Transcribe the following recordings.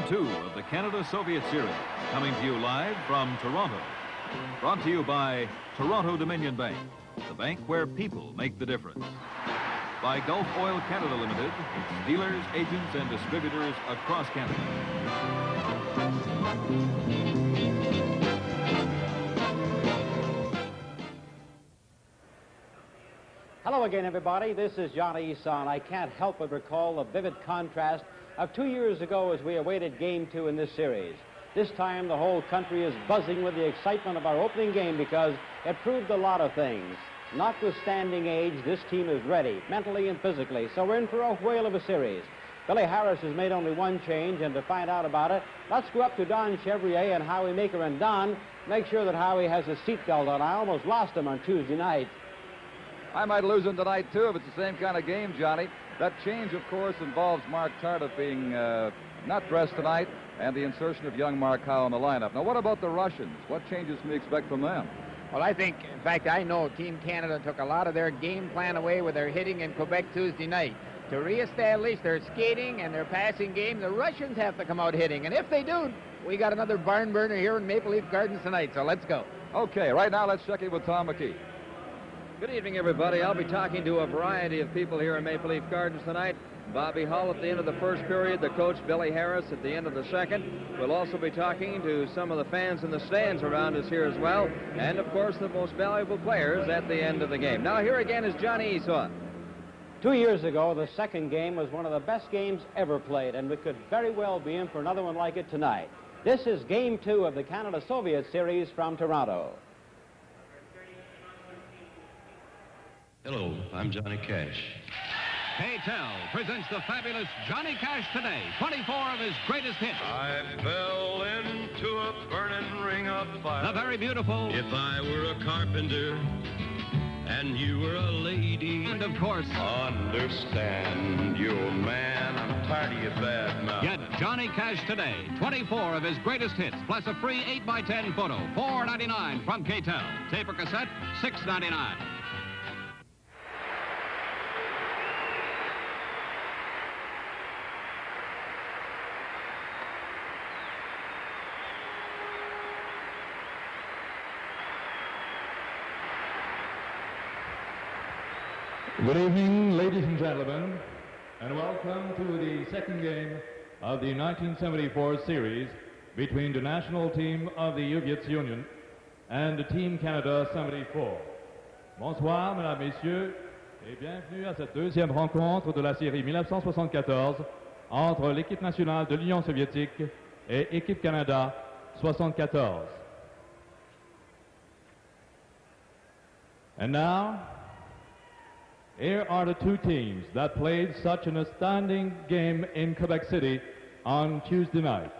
Game 2 of the Canada-Soviet Series, coming to you live from Toronto. Brought to you by Toronto Dominion Bank, the bank where people make the difference. By Gulf Oil Canada Limited, its dealers, agents, and distributors across Canada. Hello again, everybody. This is Johnny Eson. I can't help but recall the vivid contrast of 2 years ago as we awaited Game 2 in this series. This time, the whole country is buzzing with the excitement of our opening game because it proved a lot of things. Notwithstanding age, this team is ready, mentally and physically, so we're in for a whale of a series. Billy Harris has made only one change, and to find out about it, let's go up to Don Chevrier and Howie Maker. And Don, make sure that Howie has his seatbelt on. I almost lost him on Tuesday night. I might lose him tonight, too, if it's the same kind of game, Johnny. That change, of course, involves Mark Tardif being not dressed tonight and the insertion of young Mark Howe in the lineup. Now, what about the Russians? What changes can we expect from them? Well, I think, in fact, I know Team Canada took a lot of their game plan away with their hitting in Quebec Tuesday night. To reestablish their skating and their passing game, the Russians have to come out hitting. And if they do, we got another barn burner here in Maple Leaf Gardens tonight, so let's go. Okay, right now let's check in with Tom McKee. Good evening, everybody. I'll be talking to a variety of people here in Maple Leaf Gardens tonight. Bobby Hull at the end of the first period, the coach Billy Harris at the end of the second. We'll also be talking to some of the fans in the stands around us here as well, and of course the most valuable players at the end of the game. Now here again is Johnny Eson. 2 years ago, the second game was one of the best games ever played, and we could very well be in for another one like it tonight. This is Game 2 of the Canada-Soviet Series from Toronto. Hello, I'm Johnny Cash. KTEL presents the fabulous Johnny Cash today, 24 of his greatest hits. I fell into a burning ring of fire. The very beautiful. If I were a carpenter and you were a lady. And of course, understand you, old man, I'm tired of your bad mouth. Get Johnny Cash today, 24 of his greatest hits, plus a free 8x10 photo, $4.99 from KTEL. Tape or cassette, $6.99. Good evening, ladies and gentlemen, and welcome to the second game of the 1974 series between the national team of the Soviet Union and the Team Canada 74. Bonsoir, mesdames, messieurs, et bienvenue à cette deuxième rencontre de la série 1974 entre l'équipe nationale de l'Union soviétique et équipe Canada 74. And now, here are the two teams that played such an astounding game in Quebec City on Tuesday night.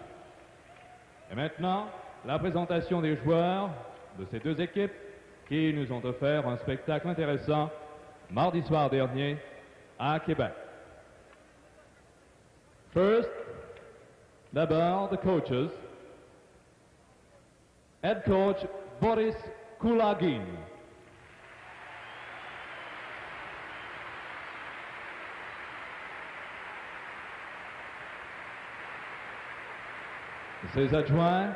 Et maintenant, la présentation des joueurs de ces deux équipes qui nous ont offert un spectacle intéressant mardi soir dernier à Québec. First, d'abord, the coaches. Head coach Boris Kulagin. Ses adjoints,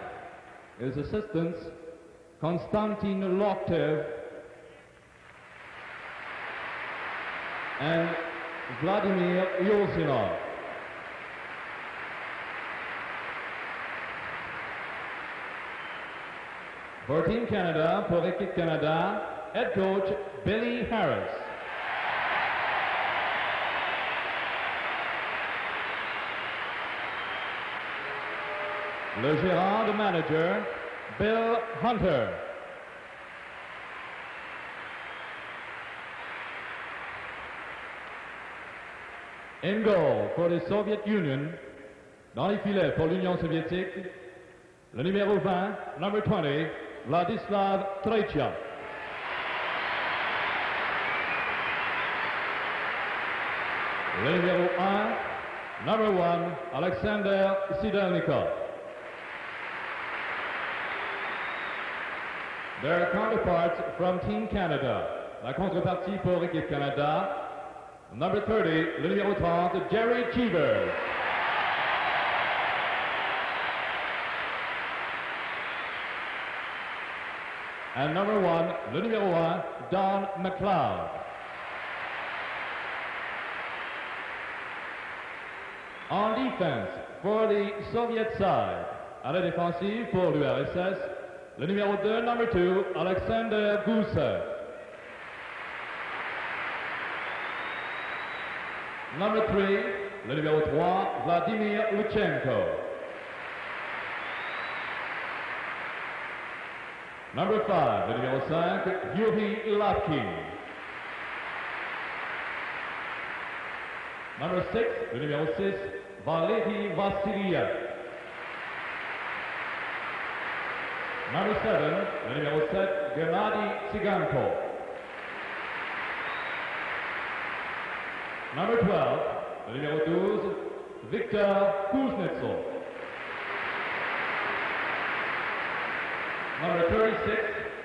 his assistants, Konstantin Loktev and Vladimir Yolsinov. For Team Canada, pour Équipe Canada, head coach Billy Harris. Le gérant, the manager, Bill Hunter. In goal for the Soviet Union, dans les filets pour l'Union soviétique, le numéro 20, number 20, Vladislav Trejčak. Le numéro 1, number 1, Alexander Sidelnikov. Their counterparts from Team Canada. La contrepartie pour Équipe Canada. Number 30, le numéro 30, Jerry Cheever. And number 1, le numéro 1, Don McLeod. En défense, for the Soviet side, à la défensive pour l'URSS, le numéro 2, number 2, Alexander Gusev. Number 3, le numéro 3, Vladimir Luchenko. Number 5, le numéro 5, Yuri Lapkin. Number 6, le numéro 6, Valery Vassiliev. Number 7, le numéro 7, Gennady Tsiganko. Number 12, le numéro 12, Viktor Kuznetsov. Number 36,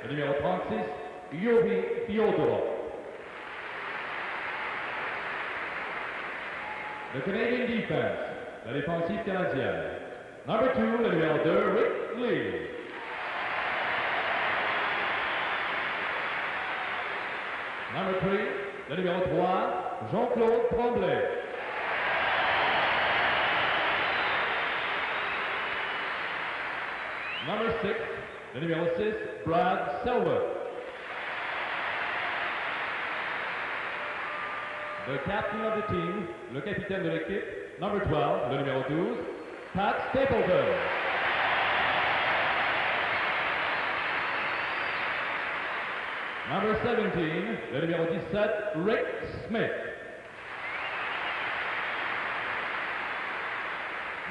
le numéro 36, Yuri Fyodorov. The Canadian defense, la défensive canadienne. Number 2, le numéro 2, Rick Lee. Number 3, le numéro 3, Jean-Claude Tremblay. Number 6, le numéro 6, Brad Selwood. The captain of the team, le capitaine de l'équipe, number 12, le numéro 12, Pat Stapleton. Number 17, le numéro 17, Rick Smith.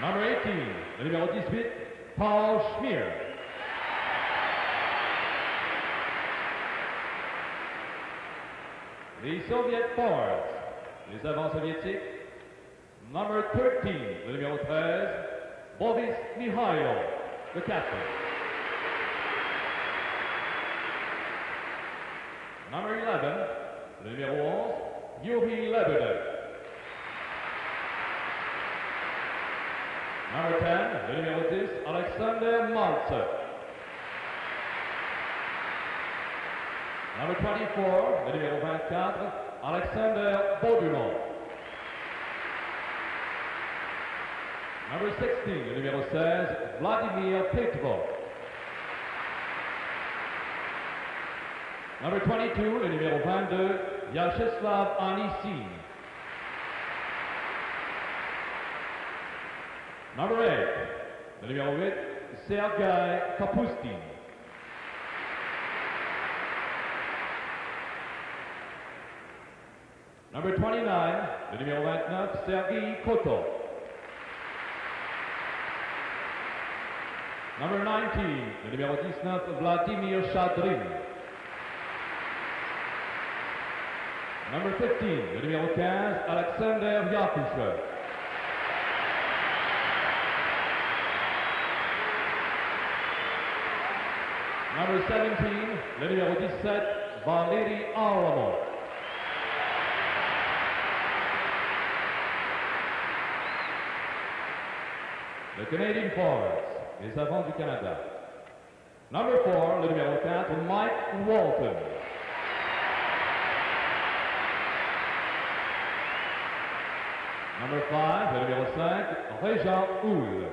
Number 18, le numéro 18, Paul Schmier. The Soviet forwards, les avants soviétiques. Number 13, le numéro 13, Boris Mikhailov, the captain. Number 11, le numéro 11, Yuri Lebedev. Number 10, le numéro 10, Alexander Maltsev. Number 24, le numéro 24, Alexander Bodunov. Number 16, le numéro 16, Vladimir Petrov. Number 22, le numéro 22, Vyacheslav Anisin. Number 8, le numéro 8, Sergei Kapustin. Number 29, le numéro 29, Sergei Kotov. Number 19, le numéro 19, Vladimir Shadrin. Number 15, le numéro 15, Alexander Yakushev. Number 17, le numéro 17, Valery Aramov. The Canadian forwards, les avants du Canada. Number 4, le numéro 4, Mike Walton. Number 5, le numéro 5, Régent Houle.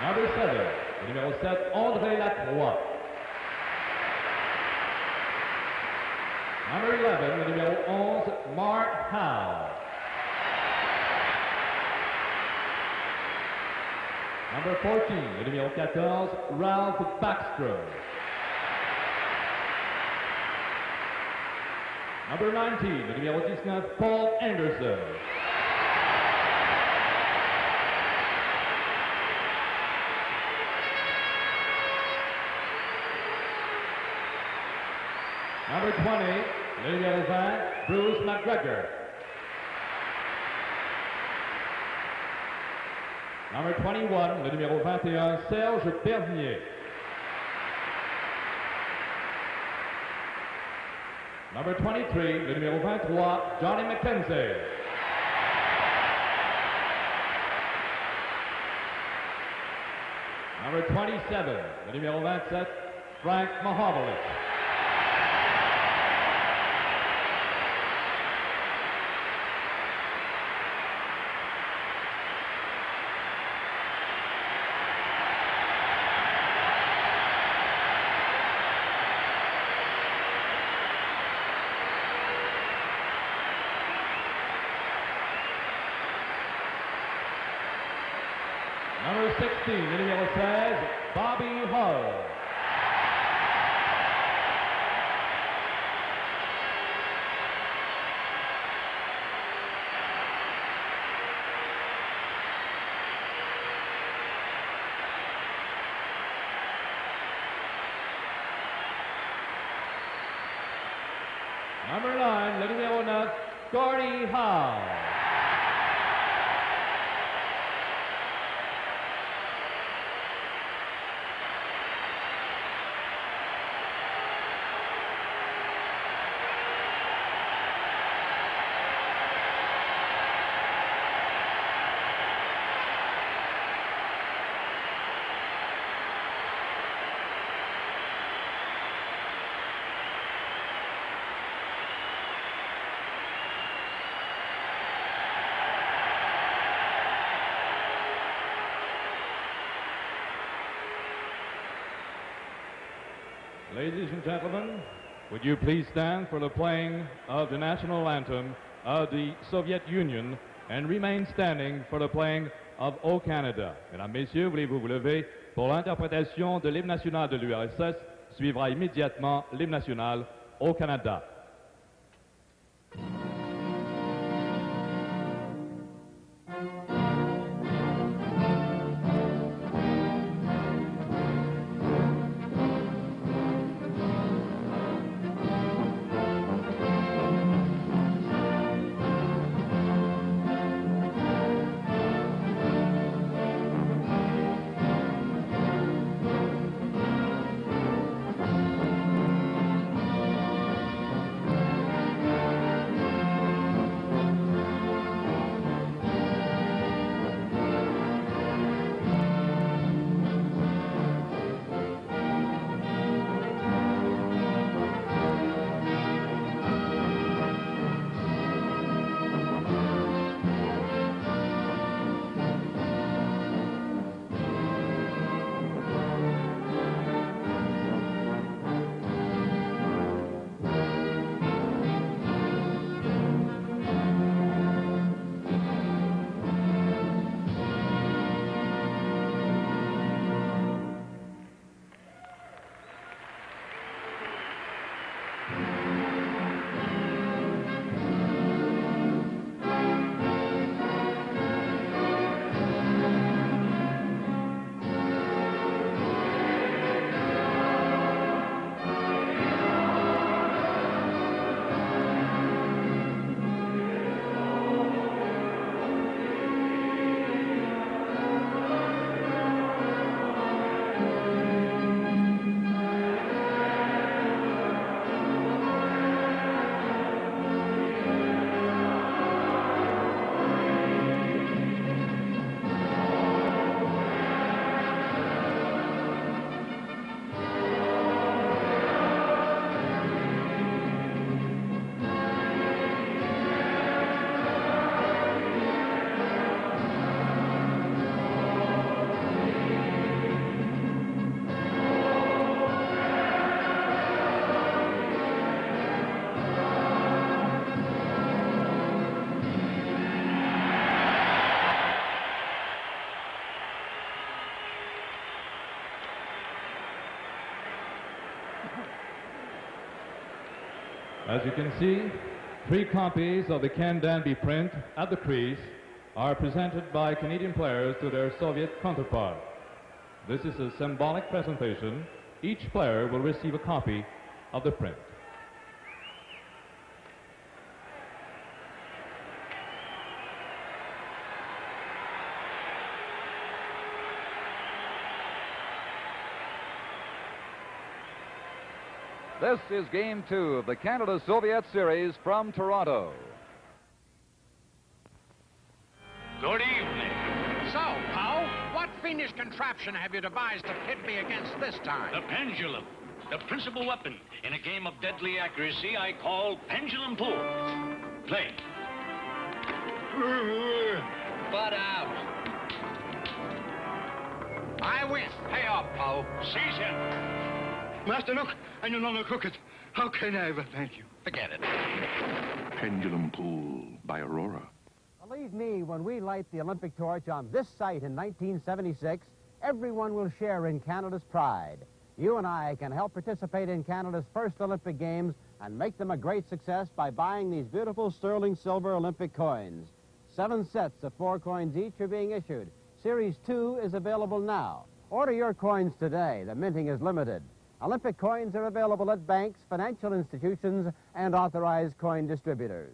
Number 7, le numéro 7, André Lacroix. Number 11, le numéro 11, Mark Howe. Number 14, le numéro 14, Ralph Backstrom. Number 19, le numéro 19, Paul Anderson. Number 20, le numéro 20, Bruce McGregor. Number 21, le numéro 21, Serge Bernier. Number 23, le numéro 23, Johnny McKenzie. Number 27, le numéro 27, Frank Mahovlich. Number 16, le numéro 16, Bobby Hull. Number 9, le numéro 9, Gordie Howe. Ladies and gentlemen, would you please stand for the playing of the national anthem of the Soviet Union and remain standing for the playing of O Canada. Mesdames, Messieurs, voulez-vous vous lever pour l'interprétation de l'hymne national de l'URSS, suivra immédiatement l'hymne national au Canada. As you can see, 3 copies of the Ken Danby print at the crease are presented by Canadian players to their Soviet counterpart. This is a symbolic presentation. Each player will receive a copy of the print. This is Game 2 of the Canada-Soviet Series from Toronto. Good evening. So, Pow, what fiendish contraption have you devised to pit me against this time? The pendulum. The principal weapon in a game of deadly accuracy I call pendulum pull. Play. Butt out. I win. Pay off, Poe. Seize him. Master, look. I no longer cook it. How can I ever thank you? Forget it. Pendulum Pool by Aurora. Believe me, when we light the Olympic torch on this site in 1976, everyone will share in Canada's pride. You and I can help participate in Canada's first Olympic Games and make them a great success by buying these beautiful sterling silver Olympic coins. 7 sets of 4 coins each are being issued. Series 2 is available now. Order your coins today. The minting is limited. Olympic coins are available at banks, financial institutions, and authorized coin distributors.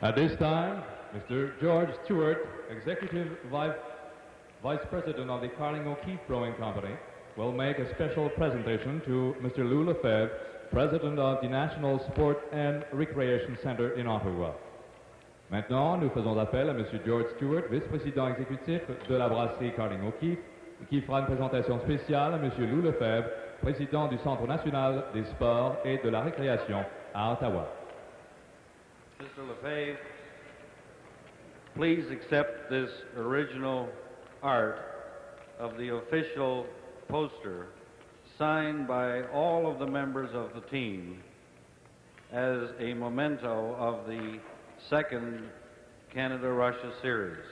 At this time, Mr. George Stewart, Executive Vice President of the Carling O'Keefe Brewing Company, will make a special presentation to Mr. Lou Lefebvre, President of the National Sport and Recreation Center in Ottawa. Maintenant, nous faisons appel à Mr. George Stewart, vice-président exécutif de la brasserie Carling O'Keefe, qui fera une présentation spéciale à Mr. Lou Lefebvre, président du Centre national des sports et de la récréation à Ottawa. Mr. Lefebvre, please accept this original art of the official poster signed by all of the members of the team as a memento of the second Canada-Russia series.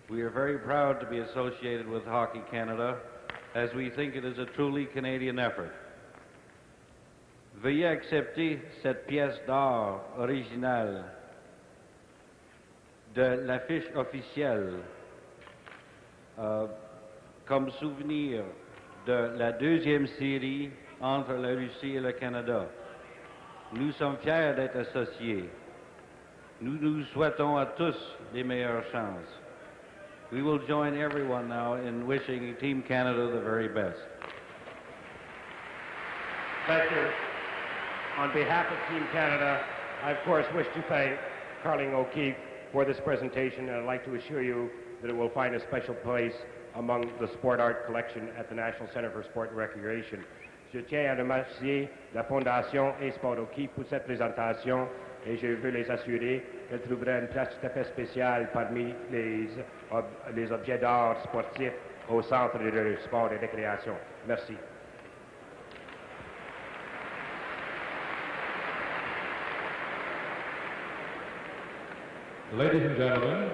We are very proud to be associated with Hockey Canada, as we think it is a truly Canadian effort. Veuillez accepter cette pièce d'art originale de l'affiche officielle comme souvenir de la deuxième série entre la Russie et le Canada. Nous sommes fiers d'être associés. Nous nous souhaitons à tous les meilleures chances. We will join everyone now in wishing Team Canada the very best. Thank you. On behalf of Team Canada, I of course wish to thank Carling O'Keefe for this presentation, and I'd like to assure you that it will find a special place among the sport art collection at the National Center for Sport and Recreation. Je tiens à remercier la Fondation et Sport O'Keefe pour cette présentation, et je veux les assurer qu'elle trouvera une place tout à fait spéciale parmi les objets d'art sportifs au Centre de sport et récréation. Merci. Ladies and gentlemen,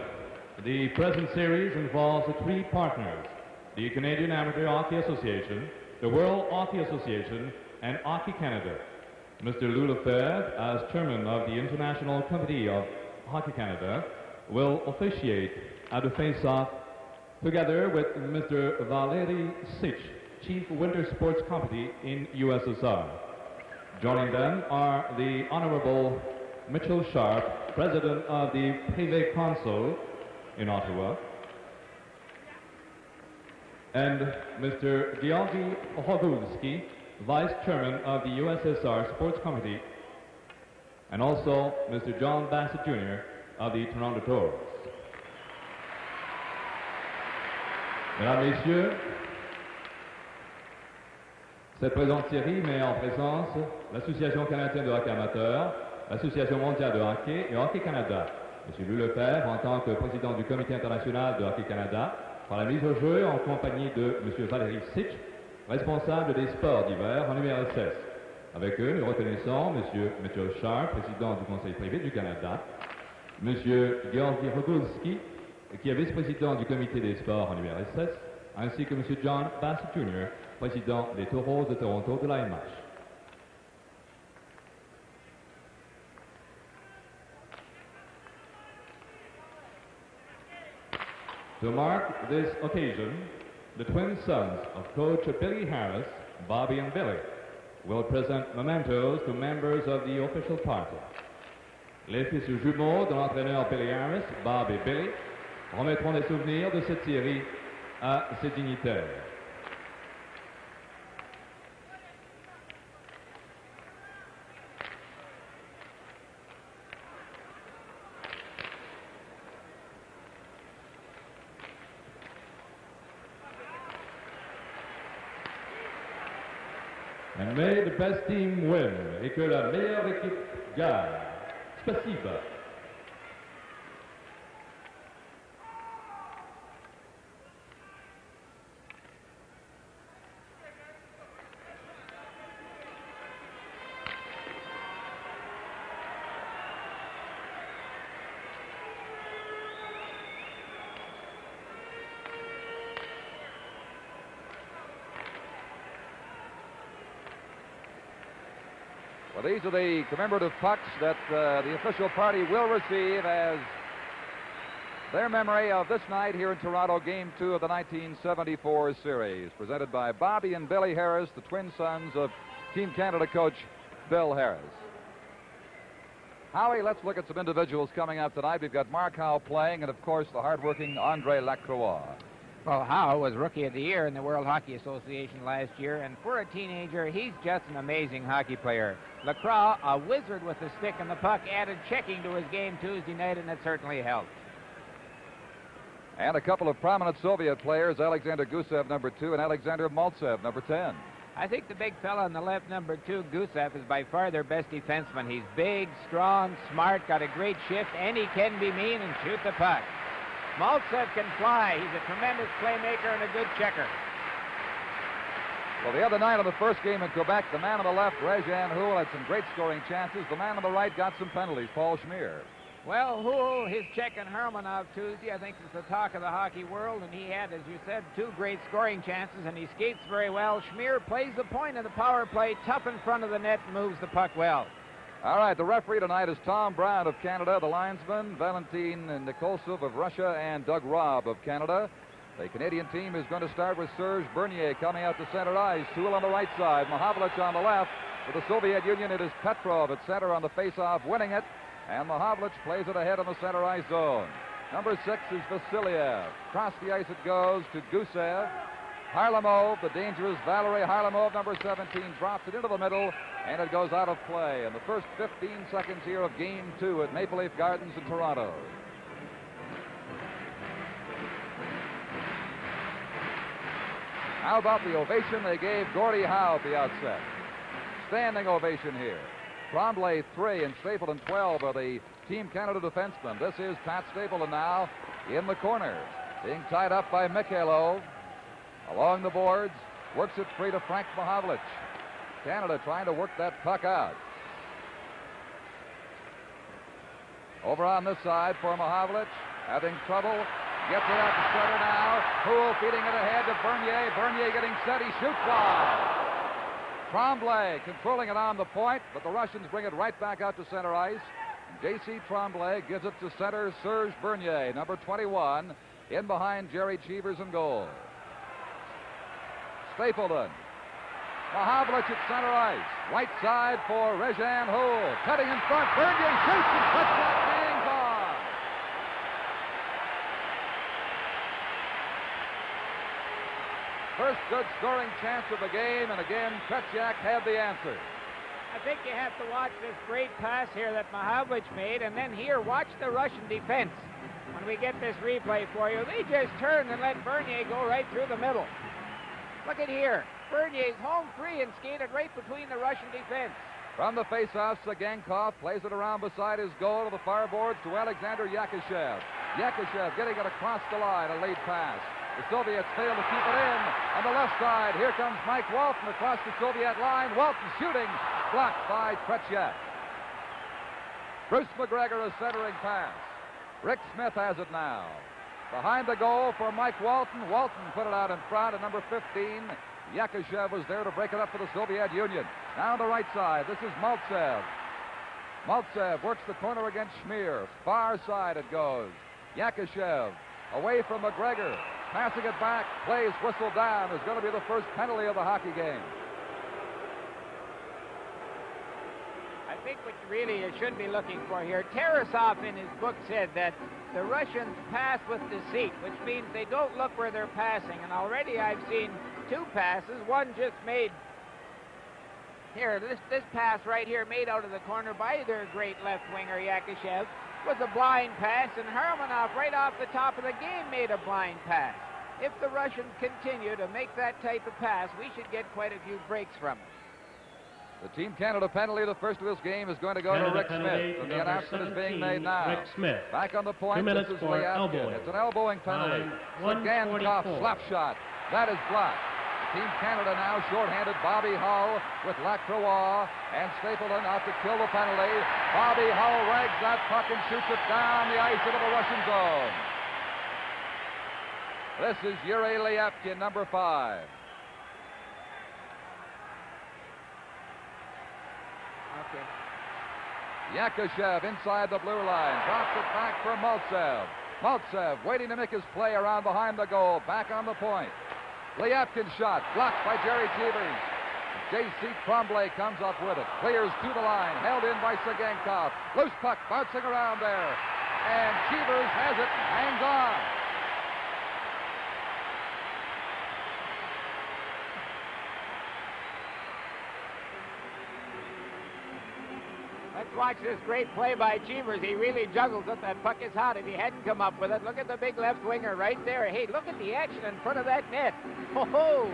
the present series involves 3 partners: the Canadian Amateur Hockey Association, the World Hockey Association, and Hockey Canada. Mr. Lou Lefebvre, as chairman of the International Committee of Hockey Canada, will officiate at the face-off together with Mr. Valery Sich, Chief Winter Sports Committee in USSR. Joining them are the Honorable Mitchell Sharp, President of the Privé Council in Ottawa, and Mr. Georgy Rogulski, Vice Chairman of the USSR Sports Committee, and also Mr. John Bassett Jr. of the Toronto Tours. Mesdames, Messieurs, cette présente série met en présence l'Association canadienne de hockey amateur, l'Association mondiale de hockey et Hockey Canada. M. Lou Lefebvre, en tant que président du Comité international de Hockey Canada, par la mise au jeu en compagnie de M. Valery Sich, responsable des sports d'hiver en URSS. Avec eux, nous reconnaissons M. Mitchell Sharp, président du Conseil privé du Canada, M. Georgy Rogulski, qui est vice-président du Comité des sports en URSS, ainsi que M. John Bassett Jr., président des Taureaux de Toronto de l'AMH. To mark this occasion, the twin sons of Coach Billy Harris, Bobby and Billy, will present mementos to members of the official party. Les fils jumeaux de l'entraîneur Billy Harris, Bob et Billy, remettront des souvenirs de cette série à ses dignitaires. And may the best team win et que la meilleure équipe gagne. Spasiba. Well, these are the commemorative pucks that the official party will receive as their memory of this night here in Toronto, Game 2 of the 1974 series, presented by Bobby and Billy Harris, the twin sons of Team Canada coach Bill Harris. Howie, let's look at some individuals coming up tonight. We've got Mark Howe playing, and of course the hardworking Andre Lacroix. Well, Howe was Rookie of the Year in the World Hockey Association last year, and for a teenager, he's just an amazing hockey player. Lacroix, a wizard with the stick and the puck, added checking to his game Tuesday night, and it certainly helped. And a couple of prominent Soviet players, Alexander Gusev, number 2, and Alexander Maltsev, number 10. I think the big fella on the left, number 2, Gusev, is by far their best defenseman. He's big, strong, smart, got a great shift, and he can be mean and shoot the puck. Maltsev can fly. He's a tremendous playmaker and a good checker. Well, the other night on the first game in Quebec, the man on the left, Rezhan Houle, had some great scoring chances. The man on the right got some penalties, Paul Schmier. Well, Houle, his check in Hermanov Tuesday, I think is the talk of the hockey world, and he had, as you said, 2 great scoring chances, and he skates very well. Schmier plays the point in the power play, tough in front of the net, moves the puck well. All right, the referee tonight is Tom Brown of Canada, the linesman, Valentin Nikolsov of Russia, and Doug Robb of Canada. The Canadian team is going to start with Serge Bernier coming out to center ice. Toole on the right side, Mahavlich on the left. For the Soviet Union, it is Petrov at center on the faceoff, winning it. And Mahavlich plays it ahead on the center ice zone. Number 6 is Vasiliev. Across the ice it goes to Gusev. Harlamov, the dangerous Valery Harlamov, number 17, drops it into the middle, and it goes out of play in the first 15 seconds here of Game 2 at Maple Leaf Gardens in Toronto. How about the ovation they gave Gordie Howe at the outset? Standing ovation here. Tremblay 3 and Stapleton 12 are the Team Canada defensemen. This is Pat Stapleton now in the corner, being tied up by Mikhailov. Along the boards, works it free to Frank Mahavlich. Canada trying to work that puck out. Over on this side for Mahavlich, having trouble. Gets it out to center now. Houle feeding it ahead to Bernier. Bernier getting set. He shoots wide. Tremblay controlling it on the point, but the Russians bring it right back out to center ice. J.C. Tremblay gives it to center Serge Bernier, number 21, in behind Jerry Cheevers in goal. Stapleton. Mahavlich at center ice. Right side for Rezhan Houle. Cutting in front. Bernier shoots and puts that hangs on. First good scoring chance of the game, and again, Tretiak had the answer. I think you have to watch this great pass here that Mahavlich made, and then here, watch the Russian defense. When we get this replay for you, they just turned and let Bernier go right through the middle. Look at here. Bernier's home free and skated right between the Russian defense. From the faceoff, Sagankov plays it around beside his goal to the far boards to Alexander Yakashev. Yakashev getting it across the line, a late pass. The Soviets fail to keep it in. On the left side, here comes Mike Walton across the Soviet line. Walton shooting, blocked by Tretiak. Bruce McGregor, a centering pass. Rick Smith has it now. Behind the goal for Mike Walton. Walton put it out in front at number 15. Yakashev was there to break it up for the Soviet Union. Now on the right side, this is Maltsev. Maltsev works the corner against Schmier. Far side it goes. Yakashev away from McGregor. Passing it back, plays whistle down. Is going to be the first penalty of the hockey game. I think what really you should be looking for here, Tarasov in his book said that the Russians pass with deceit, which means they don't look where they're passing. And already I've seen 2 passes. One just made here, this pass right here made out of the corner by their great left winger Yakashev was a blind pass, and Hermanov right off the top of the game made a blind pass. If the Russians continue to make that type of pass, we should get quite a few breaks from it. The Team Canada penalty, the first of this game, is going to go to Rick Smith. And the announcement is being made now. Rick Smith. Back on the point, 2 minutes this is for Lee Apkin. elbowing. It's an elbowing penalty. Sagankov slap shot. That is blocked. Team Canada now shorthanded. Bobby Hull with Lacroix and Stapleton out to kill the penalty. Bobby Hull rags that puck and shoots it down the ice into the Russian zone. This is Yuri Lyapkin, number 5. Okay. Yakushev inside the blue line. Drops it back for Maltsev. Maltsev waiting to make his play around behind the goal. Back on the point. Lyapkin's shot blocked by Jerry Cheevers. J.C. Tremblay comes up with it. Clears to the line. Held in by Sagankov. Loose puck bouncing around there. And Cheevers has it and hangs on. Let's watch this great play by Cheevers. He really juggles it. That puck is hot. If he hadn't come up with it, look at the big left winger right there. Hey, look at the action in front of that net. Oh,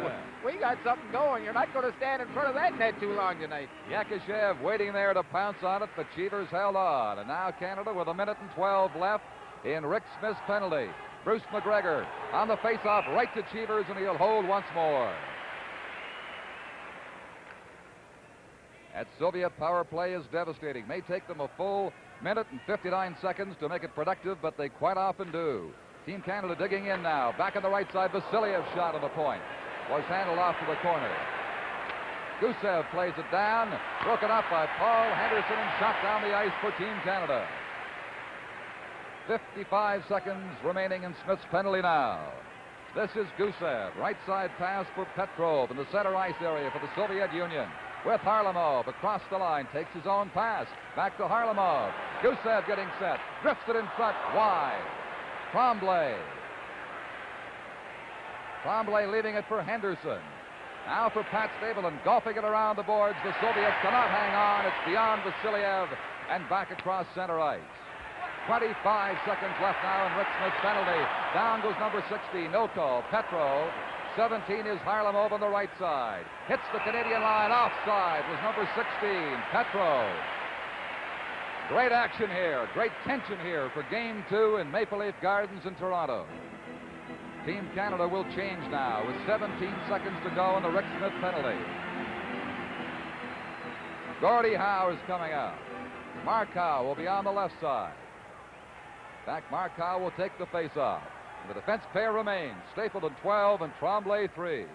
we got something going. You're not going to stand in front of that net too long tonight. Yakushev waiting there to pounce on it, but Cheevers held on. And now Canada with 1:12 left in Rick Smith's penalty. Bruce McGregor on the faceoff right to Cheevers, and he'll hold once more. That Soviet power play is devastating. May take them a full minute and 59 seconds to make it productive, but they quite often do. Team Canada digging in now. Back on the right side, Vasiliev's shot on the point was handled off to the corner. Gusev plays it down, broken up by Paul Henderson and shot down the ice for Team Canada. 55 seconds remaining in Smith's penalty now. This is Gusev. Right side pass for Petrov in the center ice area for the Soviet Union. With Harlamov across the line, takes his own pass. Back to Harlamov. Gusev getting set. Drifts it in front, wide. Tremblay. Tremblay leaving it for Henderson. Now for Pat Stapleton, golfing it around the boards. The Soviets cannot hang on. It's beyond Vasiliev and back across center ice. 25 seconds left now in Rick Smith's penalty. Down goes number 60, no call. Petrov. 17 is Harlamov on the right side. Hits the Canadian line. Offside was number 16, Petrov. Great action here. Great tension here for Game 2 in Maple Leaf Gardens in Toronto. Team Canada will change now with 17 seconds to go on the Rick Smith penalty. Gordie Howe is coming out. Mark Howe will be on the left side. Back Mark Howe will take the face-off. The defense pair remains. Stapleton 12 and Tremblay 3.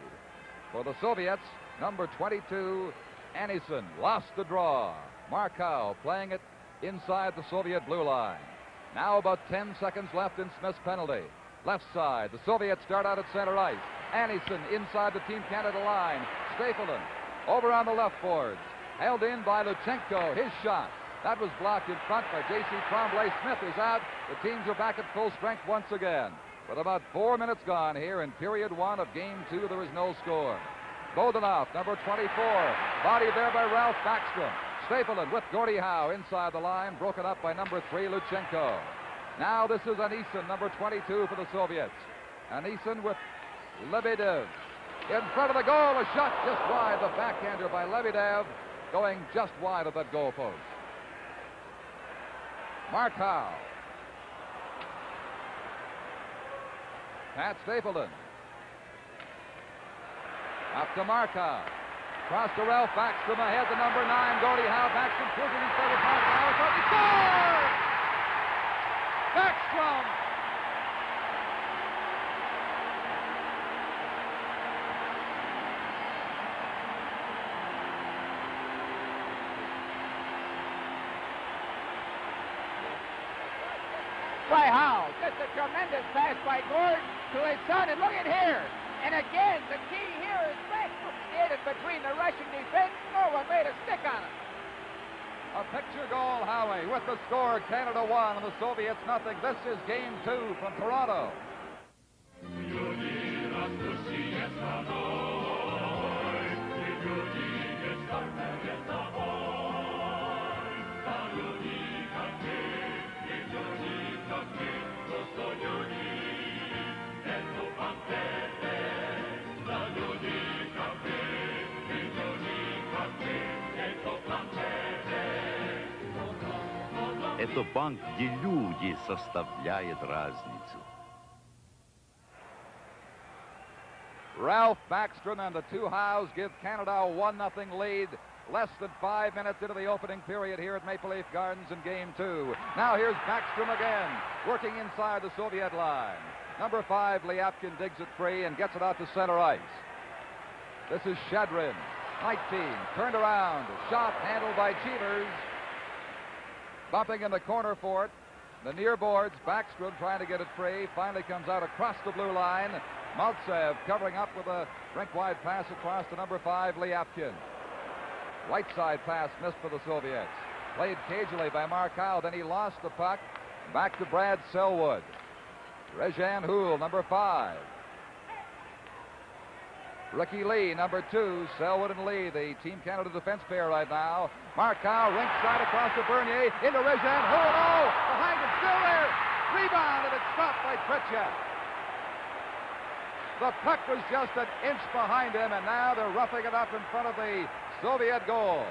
For the Soviets, number 22, Anison lost the draw. Mark Howe playing it inside the Soviet blue line. Now about 10 seconds left in Smith's penalty. Left side, the Soviets start out at center ice. Anison inside the Team Canada line. Stapleton over on the left boards. Held in by Luchenko. His shot. That was blocked in front by J.C. Tremblay. Smith is out. The teams are back at full strength once again. With about 4 minutes gone here in period 1 of Game 2, there is no score. Bodenoff, number 24, body there by Ralph Backstrom. Stapleton with Gordie Howe inside the line, broken up by number 3, Luchenko. Now this is Anison, number 22 for the Soviets. Anison with Lebedev. In front of the goal, a shot just wide. The backhander by Lebedev going just wide of that goal post. Mark Howe. Pat Stapleton. Up to Mark Howe. Cross to Ralph Backstrom ahead to number 9, Gordie Howe. Backstrom cruising in front of Mark Howe. He scores! Backstrom! By Howe. Just a tremendous pass by Gord to his son. And look at here. And again, the key here is Backstrom skated between the Russian defense. No one made a stick on it. A picture goal, Howie, with the score, Canada 1 and the Soviets nothing. This is Game 2 from Toronto. Это банк, где люди составляют разницу. Ralph Backstrom and the two Howes give Canada a 1-0 lead. Less than 5 minutes into the opening period here at Maple Leaf Gardens in Game 2. Now here's Backstrom again, working inside the Soviet line. Number 5, Lyapkin, digs it free and gets it out to center ice. This is Shadrin, 19, turned around, shot handled by Cheevers. Bumping in the corner for it. The near boards, Backstrom trying to get it free, finally comes out across the blue line. Maltsev covering up with a rink-wide pass across to number 5, Lyapkin. Right side pass missed for the Soviets. Played cagily by Markow, then he lost the puck. Back to Brad Selwood. Rejan Houle, number 5. Ricky Lee, number 2. Selwood and Lee, the Team Canada defense pair right now. Markow, rink side across to Bernier, into Rejan Houle. Oh, behind him, still there. Rebound, and it's stopped by Tretiak. The puck was just an inch behind him, and now they're roughing it up in front of the Soviet goal.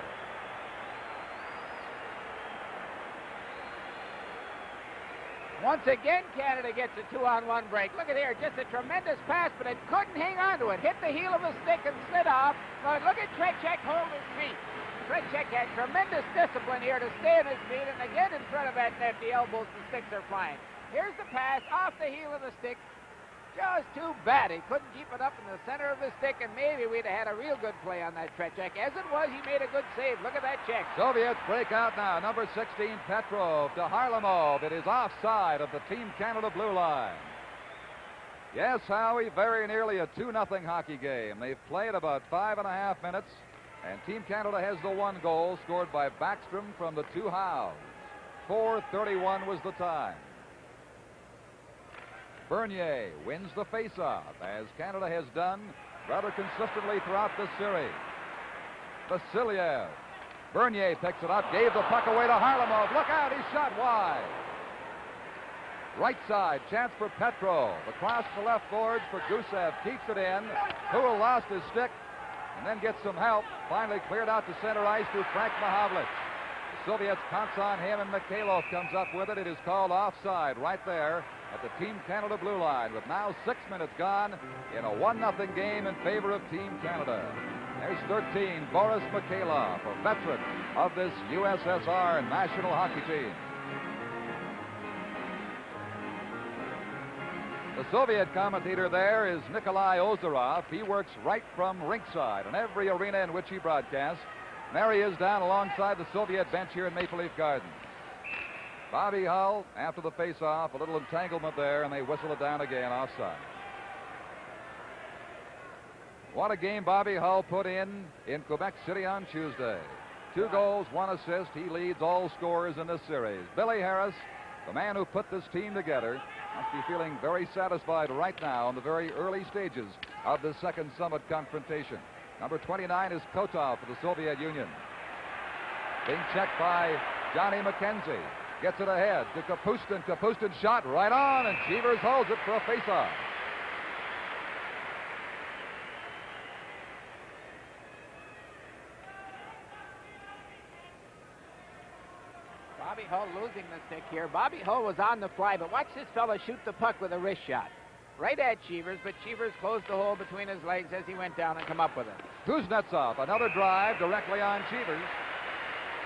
Once again, Canada gets a 2-on-1 break. Look at here, just a tremendous pass, but it couldn't hang on to it. Hit the heel of a stick and slid off. But look at Tretiak hold his feet. Tretiak had tremendous discipline here to stay on his feet, and again in front of that net, the elbows and sticks are flying. Here's the pass off the heel of the stick. Just too bad. He couldn't keep it up in the center of the stick, and maybe we'd have had a real good play on that Tretiak. As it was, he made a good save. Look at that check. Soviets break out now. Number 16, Petrov to Harlamov. It is offside of the Team Canada blue line. Yes, Howie, very nearly a 2-0 hockey game. They've played about 5.5 minutes, and Team Canada has the one goal scored by Backstrom from the two Howes. 4:31 was the time. Bernier wins the faceoff, as Canada has done rather consistently throughout this series. Vasiliev. Bernier picks it up, gave the puck away to Harlamov. Look out, he's shot wide. Right side, chance for Petrov. Across the left boards for Gusev. Keeps it in. Houle lost his stick and then gets some help. Finally cleared out to center ice to Frank Mahavlich. The Soviets pounce on him, and Mikhailov comes up with it. It is called offside right there at the Team Canada blue line, with now 6 minutes gone in a 1-0 game in favor of Team Canada. There's 13, Boris Mikhailov, a veteran of this USSR national hockey team. The Soviet commentator there is Nikolai Ozerov. He works right from rinkside in every arena in which he broadcasts. There he is down alongside the Soviet bench here in Maple Leaf Gardens. Bobby Hull, after the face-off, a little entanglement there, and they whistle it down again, offside. What a game Bobby Hull put in Quebec City on Tuesday. 2 goals, 1 assist. He leads all scorers in this series. Billy Harris, the man who put this team together, must be feeling very satisfied right now in the very early stages of the second summit confrontation. Number 29 is Kotov for the Soviet Union. Being checked by Johnny McKenzie. Gets it ahead to Kapustin. Kapustin shot right on, and Cheevers holds it for a faceoff. Bobby Hull losing the stick here. Bobby Hull was on the fly, but watch this fella shoot the puck with a wrist shot. Right at Cheevers, but Cheevers closed the hole between his legs as he went down and come up with it. Kuznetsov, another drive directly on Cheevers.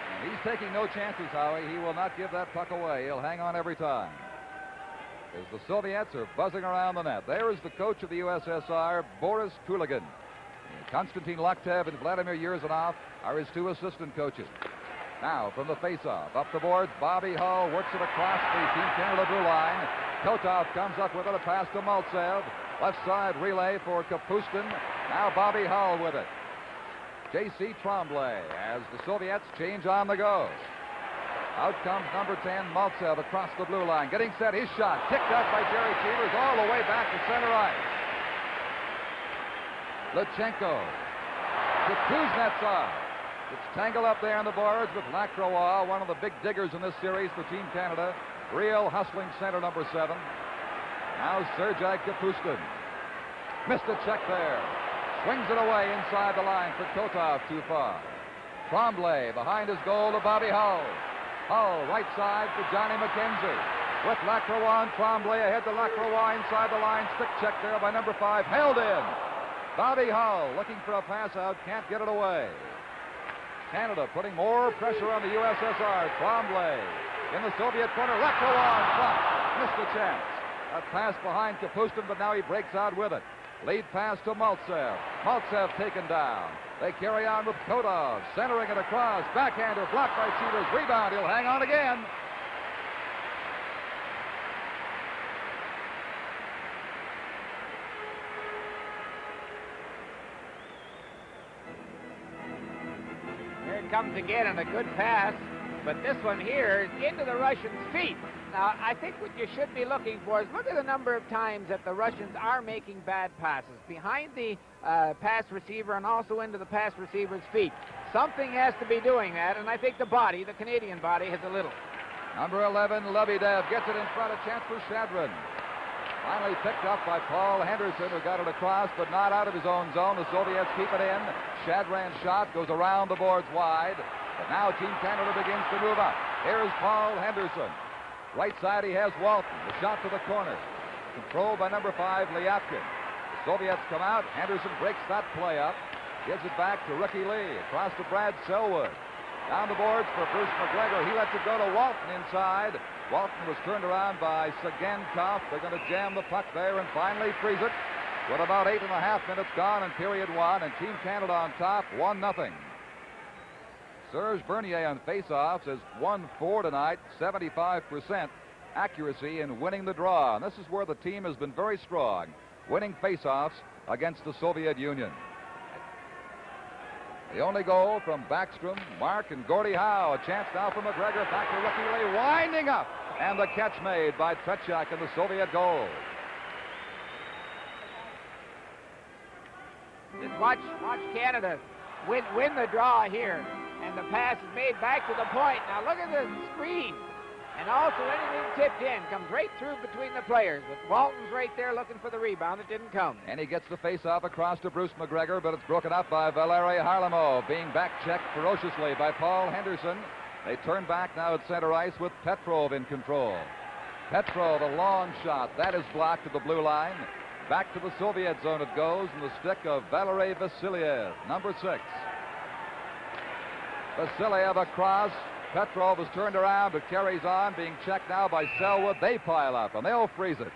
And he's taking no chances, Howie. He will not give that puck away. He'll hang on every time. As the Soviets are buzzing around the net. There is the coach of the USSR, Boris Kuligin. Konstantin Loktev and Vladimir Yurzanov are his 2 assistant coaches. Now, from the faceoff, up the boards, Bobby Hull works it across the Team Canada blue line. Kotov comes up with it, a pass to Maltsev. Left side relay for Kapustin. Now Bobby Hull with it. J.C. Tremblay as the Soviets change on the go. Out comes number 10, Maltsev, across the blue line. Getting set, his shot ticked up by Jerry Cheevers all the way back to center ice. Luchenko to Kuznetsov. It's tangled up there on the boards with Lacroix, one of the big diggers in this series for Team Canada. Real hustling center, number 7. Now Sergei Kapustin. Missed a check there. Swings it away inside the line for Kotov, too far. Tremblay behind his goal to Bobby Hull. Hull, right side for Johnny McKenzie. With Lacroix and Tremblay ahead to Lacroix inside the line. Stick check there by number 5. Held in. Bobby Hull looking for a pass out. Can't get it away. Canada putting more pressure on the USSR. Tremblay in the Soviet corner. Lacroix shot. Missed the chance. A pass behind Kapustin, but now he breaks out with it. Lead pass to Maltsev. Maltsev taken down. They carry on with Kodov, centering it across. Backhander blocked by Cheevers. Rebound. He'll hang on again. Here it comes again on a good pass, but this one here is into the Russians' feet. Now, I think what you should be looking for is look at the number of times that the Russians are making bad passes behind the pass receiver and also into the pass receiver's feet. Something has to be doing that, and I think the Canadian body, has a little. Number 11, Lebedev gets it in front. A chance for Shadron. Finally picked up by Paul Henderson, who got it across, but not out of his own zone. The Soviets keep it in. Shadran's shot goes around the boards wide. But now Team Canada begins to move up. Here's Paul Henderson. Right side, he has Walton. The shot to the corner. Controlled by number 5, Lyapkin. The Soviets come out. Henderson breaks that play up. Gives it back to Ricky Lee. Across to Brad Selwood. Down the boards for Bruce McGregor. He lets it go to Walton inside. Walton was turned around by Sagenkov. They're going to jam the puck there and finally freeze it. With about 8.5 minutes gone in period 1, and Team Canada on top, 1-0. Serge Bernier on faceoffs has won 4 tonight, 75% accuracy in winning the draw. And this is where the team has been very strong, winning faceoffs against the Soviet Union. The only goal from Backstrom, Mark, and Gordie Howe. A chance now for McGregor. Back to Ricky Lee, winding up. And the catch made by Tretiak in the Soviet goal. Just watch Canada win the draw here. And the pass is made back to the point. Now look at the screen. And also anything tipped in comes right through between the players. But Walton's right there looking for the rebound. It didn't come. And he gets the face-off across to Bruce McGregor, but it's broken up by Valery Harlamov, being back-checked ferociously by Paul Henderson. They turn back now at center ice with Petrov in control. Petrov, a long shot. That is blocked at the blue line. Back to the Soviet zone it goes, and the stick of Valery Vasiliev, number 6. Vasiliev across. Petrov is turned around, but carries on, being checked now by Selwood. They pile up, and they'll freeze it.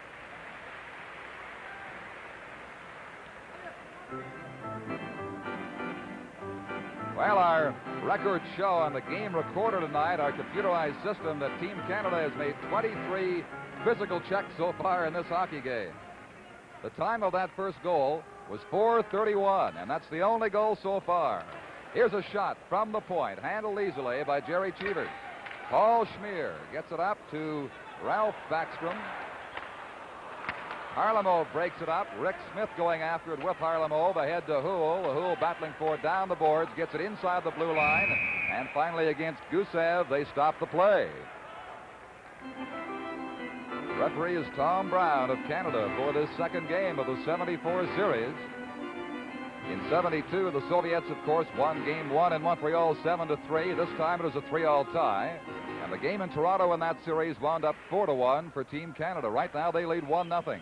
Well, our records show on the game recorder tonight, our computerized system, that Team Canada has made 23 physical checks so far in this hockey game. The time of that first goal was 4:31, and that's the only goal so far. Here's a shot from the point, handled easily by Jerry Cheevers. Paul Schmier gets it up to Ralph Backstrom. Harlamov breaks it up. Rick Smith going after it with Harlamov. Ahead to Houle. Houle battling for it down the boards. Gets it inside the blue line. And finally against Gusev, they stop the play. The referee is Tom Brown of Canada for this second game of the 74 series. In 72, the Soviets, of course, won Game 1 in Montreal 7-3. This time it was a 3-all tie. And the game in Toronto in that series wound up 4-1 for Team Canada. Right now they lead 1-0.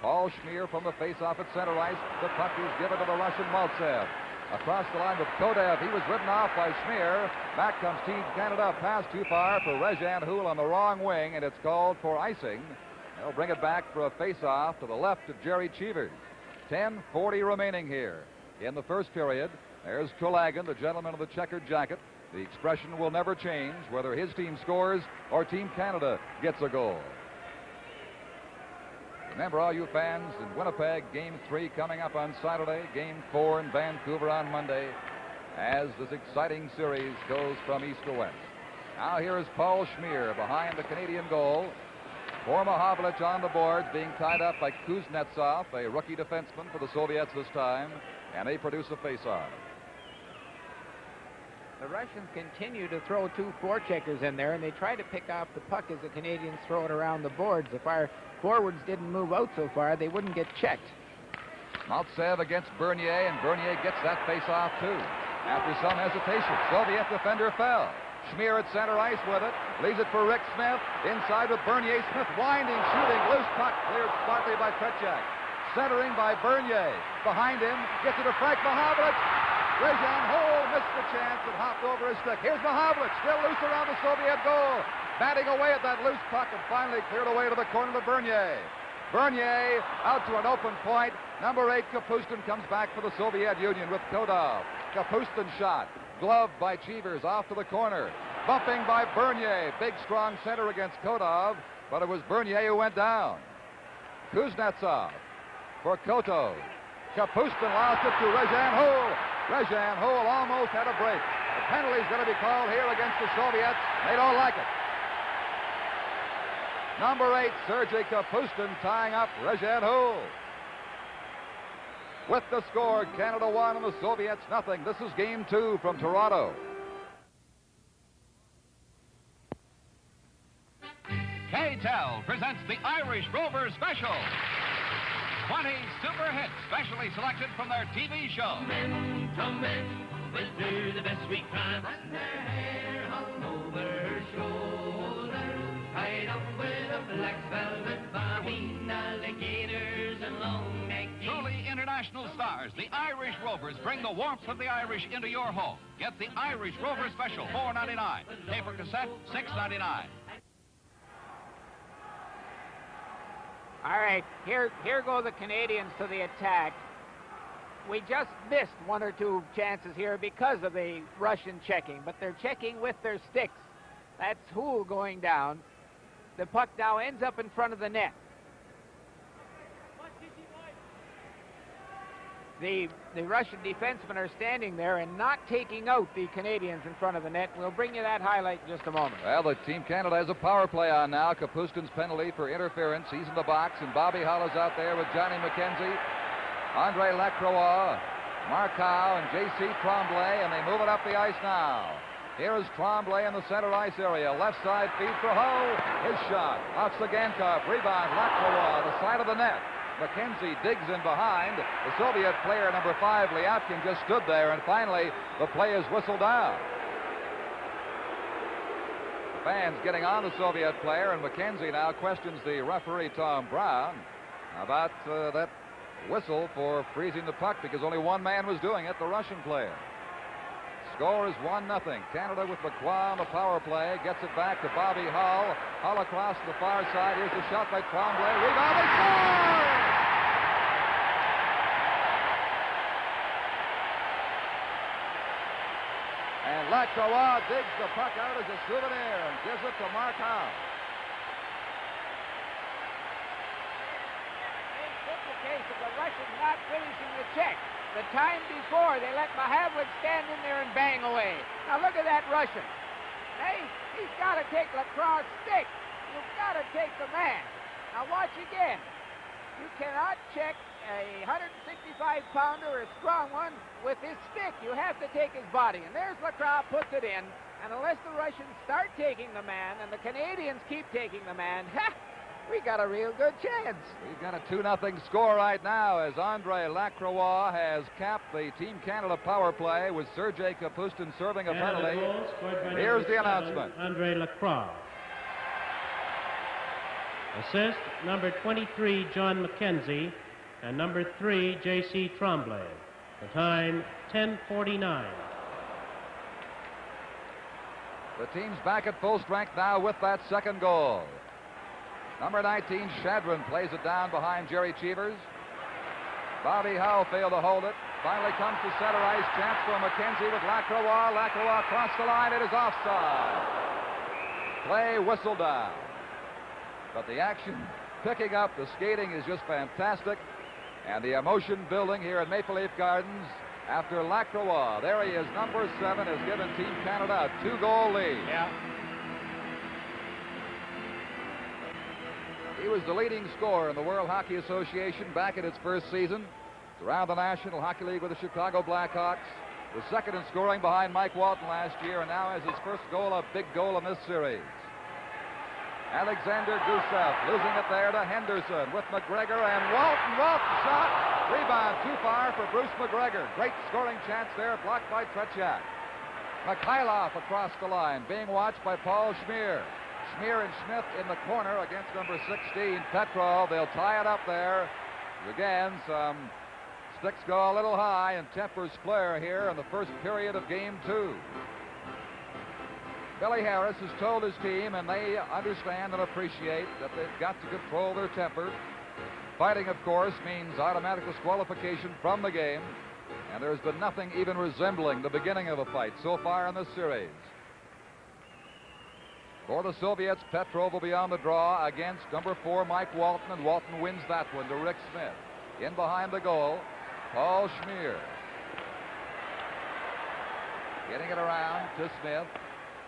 Paul Schmier from the face-off at center ice. The puck is given to the Russian Maltsev. Across the line with Kodev. He was ridden off by Schmier. Back comes Team Canada. Pass too far for Rezhan Houle on the wrong wing, and it's called for icing. They'll bring it back for a face-off to the left of Jerry Cheevers. 10:40 remaining here in the first period. There's Trelagin, the gentleman of the checkered jacket. The expression will never change whether his team scores or Team Canada gets a goal. Remember, all you fans in Winnipeg, Game 3 coming up on Saturday, Game 4 in Vancouver on Monday, as this exciting series goes from east to west. Now here is Paul Schmier behind the Canadian goal. Formahovlich on the boards, being tied up by Kuznetsov, a rookie defenseman for the Soviets this time, and they produce a face-off. The Russians continue to throw 2 forecheckers in there, and they try to pick off the puck as the Canadians throw it around the boards. If our forwards didn't move out so far, they wouldn't get checked. Maltsev against Bernier, and Bernier gets that face-off too. After some hesitation, Soviet defender fell. Schmier at center ice with it. Leaves it for Rick Smith. Inside with Bernier. Smith winding, shooting. Loose puck. Cleared smartly by Tretiak. Centering by Bernier. Behind him. Gets it to Frank Mahavlich. Rejan Hole missed the chance and hopped over his stick. Here's Mahavlich. Still loose around the Soviet goal. Batting away at that loose puck and finally cleared away to the corner to Bernier. Bernier out to an open point. Number 8, Kapustin, comes back for the Soviet Union with Kodov. Kapustin shot. Gloved by Cheevers off to the corner. Bumping by Bernier. Big, strong center against Kodov, but it was Bernier who went down. Kuznetsov for Koto. Kapustin lost it to Rejan Hole. Rejan Hole almost had a break. The penalty's going to be called here against the Soviets. They don't like it. Number 8, Sergei Kapustin, tying up Rejan Hole. With the score, Canada 1 and the Soviets nothing. This is Game 2 from Toronto. K-Tel presents the Irish Rover Special. 20 super hits specially selected from their TV show. Come in, went through the best sweet time, and their hair hung over her shoulders, tied up with a black velvet bobbing, alligators and long neck. Truly international stars, the Irish Rovers bring the warmth of the Irish into your home. Get the Irish Rover Special, $4.99. Paper cassette, $6.99. All right, here go the Canadians to the attack. We just missed one or two chances here because of the Russian checking, but they're checking with their sticks. That's Houle going down. The puck now ends up in front of the net. The Russian defensemen are standing there and not taking out the Canadians in front of the net. We'll bring you that highlight in just a moment. Well, the Team Canada has a power play on now. Kapustin's penalty for interference. He's in the box, and Bobby Hull is out there with Johnny McKenzie, Andre Lacroix, Marcoux, and J.C. Tremblay, and they move it up the ice now. Here is Tremblay in the center ice area. Left side feed for Hull. His shot. Off Sagankov. Rebound. Lacroix, the side of the net. McKenzie digs in behind. The Soviet player, number 5, Lyatkin, just stood there, and finally the play is whistled down. The fans getting on the Soviet player, and McKenzie now questions the referee, Tom Brown, about that whistle for freezing the puck because only one man was doing it, the Russian player. Score is 1-0. Canada with Lacroix on the power play. Gets it back to Bobby Hull. Hull across the far side. Here's the shot by Tremblay. Rebound. They score! And Lacroix digs the puck out as a souvenir and gives it to Marcoux. It's the case of the Russians not finishing the check. The time before, they let Mahavlich stand in there and bang away. Now look at that Russian. Hey, he's got to take Lacroix's stick. You've got to take the man. Now watch again. You cannot check a 165-pounder or a strong one with his stick. You have to take his body. And there's Lacroix, puts it in. And unless the Russians start taking the man and the Canadians keep taking the man, we got a real good chance. We've got a 2-0 score right now as Andre Lacroix has capped the Team Canada power play with Sergei Kapustin serving a penalty. Here's the announcement. Andre Lacroix. Assist, number 23, John McKenzie, and number 3, J.C. Tremblay. The time, 10:49. The team's back at full strength now with that second goal. Number 19, Shadron, plays it down behind Jerry Cheevers. Bobby Hull failed to hold it. Finally comes to center ice. Chance for McKenzie with Lacroix. Lacroix across the line. It is offside. Play whistled down. But the action picking up. The skating is just fantastic. And the emotion building here at Maple Leaf Gardens after Lacroix. There he is, number 7, has given Team Canada a 2-goal lead. Yeah. He was the leading scorer in the World Hockey Association back in its first season. Around the National Hockey League with the Chicago Blackhawks. Was second in scoring behind Mike Walton last year, and now has his first goal, a big goal in this series. Alexander Gusev losing it there to Henderson with McGregor, and Walton shot. Rebound too far for Bruce McGregor. Great scoring chance there, blocked by Tretiak. Mikhailov across the line, being watched by Paul Schmier. Schmier and Smith in the corner against number 16, Petrov. They'll tie it up there. Again, some sticks go a little high and tempers flare here in the first period of game 2. Billy Harris has told his team, and they understand and appreciate that they've got to control their temper. Fighting, of course, means automatic disqualification from the game, and there's been nothing even resembling the beginning of a fight so far in this series. For the Soviets, Petrov will be on the draw against number 4, Mike Walton, and Walton wins that one to Rick Smith. In behind the goal, Paul Schmier. Getting it around to Smith.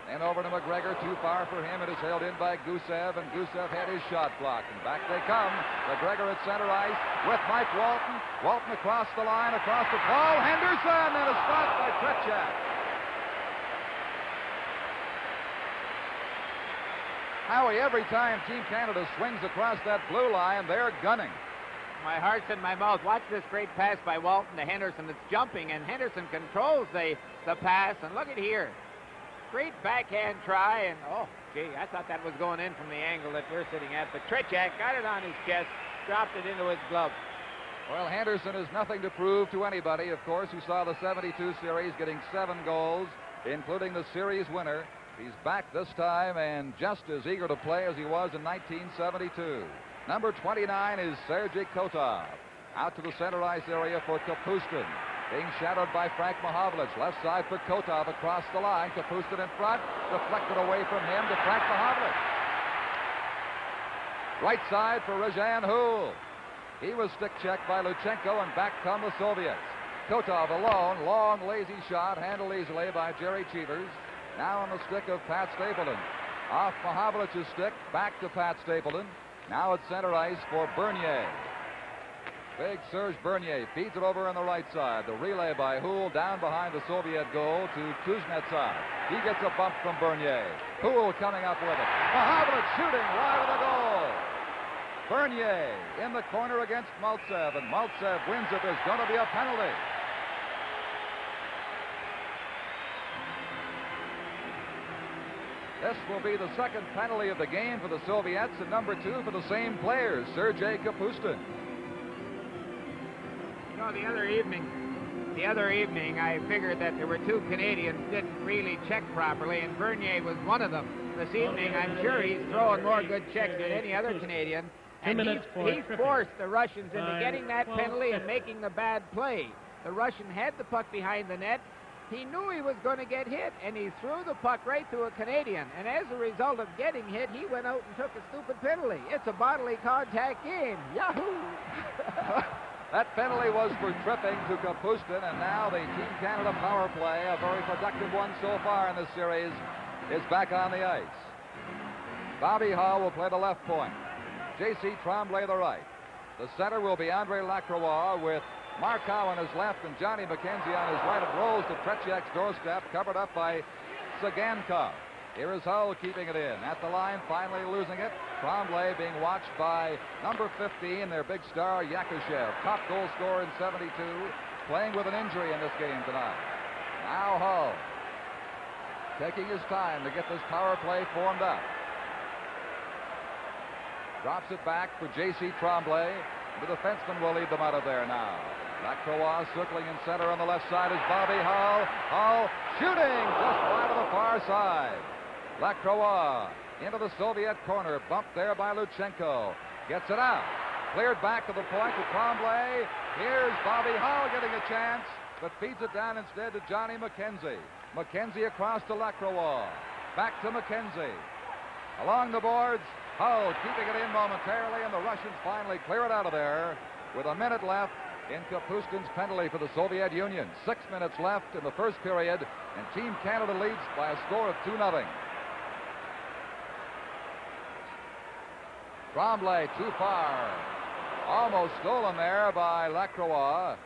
Then over to McGregor, too far for him. It is held in by Gusev, and Gusev had his shot blocked. And back they come. McGregor at center ice with Mike Walton. Walton across the line, across the ball. Henderson, and a spot by Tretiak. Howie, every time Team Canada swings across that blue line, they're gunning. My heart's in my mouth. Watch this great pass by Walton to Henderson. It's jumping, and Henderson controls the pass. And look at here. Great backhand try, and oh, gee, I thought that was going in from the angle that we're sitting at. But Tretiak got it on his chest, dropped it into his glove. Well, Henderson has nothing to prove to anybody, of course, who saw the 72 series getting 7 goals, including the series winner. He's back this time and just as eager to play as he was in 1972. Number 29 is Sergei Kotov. Out to the center ice area for Kapustin. Being shadowed by Frank Mahovlich. Left side for Kotov across the line. Kapustin in front. Deflected away from him to Frank Mahovlich. Right side for Rajan Houl. He was stick-checked by Luchenko, and back come the Soviets. Kotov alone. Long, lazy shot. Handled easily by Jerry Cheevers. Now on the stick of Pat Stapleton. Off Mahovlich's stick. Back to Pat Stapleton. Now at center ice for Bernier. Big Serge Bernier feeds it over on the right side. The relay by Houl down behind the Soviet goal to Kuznetsov. He gets a bump from Bernier. Houl coming up with it. Mahovlich shooting wide of the goal. Bernier in the corner against Maltsev, and Maltsev wins it. There's going to be a penalty. This will be the second penalty of the game for the Soviets, and number 2 for the same players, Sergei Kapustin. You know, the other evening, I figured that there were 2 Canadians didn't really check properly, and Bernier was one of them. This evening, I'm sure he's throwing more good checks than any other Canadian, and he forced the Russians into getting that penalty and making the bad play. The Russian had the puck behind the net. He knew he was going to get hit, and he threw the puck right to a Canadian. And as a result of getting hit, he went out and took a stupid penalty. It's a bodily contact game. Yahoo! That penalty was for tripping to Kapustin, and now the Team Canada power play, a very productive one so far in this series, is back on the ice. Bobby Hull will play the left point. J.C. Tremblay the right. The center will be Andre Lacroix with Mark Howe on his left and Johnny McKenzie on his right. It rolls to Tretiak's doorstep, covered up by Sagankov. Here is Hull keeping it in. At the line, finally losing it. Tremblay being watched by number 15, their big star, Yakushev. Top goal scorer in 72, playing with an injury in this game tonight. Now Hull taking his time to get this power play formed up. Drops it back for J.C. Tremblay. The defenseman will lead them out of there now. Lacroix circling in center on the left side is Bobby Hull. Hull shooting just wide of the far side. Lacroix into the Soviet corner. Bumped there by Luchenko. Gets it out. Cleared back to the point to Tremblay. Here's Bobby Hull getting a chance, but feeds it down instead to Johnny McKenzie. McKenzie across to Lacroix. Back to McKenzie. Along the boards, Hull keeping it in momentarily, and the Russians finally clear it out of there with a minute left in Kapustin's penalty for the Soviet Union. 6 minutes left in the first period, and Team Canada leads by a score of 2-0. Tremblay too far. Almost stolen there by Lacroix,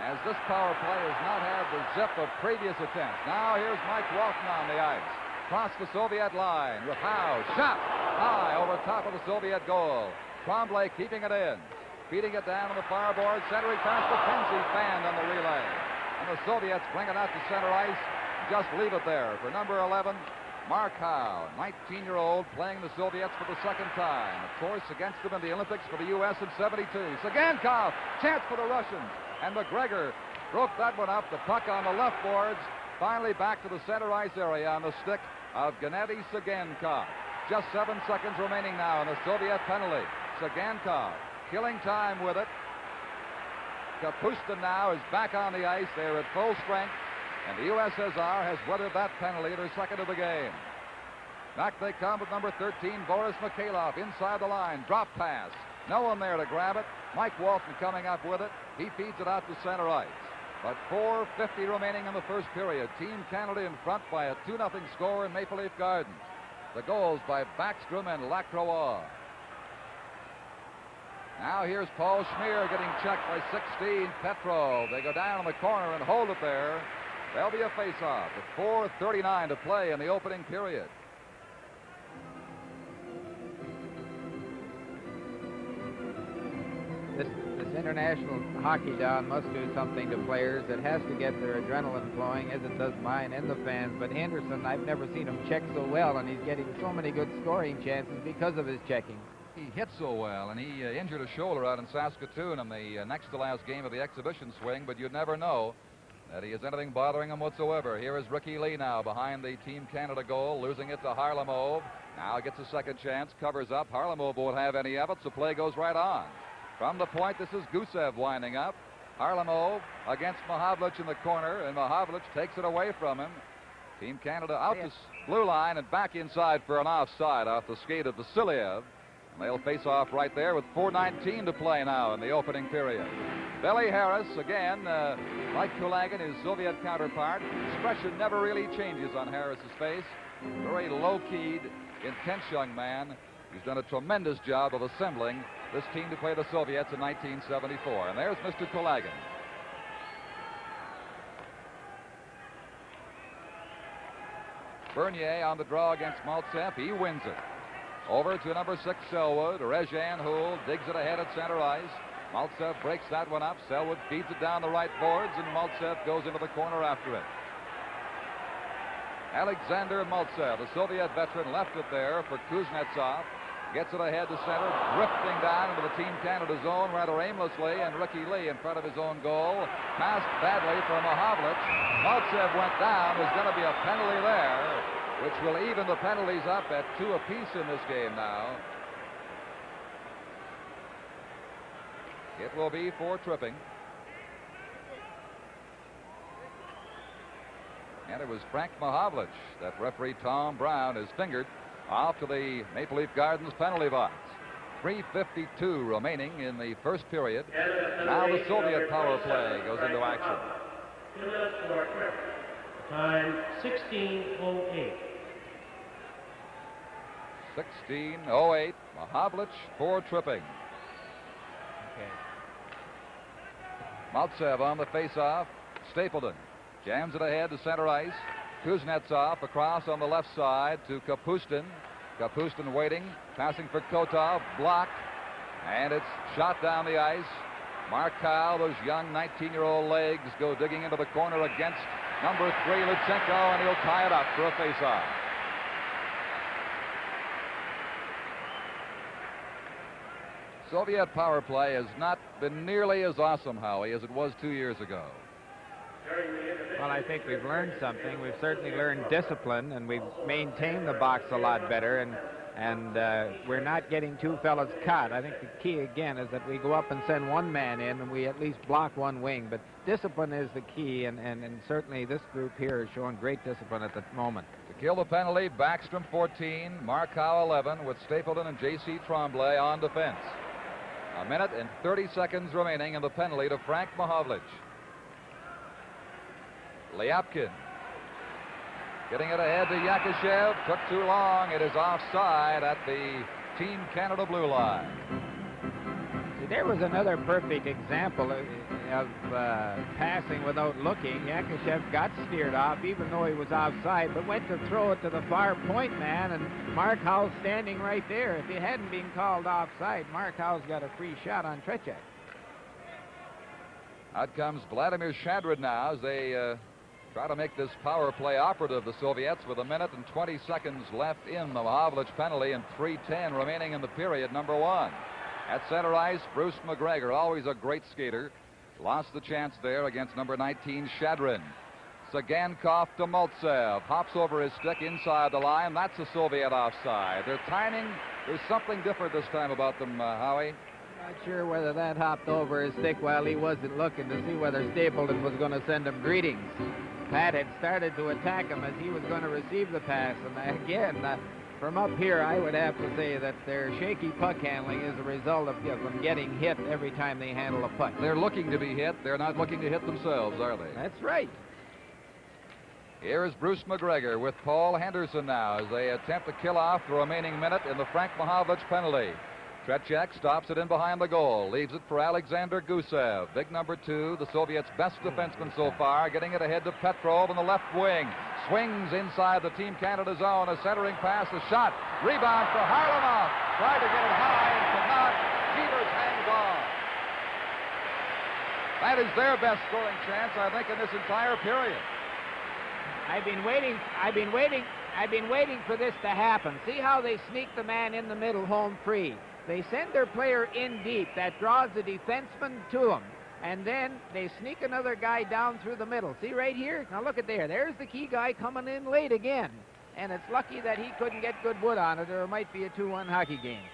as this power play has not had the zip of previous attempts. Now here's Mike Walton on the ice. Across the Soviet line with Howe. Shot high over top of the Soviet goal. Tremblay keeping it in. Feeding it down on the far board. Centering past McKenzie, fanned on the relay. And the Soviets bring it out to center ice. just leave it there for number 11, Mark Howe, 19-year-old, playing the Soviets for the second time. Of course, against them in the Olympics for the U.S. in '72. Sagankov, chance for the Russians. And McGregor broke that one up. The puck on the left boards. Finally back to the center ice area on the stick of Gennady Sagankov. Just 7 seconds remaining now in the Soviet penalty. Sagankov killing time with it. Kapustin now is back on the ice. They're at full strength. And the USSR has weathered that penalty, their second of the game. Back they come with number 13, Boris Mikhailov, inside the line. Drop pass. No one there to grab it. Mike Walton coming up with it. He feeds it out to center ice. But 4:50 remaining in the first period. Team Canada in front by a 2-0 score in Maple Leaf Gardens. The goals by Backstrom and Lacroix. Now here's Paul Schmier getting checked by 16, Petrov. They go down in the corner and hold it there. There'll be a face-off with 4:39 to play in the opening period. This international hockey, Don, must do something to players. It has to get their adrenaline flowing, as it does mine and the fans. But Henderson, I've never seen him check so well, and he's getting so many good scoring chances because of his checking. He hit so well, and he injured a shoulder out in Saskatoon in the next-to-last game of the exhibition swing, but you'd never know that he has anything bothering him whatsoever. Here is Ricky Lee now behind the Team Canada goal, losing it to Harlamov. Now gets a second chance, covers up. Harlamov won't have any of it, so play goes right on. From the point, this is Gusev winding up. Harlamov against Mahavlich in the corner, and Mahavlich takes it away from him. Team Canada out to blue line and back inside for an offside off the skate of Vasiliev. And they'll face off right there with 4:19 to play now in the opening period. Billy Harris, again, like Kulagin, his Soviet counterpart. Expression never really changes on Harris's face. Very low-keyed, intense young man who's done a tremendous job of assembling this team to play the Soviets in 1974. And there's Mr. Kulagin. Bernier on the draw against Maltsev. He wins it. Over to number 6, Selwood. Rezhan Houle digs it ahead at center ice. Maltsev breaks that one up. Selwood feeds it down the right boards, and Maltsev goes into the corner after it. Alexander Maltsev, the Soviet veteran, left it there for Kuznetsov. Gets it ahead to center, drifting down into the Team Canada zone rather aimlessly, and Ricky Lee in front of his own goal. Passed badly for Mahavlich. Maltsev went down. There's going to be a penalty there, which will even the penalties up at 2 apiece in this game now. It will be for tripping. And it was Frank Mahavlich that referee Tom Brown has fingered off to the Maple Leaf Gardens penalty box. 3:52 remaining in the first period. Now the Soviet power play goes into action. Time 16:08. 16:08. Mahavlich for tripping. Okay. Maltsev on the face-off. Stapleton jams it ahead to center ice. Kuznetsov across on the left side to Kapustin. Kapustin waiting, passing for Kotov, blocked, and it's shot down the ice. Mark Kyle, those young 19-year-old legs go digging into the corner against number 3, Lutsenko, and he'll tie it up for a face-off. Soviet power play has not been nearly as awesome, Howie, as it was 2 years ago. Well, I think we've learned something. We've certainly learned discipline, and we've maintained the box a lot better, and we're not getting 2 fellas cut. I think the key, again, is that we go up and send 1 man in, and we at least block 1 wing. But discipline is the key, and certainly this group here is showing great discipline at the moment. To kill the penalty, Backstrom 14, Mark Howe 11, with Stapleton and J.C. Tremblay on defense. 1 minute and 30 seconds remaining in the penalty to Frank Mahavlich. Lyapkin getting it ahead to Yakushev. Took too long. It is offside at the Team Canada blue line. See, there was another perfect example of passing without looking. Yakushev got steered off, even though he was offside, but went to throw it to the far point man, and Mark Howe's standing right there. If it hadn't been called offside, Mark Howe's got a free shot on Tretiak. Out comes Vladimir Shadrid now as they try to make this power play operative, the Soviets, with 1 minute and 20 seconds left in the Mahavlich penalty and 3:10 remaining in the period, number 1. At center ice, Bruce McGregor, always a great skater, lost the chance there against number 19, Shadrin. Sagankov to Maltsev, hops over his stick inside the line. That's a Soviet offside. Their timing, there's something different this time about them, Howie. Not sure whether that hopped over his stick while he wasn't looking to see whether Stapleton was going to send him greetings. Pat had started to attack him as he was going to receive the pass. And again, from up here, I would have to say that their shaky puck handling is a result of them getting hit every time they handle a puck. They're looking to be hit. They're not looking to hit themselves, are they? That's right. Here is Bruce McGregor with Paul Henderson now as they attempt to kill off the remaining minute in the Frank Mahavlich penalty. Tretiak stops it in behind the goal, leaves it for Alexander Gusev. Big number 2, the Soviets' best defenseman so far, getting it ahead to Petrov on the left wing. Swings inside the Team Canada zone, a centering pass, a shot. Rebound for Harlamov. Tried to get it high and could not. Peters hangs on. That is their best scoring chance, I think, in this entire period. I've been waiting for this to happen. See how they sneak the man in the middle home free. They send their player in deep. That draws the defenseman to them. And then they sneak another guy down through the middle. See right here? Now look at there. There's the key guy coming in late again. And it's lucky that he couldn't get good wood on it, or it might be a 2-1 hockey game.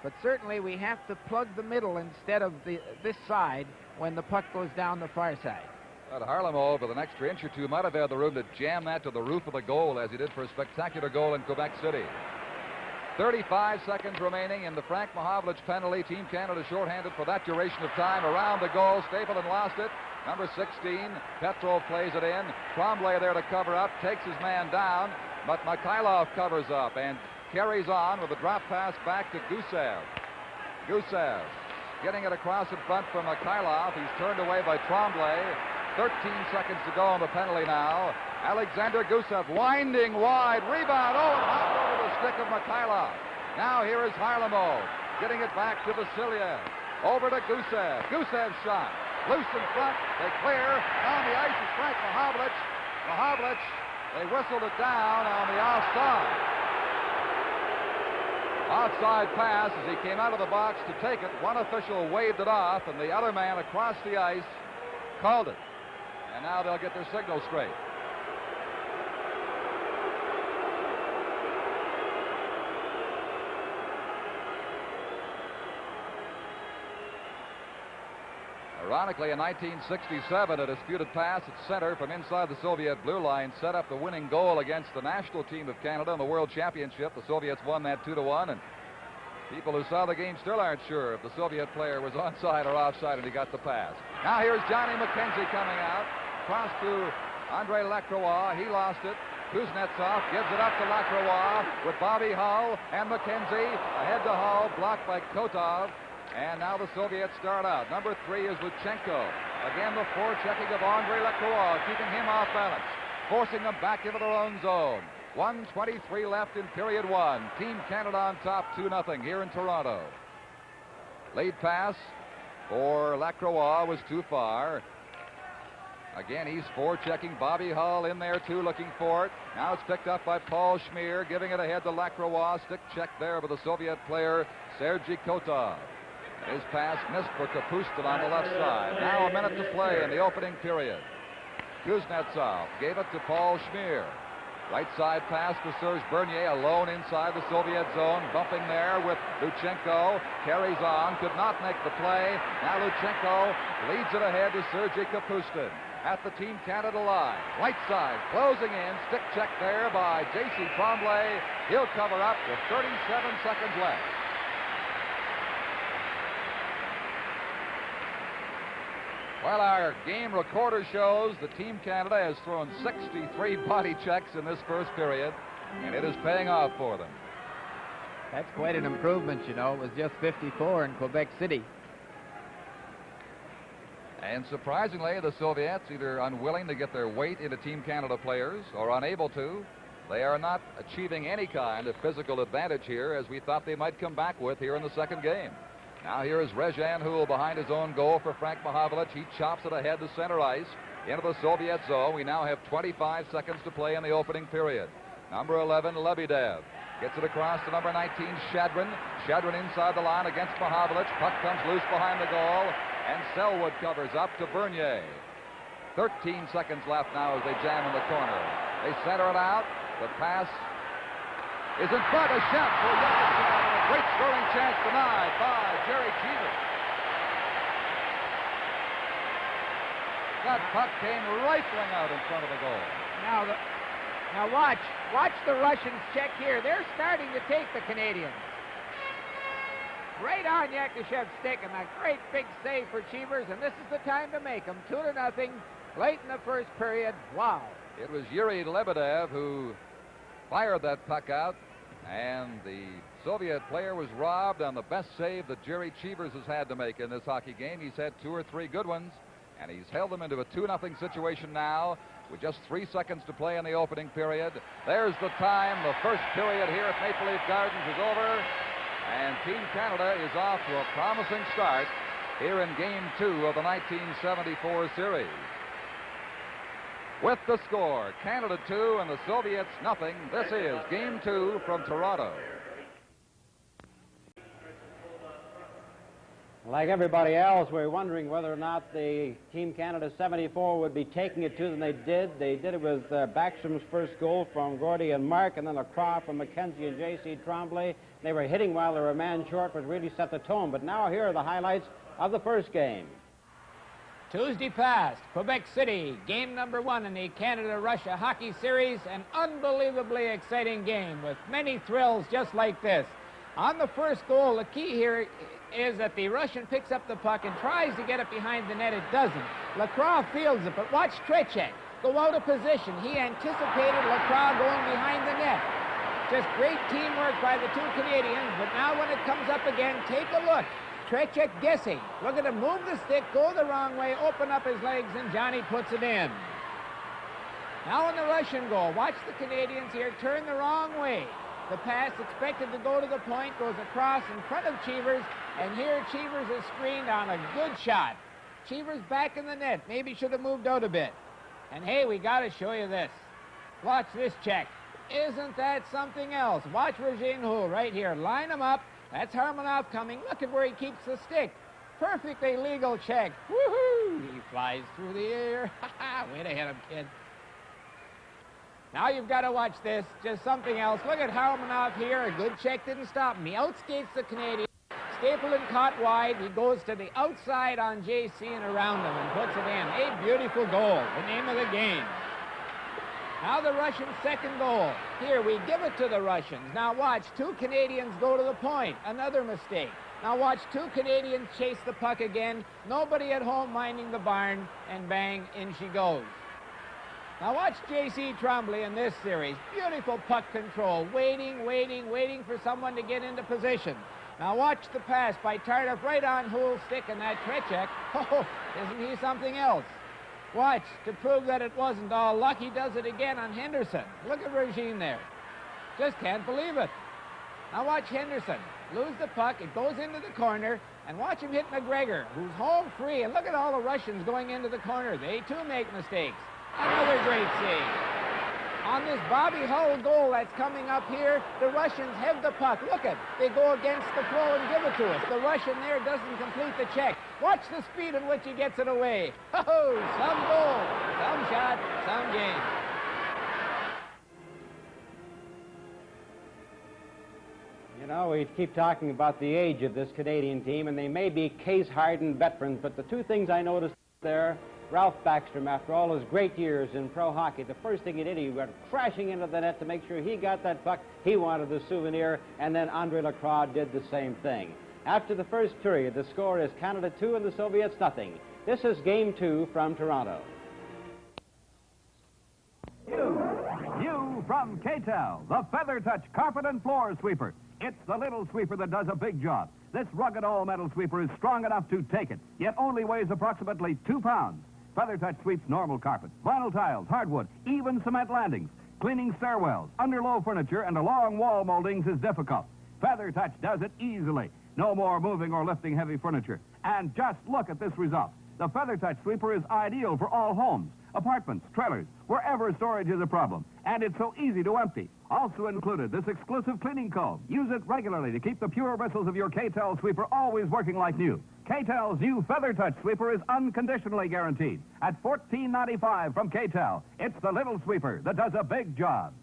But certainly we have to plug the middle instead of this side when the puck goes down the far side. But Harlamov, with an extra inch or two, might have had the room to jam that to the roof of the goal as he did for a spectacular goal in Quebec City. 35 seconds remaining in the Frank Mahavlich penalty. Team Canada shorthanded for that duration of time. Around the goal, Stapleton lost it. Number 16, Petrov plays it in. Tremblay there to cover up, takes his man down, but Mikhailov covers up and carries on with a drop pass back to Gusev. Gusev getting it across in front for Mikhailov. He's turned away by Tremblay. 13 seconds to go on the penalty now. Alexander Gusev winding wide. Rebound. Oh, and hopped over the stick of Mikhailov. Now here is Harlamov getting it back to Vasiliev. Over to Gusev. Gusev's shot. Loose in front. They clear. On the ice is Frank Mahavlich. Mahavlich, they whistled it down on the offside. Outside pass as he came out of the box to take it. One official waved it off, and the other man across the ice called it. And now they'll get their signal straight. Ironically, in 1967, a disputed pass at center from inside the Soviet blue line set up the winning goal against the national team of Canada in the World Championship. The Soviets won that 2-1, and people who saw the game still aren't sure if the Soviet player was onside or offside, and he got the pass. Now here's Johnny McKenzie coming out. Cross to Andre Lacroix. He lost it. Kuznetsov gives it up to Lacroix with Bobby Hull and McKenzie. Ahead to Hull, blocked by Kotov. And now the Soviets start out. Number 3 is Luchenko. Again, the forechecking of Andre Lacroix, keeping him off balance, forcing them back into their own zone. 1:23 left in period 1. Team Canada on top 2-0 here in Toronto. Late pass for Lacroix was too far. Again, he's forechecking. Bobby Hull in there too, looking for it. Now it's picked up by Paul Schmier, giving it ahead to Lacroix. Stick check there by the Soviet player Sergei Kotov. His pass missed for Kapustin on the left side. Now a minute to play in the opening period. Kuznetsov gave it to Paul Schmier. Right side pass to Serge Bernier, alone inside the Soviet zone. Bumping there with Luchenko. Carries on, could not make the play. Now Luchenko leads it ahead to Sergei Kapustin at the Team Canada line. Right side, closing in. Stick check there by J.C. Tremblay. He'll cover up with 37 seconds left. Well, our game recorder shows that Team Canada has thrown 63 body checks in this first period, and it is paying off for them. That's quite an improvement, you know. It was just 54 in Quebec City. And surprisingly, the Soviets, either unwilling to get their weight into Team Canada players or unable to, they are not achieving any kind of physical advantage here as we thought they might come back with here in the second game. Now here is Rezhan Houl behind his own goal for Frank Mahavlich. He chops it ahead to center ice. into the Soviet zone. We now have 25 seconds to play in the opening period. Number 11, Lebedev. Gets it across to number 19, Shadrin. Shadrin inside the line against Mahavlich. Puck comes loose behind the goal, and Selwood covers up to Bernier. 13 seconds left now as they jam in the corner. They center it out. The pass is in front. A shot for Yakuchev. A great scoring chance denied by Jerry Cheever. That puck came rifling out in front of the goal. Now watch the Russians check here. They're starting to take the Canadians. Right on Yakuchev's stick, and a great big save for Cheevers, and this is the time to make them. 2-0, late in the first period. Wow. It was Yuri Lebedev who fired that puck out, and the Soviet player was robbed on the best save that Jerry Cheevers has had to make in this hockey game. He's had 2 or 3 good ones, and he's held them into a 2-0 situation now with just 3 seconds to play in the opening period. There's the time. The first period here at Maple Leaf Gardens is over, and Team Canada is off to a promising start here in Game 2 of the 1974 series. With the score, Canada 2 and the Soviets nothing. This is Game 2 from Toronto. Like everybody else, we're wondering whether or not the Team Canada 74 would be taking it to them. They did. They did it with Backstrom's first goal from Gordy and Mark, and then a craw from McKenzie and J.C. Tremblay. They were hitting while they were a man short, which really set the tone. But now here are the highlights of the first game. Tuesday passed, Quebec City, game number 1 in the Canada-Russia Hockey Series, an unbelievably exciting game with many thrills just like this. On the first goal, the key here is that the Russian picks up the puck and tries to get it behind the net. It doesn't. Lacroix fields it, but watch Trechek go out of position. He anticipated Lacroix going behind the net. Just great teamwork by the 2 Canadians, but now when it comes up again, take a look. Trechek guessing. Look at him move the stick, go the wrong way, open up his legs, and Johnny puts it in. Now on the Russian goal, watch the Canadians here turn the wrong way. The pass expected to go to the point goes across in front of Cheevers, and here Cheevers is screened on a good shot. Cheevers back in the net. Maybe should have moved out a bit. And hey, we got to show you this. Watch this check. Isn't that something else? Watch Regine Hull right here. Line him up. That's Harmonov coming. Look at where he keeps the stick. Perfectly legal check. Woohoo! He flies through the air. Way to hit him, kid. Now you've got to watch this. Just something else. Look at Harmonov here. A good check didn't stop him. He outskates the Canadian. Stapleton caught wide. He goes to the outside on JC and around him and puts it in. A beautiful goal. The name of the game. Now the Russians' second goal. Here, we give it to the Russians. Now watch, 2 Canadians go to the point. Another mistake. Now watch, 2 Canadians chase the puck again. Nobody at home minding the barn, and bang, in she goes. Now watch J.C. Tremblay in this series. Beautiful puck control. Waiting for someone to get into position. Now watch the pass by Tardif right on Hull's stick, and that Trechek. Oh, isn't he something else? Watch, to prove that it wasn't all luck, he does it again on Henderson. Look at Regine there. Just can't believe it. Now watch Henderson. Lose the puck, it goes into the corner, and watch him hit McGregor, who's home free. And look at all the Russians going into the corner. They, too, make mistakes. Another great save. On this Bobby Hull goal that's coming up here, the Russians have the puck. Look at, they go against the flow and give it to us. The Russian there doesn't complete the check. Watch the speed in which he gets it away. Oh, some goal, some shot, some game. You know, we keep talking about the age of this Canadian team, and they may be case-hardened veterans, but the 2 things I noticed there, Ralph Backstrom, after all his great years in pro hockey, the first thing he did, he went crashing into the net to make sure he got that puck. He wanted the souvenir, and then Andre Lacroix did the same thing. After the first period, the score is Canada 2 and the Soviets nothing. This is Game 2 from Toronto. You from K-Tel, the Feather Touch Carpet and Floor Sweeper. It's the little sweeper that does a big job. This rugged all-metal sweeper is strong enough to take it, yet only weighs approximately 2 pounds. Feather Touch sweeps normal carpet, vinyl tiles, hardwood, even cement landings. Cleaning stairwells, under-low furniture, and along wall moldings is difficult. Feather Touch does it easily. No more moving or lifting heavy furniture. And just look at this result. The Feather Touch sweeper is ideal for all homes, apartments, trailers, wherever storage is a problem. And it's so easy to empty. Also included, this exclusive cleaning comb. Use it regularly to keep the pure bristles of your K-Tel sweeper always working like new. K-Tel's new Feather Touch sweeper is unconditionally guaranteed. At $14.95 from K-Tel, it's the little sweeper that does a big job.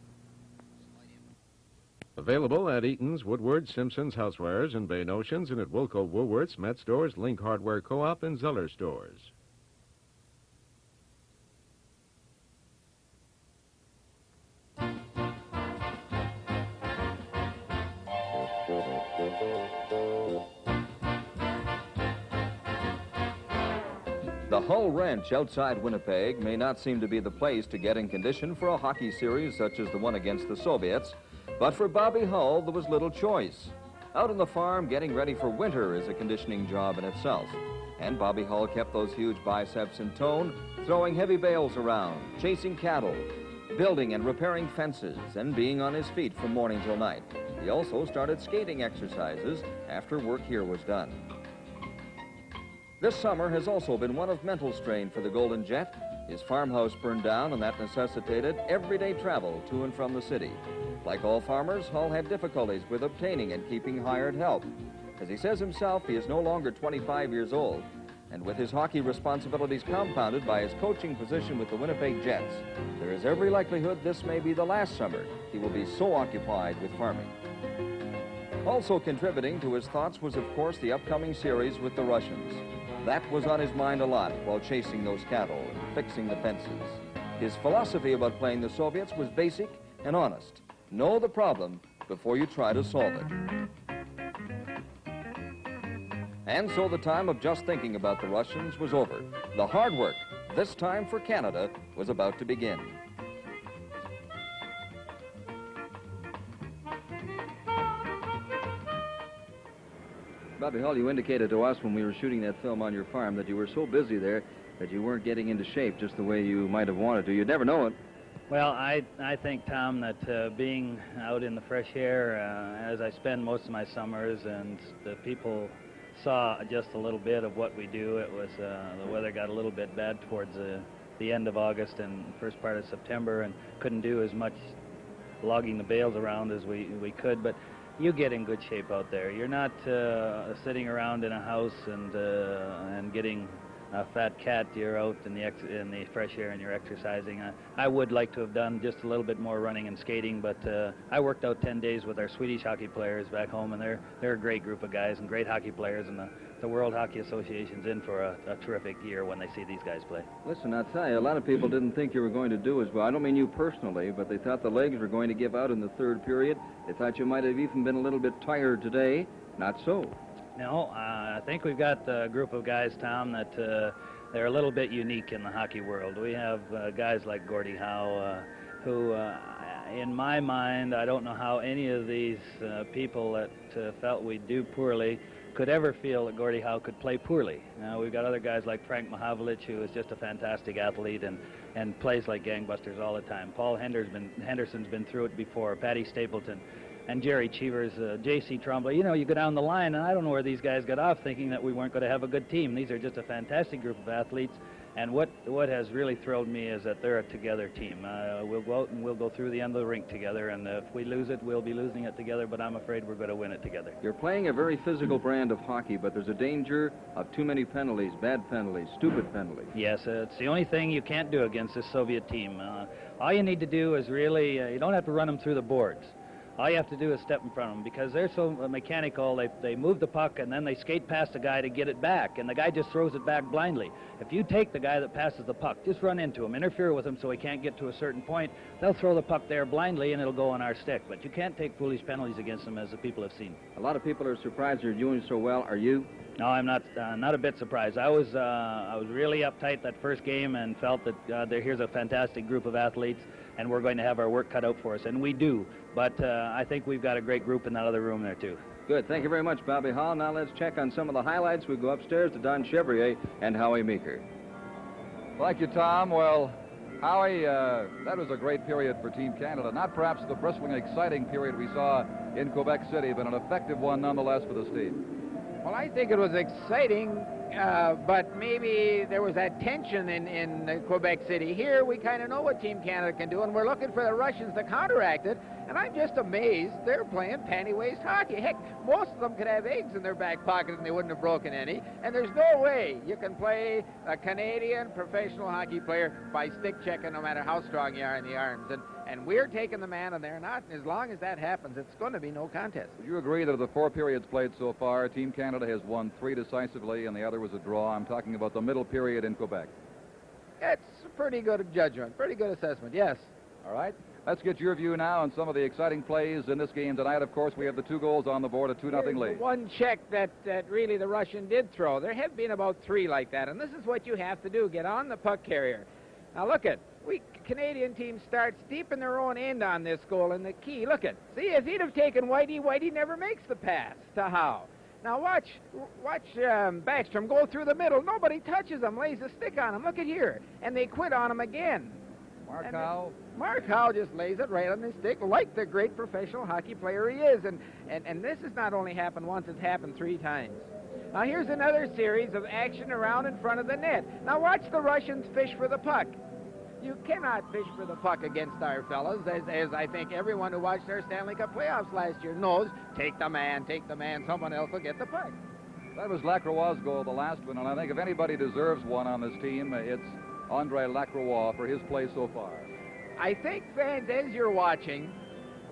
Available at Eaton's, Woodward, Simpson's Housewares, and Bay Notions, and at Wilco Woolworths, Met Stores, Link Hardware Co-op, and Zeller Stores. The Hull Ranch outside Winnipeg may not seem to be the place to get in condition for a hockey series such as the one against the Soviets, but for Bobby Hull, there was little choice. Out on the farm, getting ready for winter is a conditioning job in itself. And Bobby Hull kept those huge biceps in tone, throwing heavy bales around, chasing cattle, building and repairing fences, and being on his feet from morning till night. He also started skating exercises after work here was done. This summer has also been one of mental strain for the Golden Jet. His farmhouse burned down, and that necessitated everyday travel to and from the city. Like all farmers, Hull had difficulties with obtaining and keeping hired help. As he says himself, he is no longer 25 years old, and with his hockey responsibilities compounded by his coaching position with the Winnipeg Jets, there is every likelihood this may be the last summer he will be so occupied with farming. Also contributing to his thoughts was, of course, the upcoming series with the Russians. That was on his mind a lot while chasing those cattle and fixing the fences. His philosophy about playing the Soviets was basic and honest. Know the problem before you try to solve it. And so the time of just thinking about the Russians was over. The hard work, this time for Canada, was about to begin. Bobby Hull, you indicated to us when we were shooting that film on your farm that you were so busy there that you weren't getting into shape just the way you might have wanted to. You'd never know it. Well, I think, Tom, that being out in the fresh air, as I spend most of my summers, and the people saw just a little bit of what we do, it was the weather got a little bit bad towards the end of August and first part of September, and couldn't do as much logging the bales around as we could, but you get in good shape out there. You're not sitting around in a house and getting a fat cat. You're out in the fresh air and you're exercising. I would like to have done just a little bit more running and skating, but I worked out 10 days with our Swedish hockey players back home, and they're a great group of guys and great hockey players, and the World Hockey Association's in for a terrific year when they see these guys play. Listen, I'll tell you, a lot of people didn't think you were going to do as well. I don't mean you personally, but they thought the legs were going to give out in the third period. They thought you might have even been a little bit tired today. Not so. No, I think we've got a group of guys, Tom, that they're a little bit unique in the hockey world. We have guys like Gordie Howe, who, in my mind, I don't know how any of these people that felt we do poorly could ever feel that Gordie Howe could play poorly. We've got other guys like Frank Mahavlich, who is just a fantastic athlete and plays like gangbusters all the time. Paul Henderson's been through it before, Patty Stapleton, and Jerry Cheevers, J.C. Tremblay. You know, you go down the line, and I don't know where these guys got off thinking that we weren't going to have a good team. These are just a fantastic group of athletes, and what has really thrilled me is that they're a together team. We'll go out and we'll go through the end of the rink together, and if we lose it, we'll be losing it together, but I'm afraid we're going to win it together. You're playing a very physical brand of hockey, but there's a danger of too many penalties, bad penalties, stupid penalties. Yes, it's the only thing you can't do against this Soviet team. All you need to do is really, you don't have to run them through the boards. All you have to do is step in front of them, because they're so mechanical. They move the puck, and then they skate past the guy to get it back, and the guy just throws it back blindly. If you take the guy that passes the puck, just run into him, interfere with him so he can't get to a certain point, they'll throw the puck there blindly, and it'll go on our stick. But you can't take foolish penalties against them, as the people have seen. A lot of people are surprised you're doing so well. Are you? No, I'm not a bit surprised. I was really uptight that first game and felt that here's a fantastic group of athletes, and we're going to have our work cut out for us, and we do. But I think we've got a great group in that other room there, too. Good. Thank you very much, Bobby Hull. Now let's check on some of the highlights. We go upstairs to Don Chevrier and Howie Meeker. Thank you, Tom. Well, Howie, that was a great period for Team Canada. Not perhaps the bristling, exciting period we saw in Quebec City, but an effective one nonetheless for this team. Well, I think it was exciting but maybe there was that tension in Quebec City. Here, we kind of know what Team Canada can do, and we're looking for the Russians to counteract it. And I'm just amazed they're playing panty-waist hockey. Heck, most of them could have eggs in their back pocket and they wouldn't have broken any. And there's no way you can play a Canadian professional hockey player by stick checking, no matter how strong you are in the arms. And we're taking the man, and they're not. And as long as that happens, it's going to be no contest. Would you agree that of the 4 periods played so far, Team Canada has won 3 decisively, and the other was a draw? I'm talking about the middle period in Quebec. It's a pretty good judgment, pretty good assessment, yes. All right. Let's get your view now on some of the exciting plays in this game tonight. Of course, we have the 2 goals on the board, a 2-0 lead. One check that really the Russian did throw. There have been about 3 like that, and this is what you have to do, get on the puck carrier. Now look at, Canadian team starts deep in their own end on this goal, and the key, look at, see, if he'd have taken Whitey never makes the pass to Howe. Now watch Backstrom go through the middle. Nobody touches him, lays a stick on him. Look at here, and they quit on him again. Mark Howe. Mark Howe just lays it right on his stick like the great professional hockey player he is. And this has not only happened once, it's happened 3 times. Now here's another series of action around in front of the net. Now watch the Russians fish for the puck. You cannot fish for the puck against our fellas, as I think everyone who watched our Stanley Cup playoffs last year knows. Take the man, someone else will get the puck. That was Lacroix's goal, the last one, and I think if anybody deserves one on this team, it's Andre Lacroix for his play so far. I think, fans, as you're watching,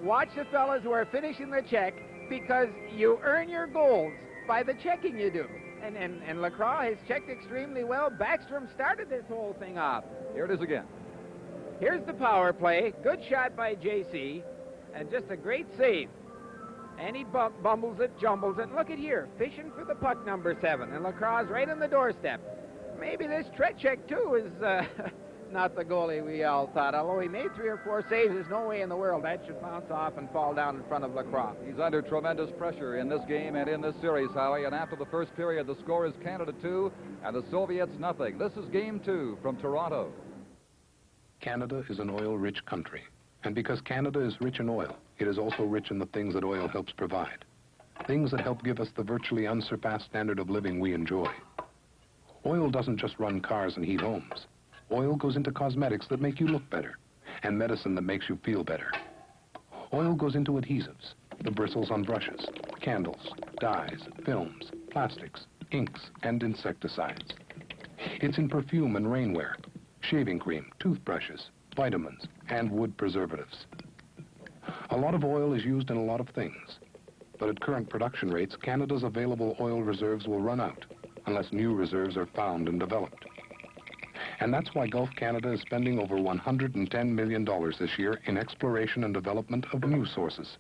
watch the fellas who are finishing the check, because you earn your goals by the checking you do. And Lacroix has checked extremely well. Backstrom started this whole thing off. Here it is again. Here's the power play. Good shot by JC, and just a great save. And he bumbles it, jumbles it. Look at here, fishing for the puck, number 7. And Lacroix's right on the doorstep. Maybe this Tretiak, too, is not the goalie we all thought. Although he made 3 or 4 saves, there's no way in the world that should bounce off and fall down in front of Lacroix. He's under tremendous pressure in this game and in this series, Howie. And after the first period, the score is Canada 2 and the Soviets nothing. This is Game 2 from Toronto. Canada is an oil-rich country. And because Canada is rich in oil, it is also rich in the things that oil helps provide. Things that help give us the virtually unsurpassed standard of living we enjoy. Oil doesn't just run cars and heat homes. Oil goes into cosmetics that make you look better, and medicine that makes you feel better. Oil goes into adhesives, the bristles on brushes, candles, dyes, films, plastics, inks, and insecticides. It's in perfume and rainwear, shaving cream, toothbrushes, vitamins, and wood preservatives. A lot of oil is used in a lot of things, but at current production rates, Canada's available oil reserves will run out unless new reserves are found and developed. And that's why Gulf Canada is spending over $110 million this year in exploration and development of new sources.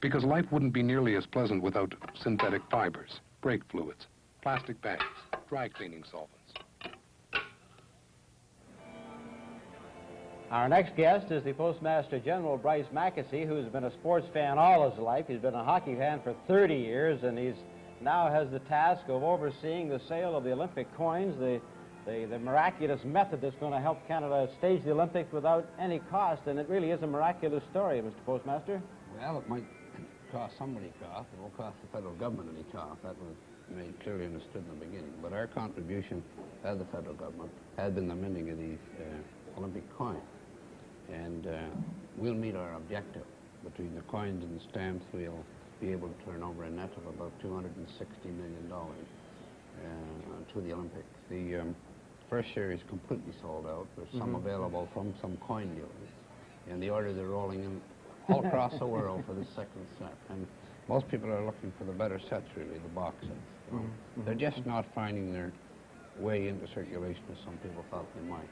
Because life wouldn't be nearly as pleasant without synthetic fibers, brake fluids, plastic bags, dry cleaning solvents. Our next guest is the Postmaster General Bryce Mackesy, who's been a sports fan all his life. He's been a hockey fan for 30 years, and he's now has the task of overseeing the sale of the Olympic coins, the miraculous method that's going to help Canada stage the Olympics without any cost, and it really is a miraculous story, Mr. Postmaster. Well, it might cost somebody cost. It won't cost the federal government any cost. That was made clearly understood in the beginning. But our contribution as the federal government has been the minting of these Olympic coins. And we'll meet our objective. Between the coins and the stamps, we'll be able to turn over a net of about $260 million to the Olympics. The first series completely sold out. There's some available from some coin dealers. And the orders are rolling in all across the world for the second set. And most people are looking for the better sets, really, the box sets. They're just not finding their way into circulation as some people thought they might.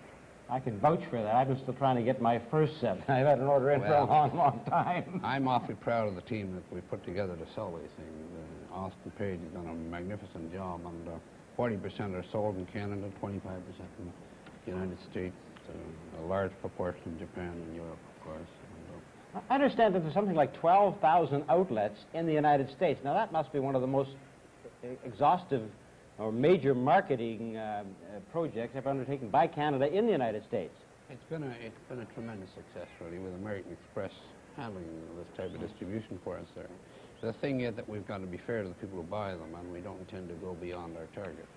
I can vouch for that. I've been still trying to get my first set. I've had an order in for a long, long time. I'm awfully proud of the team that we put together to sell these things. Austin Page has done a magnificent job, and 40% are sold in Canada, 25% in the United States, a large proportion in Japan and Europe, of course. I understand that there's something like 12,000 outlets in the United States. Now, that must be one of the most exhaustive or major marketing projects ever undertaken by Canada in the United States. It's been a tremendous success, really, with American Express handling this type of distribution for us there. The thing is that we've got to be fair to the people who buy them, and we don't intend to go beyond our target.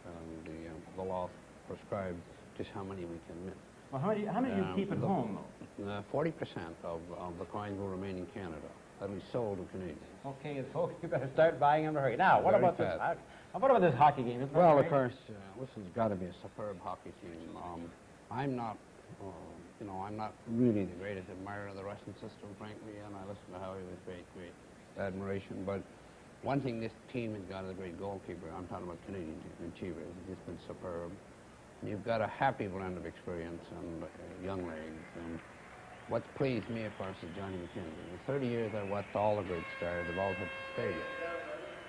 The law prescribes just how many we can mint. Well, how many do you keep at home, though? 40% of the coins will remain in Canada. That'll be sold to Canadians. Okay, folks, you better start buying in a hurry. Now, what about this? What about this hockey game? Well, of course, this has got to be a superb hockey team. I'm not, I'm not really the greatest admirer of the Russian system, frankly, and I listen to Howie with great admiration. But one thing this team has got is a great goalkeeper. I'm talking about Canadian Cheevers. He's just been superb. You've got a happy blend of experience and young legs. And what's pleased me, of course, is Johnny McKenzie. In 30 years, I've watched all the great stars. They've all had failure.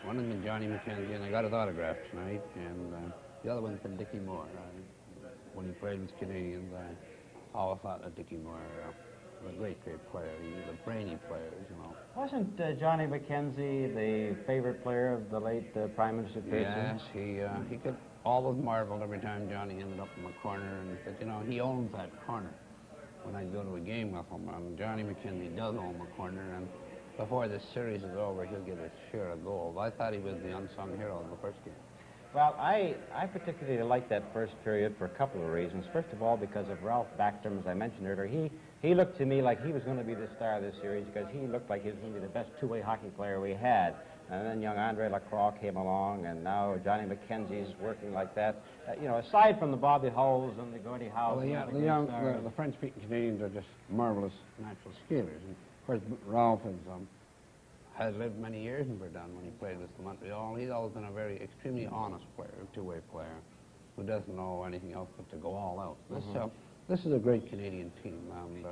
One of them is Johnny McKenzie, and I got his autograph tonight. And the other one's been Dickie Moore. When he played with Canadians, I always thought that Dickie Moore was a great player. He was a brainy player, Wasn't Johnny McKenzie the favorite player of the late Prime Minister Pearson? Yes, he could always marveled every time Johnny ended up in the corner, and he said, he owns that corner. When I go to a game with him, and Johnny McKenzie does own the corner, and before this series is over, he'll get his share of goals. I thought he was the unsung hero of the first game. Well, I particularly liked that first period for a couple of reasons. First of all, because of Ralph Backstrom, as I mentioned earlier. He looked to me like he was going to be the star of this series because he looked like he was going to be the best two-way hockey player we had. And then young Andre Lacroix came along, and now Johnny McKenzie's working like that. Aside from the Bobby Hulls and the Gordie Howe. Well, the French-speaking Canadians are just marvelous natural skaters. And of course, Ralph has lived many years in Verdun when he played with Montreal. He's always been a very extremely honest player, a two-way player, who doesn't know anything else but to go all out. This is a great Canadian team, and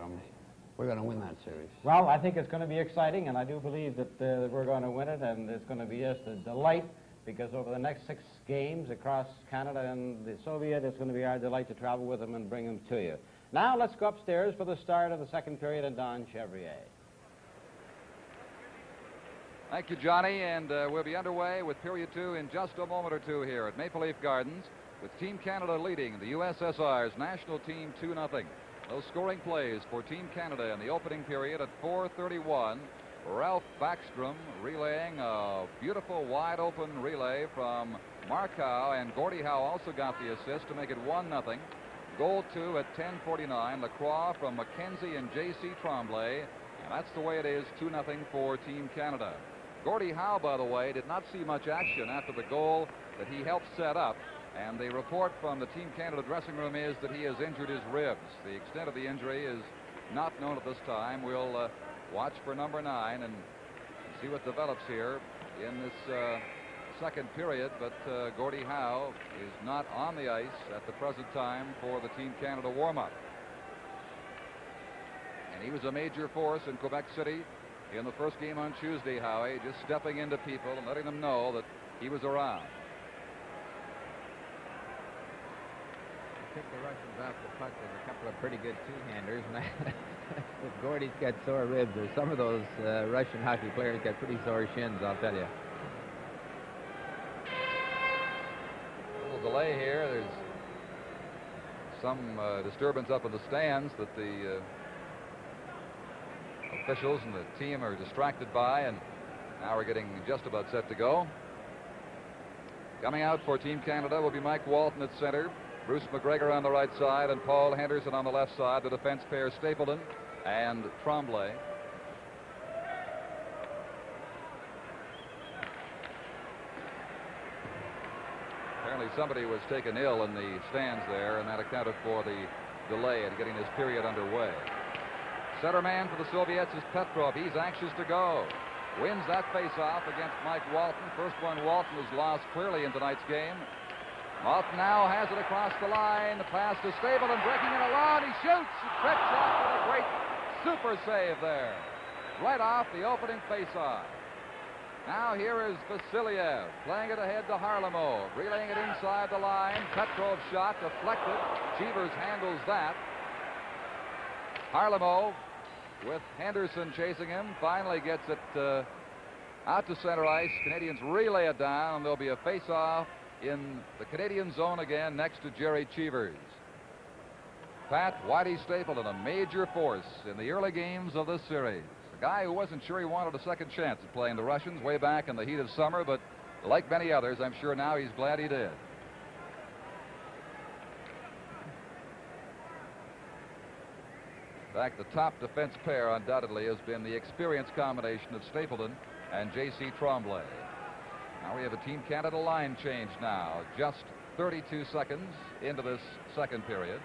we're going to win that series. Well, I think it's going to be exciting, and I do believe that we're going to win it, and it's going to be just a delight, because over the next 6 games across Canada and the Soviet, it's going to be our delight to travel with them and bring them to you. Now let's go upstairs for the start of the second period in Don Chevrier. Thank you, Johnny, and we'll be underway with period 2 in just a moment or two here at Maple Leaf Gardens, with Team Canada leading the USSR's national team 2-0. Those scoring plays for Team Canada in the opening period at 4:31. Ralph Backstrom relaying a beautiful wide-open relay from Mark Howe, and Gordie Howe also got the assist to make it 1-0. Goal 2 at 10:49. Lacroix from McKenzie and J.C. Tremblay, and that's the way it is, 2-0 for Team Canada. Gordie Howe, by the way, did not see much action after the goal that he helped set up. And the report from the Team Canada dressing room is that he has injured his ribs. The extent of the injury is not known at this time. We'll watch for number 9 and see what develops here in this second period. But Gordie Howe is not on the ice at the present time for the Team Canada warm-up. And he was a major force in Quebec City in the first game on Tuesday, Howie, just stepping into people and letting them know that he was around. Took the Russians off the puck with a couple of pretty good two-handers, and if Gordie's got sore ribs, or some of those Russian hockey players got pretty sore shins, I'll tell you. A little delay here. There's some disturbance up in the stands that the officials and the team are distracted by, and now we're getting just about set to go. Coming out for Team Canada will be Mike Walton at center, Bruce McGregor on the right side, and Paul Henderson on the left side. The defense pair Stapleton and Tremblay. Apparently somebody was taken ill in the stands there, and that accounted for the delay in getting this period underway. Center man for the Soviets is Petrov. He's anxious to go. Wins that face-off against Mike Walton. First one Walton was lost clearly in tonight's game. Walton now has it across the line. The pass to Stapleton, breaking it along. He shoots. Trick shot with a great super save there. Right off the opening face-off. Now here is Vasiliev playing it ahead to Harlemo, relaying it inside the line. Petrov's shot deflected. Cheevers handles that. Harlemo, with Henderson chasing him, finally gets it out to center ice. Canadians relay it down, and there'll be a face-off in the Canadian zone again next to Jerry Cheevers. Pat Whitey Stapleton, a major force in the early games of this series. A guy who wasn't sure he wanted a second chance at playing the Russians way back in the heat of summer, but like many others, I'm sure now he's glad he did. In fact, the top defense pair undoubtedly has been the experienced combination of Stapleton and J.C. Tremblay. Now we have a Team Canada line change now, just 32 seconds into this second period.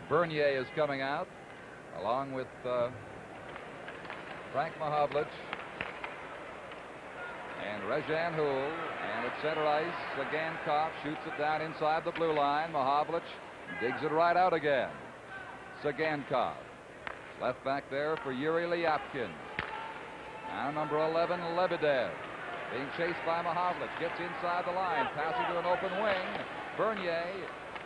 Bernier is coming out, along with Frank Mahovlich and Rejan Houle. And at center ice, Sagankov shoots it down inside the blue line. Mahovlich digs it right out again. Sagankov left back there for Yuri Lyapkin. Now number 11, Lebedev, being chased by Mahovlich, gets inside the line, passing to an open wing. Bernier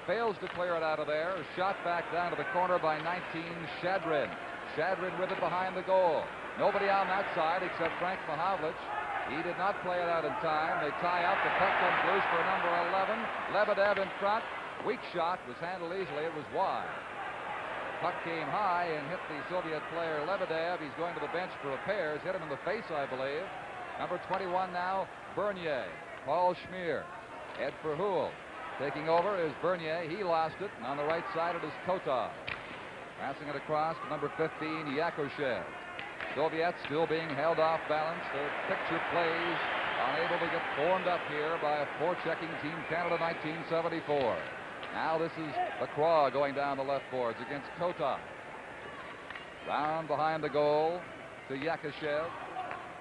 fails to clear it out of there. Shot back down to the corner by 19, Shadrin. Shadrin with it behind the goal. Nobody on that side except Frank Mahovlich. He did not play it out in time. They tie up. The puck comes loose for number 11. Lebedev in front. Weak shot, was handled easily. It was wide. Puck came high and hit the Soviet player Lebedev. He's going to the bench for repairs. Hit him in the face, I believe. Number 21 now, Bernier. Paul Schmier. Ed for Houle. Taking over is Bernier. He lost it. And on the right side, it is Kotov. Passing it across to number 15, Yakushev. Soviets still being held off balance. Their picture plays unable to get formed up here by a forechecking Team Canada 1974. Now this is Lacroix going down the left boards against Kotov. Round behind the goal to Yakushev.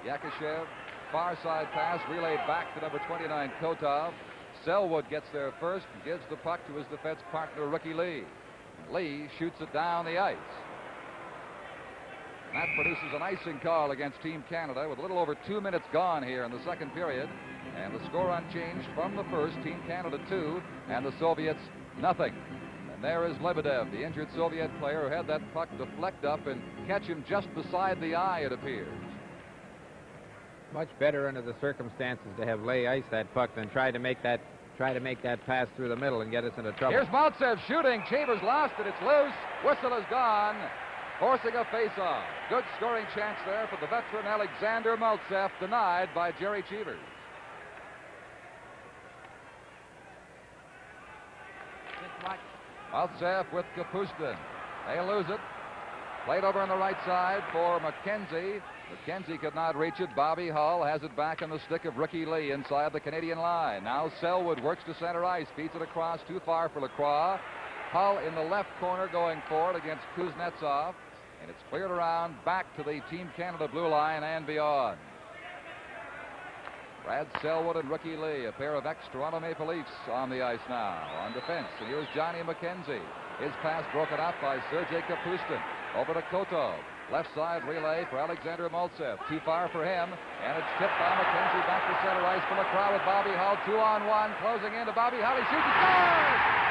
Yakushev, far side pass, relayed back to number 29, Kotov. Selwood gets there first and gives the puck to his defense partner, Ricky Lee. Lee shoots it down the ice. That produces an icing call against Team Canada with a little over 2 minutes gone here in the second period. And the score unchanged from the first, Team Canada 2 and the Soviets nothing. And there is Lebedev, the injured Soviet player who had that puck deflect up and catch him just beside the eye, it appears. Much better under the circumstances to have Lay ice that puck than try to make that pass through the middle and get us into trouble. Here's Maltsev shooting. Chambers lost it. It's loose. Whistle is gone. Forcing a face-off. Good scoring chance there for the veteran Alexander Maltsev, denied by Jerry Cheevers. Maltsev with Kapustin. They lose it. Played over on the right side for McKenzie. McKenzie could not reach it. Bobby Hull has it back on the stick of Ricky Lee inside the Canadian line. Now Selwood works to center ice. Feeds it across too far for Lacroix. Hull in the left corner going forward against Kuznetsov. And it's cleared around back to the Team Canada blue line and beyond. Brad Selwood and Ricky Lee, a pair of ex-Toronto Maple Leafs on the ice now on defense. And here's Johnny McKenzie. His pass broken up by Sergei Kapustin. Over to Kotov. Left side relay for Alexander Maltsev. Too far for him. And it's tipped by McKenzie back to center ice for Lacroix with Bobby Hull. 2-on-1. Closing in to Bobby Hull. He shoots and scores!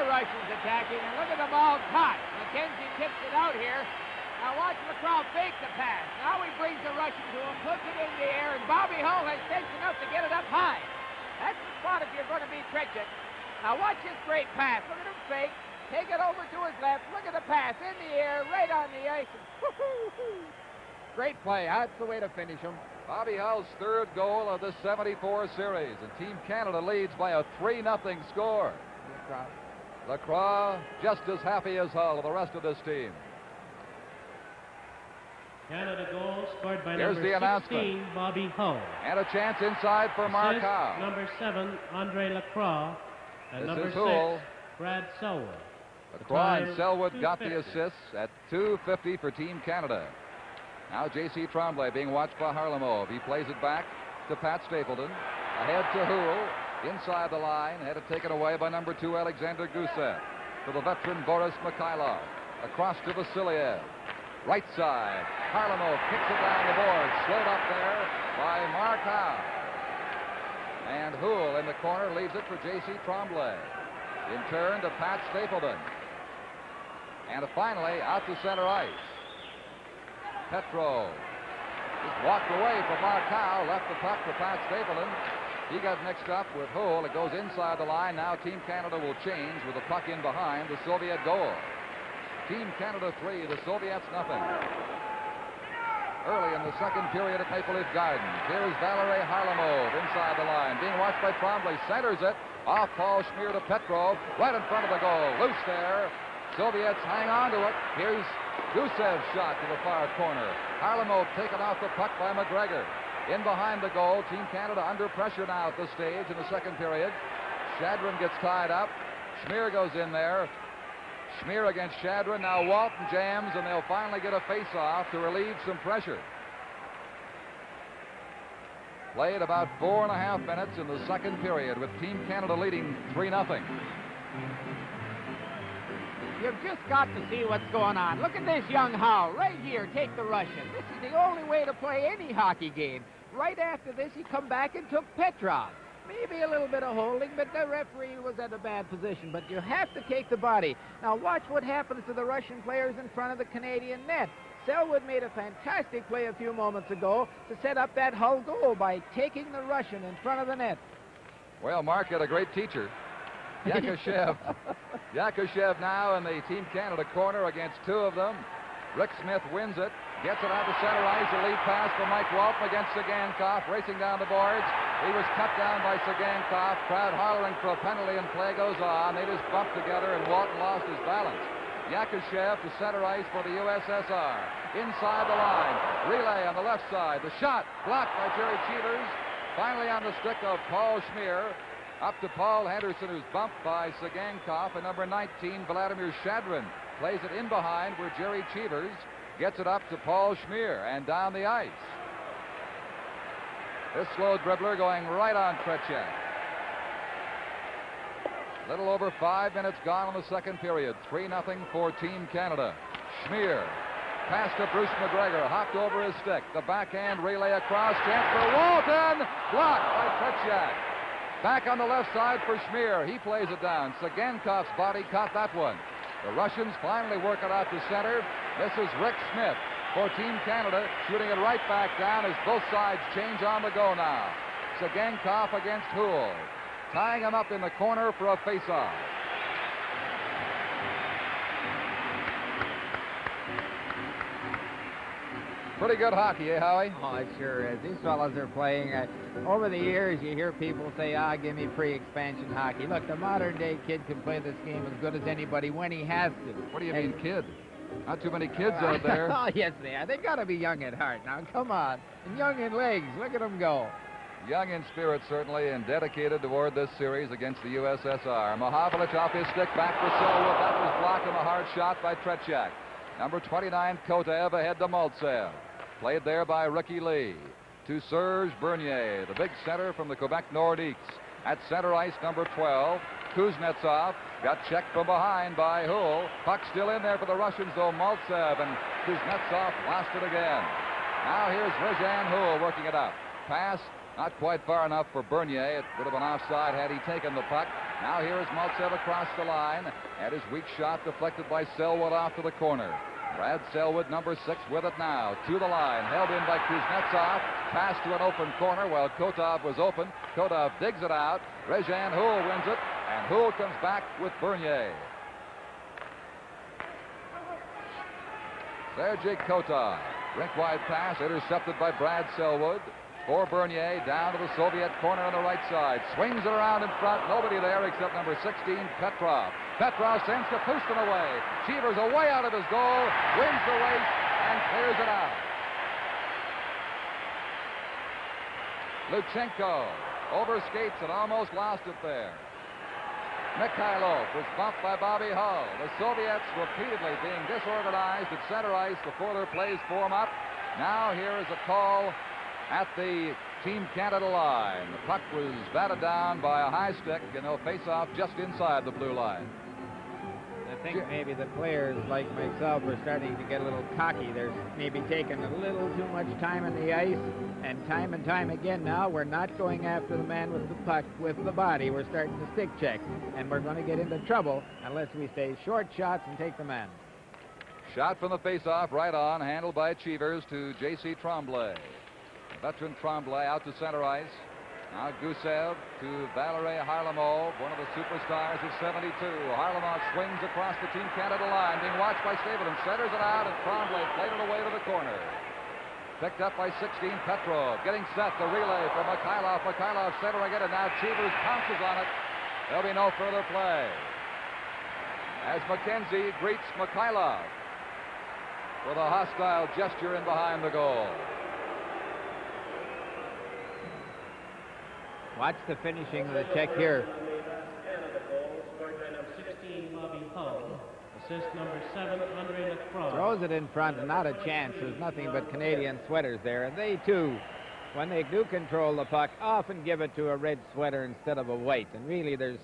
Russians attacking, and look at them all caught. McKenzie tips it out here. Now watch Lacroix fake the pass. Now he brings the Russian to him, puts it in the air, and Bobby Hull has sense enough to get it up high. That's the spot if you're going to be Trichet. Now watch this great pass. Look at him fake. Take it over to his left. Look at the pass in the air, right on the ice. Great play. That's the way to finish him. Bobby Hull's third goal of the 74 series, and Team Canada leads by a 3-0 score. Lacroix just as happy as Hull with the rest of this team. Canada goal scored by Here's number 16, Bobby Hull. And a chance inside for Mark Howe. Number 7, Andre Lacroix. And This number is 6, Houle. Brad Selwood. Lacroix and Selwood got the assists at 2:50 for Team Canada. Now J.C. Tremblay being watched by Harlamov. He plays it back to Pat Stapleton. Ahead to Houle. Inside the line, had it taken away by number 2, Alexander Gusev. To the veteran Boris Mikhailov. Across to Vasiliev. Right side, Harlamov kicks it down the board. Slowed up there by Mark Howe. And Houle in the corner leaves it for J.C. Tremblay. In turn to Pat Stapleton. And finally out to center ice. Petrov Just walked away from Mark Howe, left the puck for Pat Stapleton. He got mixed up with Hull. It goes inside the line. Now Team Canada will change with the puck in behind the Soviet goal. Team Canada 3, the Soviets nothing. Early in the second period at Maple Leaf Gardens. Here's Valery Harlamov inside the line. Being watched by Trombley. Centers it. Off Paul Schmier to Petrov. Right in front of the goal. Loose there. Soviets hang on to it. Here's Gusev's shot to the far corner. Harlamov taken off the puck by McGregor. In behind the goal. Team Canada under pressure now at this stage in the second period. Shadron gets tied up. Schmier goes in there. Schmier against Shadron. Now Walton jams, and they'll finally get a face-off to relieve some pressure. Played about 4.5 minutes in the second period with Team Canada leading 3-0. You've just got to see what's going on. Look at this young Howe right here. Take the Russian. This is the only way to play any hockey game. Right after this, he come back and took Petrov. Maybe a little bit of holding, but the referee was at a bad position. But you have to take the body. Now watch what happens to the Russian players in front of the Canadian net. Selwood made a fantastic play a few moments ago to set up that Hull goal by taking the Russian in front of the net. Well, Mark had a great teacher. Yakushev. Yakushev now in the Team Canada corner against two of them. Rick Smith wins it. Gets it out to center ice. A lead pass for Mike Walton against Sagankov. Racing down the boards. He was cut down by Sagankov. Crowd hollering for a penalty, and play goes on. They just bumped together, and Walton lost his balance. Yakushev to center ice for the USSR. Inside the line. Relay on the left side. The shot blocked by Jerry Cheevers. Finally on the stick of Paul Schmier. Up to Paul Henderson, who's bumped by Sagankov. And number 19, Vladimir Shadron, plays it in behind where Jerry Cheevers gets it up to Paul Schmier and down the ice. This slow dribbler going right on Tretiak. Little over 5 minutes gone in the second period. 3-0 for Team Canada. Schmier. Pass to Bruce McGregor. Hopped over his stick. The backhand relay across. Chance for Walton. Blocked by Tretiak. Back on the left side for Schmier. He plays it down. Sagankov's body caught that one. The Russians finally work it out to center. This is Rick Smith for Team Canada, shooting it right back down as both sides change on the go now. Sagankov against Houle. Tying him up in the corner for a face-off. Pretty good hockey, eh, Howie? Oh, it sure is. These fellas are playing. Over the years, you hear people say, give me pre-expansion hockey. Look, the modern-day kid can play this game as good as anybody when he has to. What do you mean, kid? Not too many kids out there. Oh, yes, they are. They've got to be young at heart. Now, come on. And young in legs. Look at them go. Young in spirit, certainly, and dedicated toward this series against the USSR. Mahavlich off his stick, back for Selwood. That was blocked on a hard shot by Tretiak. Number 29, Kotev, ahead to Maltsev. Played there by Ricky Lee. To Serge Bernier, the big center from the Quebec Nordiques. At center ice, number 12, Kuznetsov. Got checked from behind by Hull. Puck still in there for the Russians, though. Maltsev, and Kuznetsov lost it again. Now here's Rezhan Hull working it out. Pass not quite far enough for Bernier. It would have been offside had he taken the puck. Now here is Maltsev across the line. And his weak shot deflected by Selwood off to the corner. Brad Selwood, number 6, with it now. To the line. Held in by Kuznetsov. Pass to an open corner while Kotov was open. Kotov digs it out. Rezhan Hull wins it. And Hull comes back with Bernier. Sergei Kotov. Rink-wide pass intercepted by Brad Selwood. For Bernier, down to the Soviet corner on the right side. Swings it around in front. Nobody there except number 16, Petrov. Petrov sends Kapustin away. Cheevers away out of his goal. Wins the race and clears it out. Luchenko overskates and almost lost it there. Mikhailov was bumped by Bobby Hull. The Soviets repeatedly being disorganized at center ice before their plays form up. Now here is a call at the Team Canada line. The puck was batted down by a high stick, and they'll face off just inside the blue line. I think maybe the players like myself are starting to get a little cocky. They're maybe taking a little too much time on the ice, and time again now, we're not going after the man with the puck with the body. We're starting to stick check, and we're going to get into trouble unless we stay short shots and take the man. Shot from the face-off, right on, handled by Cheevers to J.C. Tremblay. Veteran Tremblay out to center ice. Now Gusev to Valerie Harlamov, one of the superstars of '72. Harlamov swings across the Team Canada line, being watched by Stapleton, centers it out, and Tremblay played it away to the corner. Picked up by 16, Petrov, getting set, the relay for Mikhailov. Mikhailov centering it, and now Cheevers pounces on it. There'll be no further play. As McKenzie greets Mikhailov with a hostile gesture in behind the goal. Watch the finishing of the check here. Canada goal, scored by number 16, Bobby Hull. Assist number 7, Andre Lacroix. Throws it in front, and not a chance. There's nothing but Canadian sweaters there. And they, too, when they do control the puck, often give it to a red sweater instead of a white. And really, there's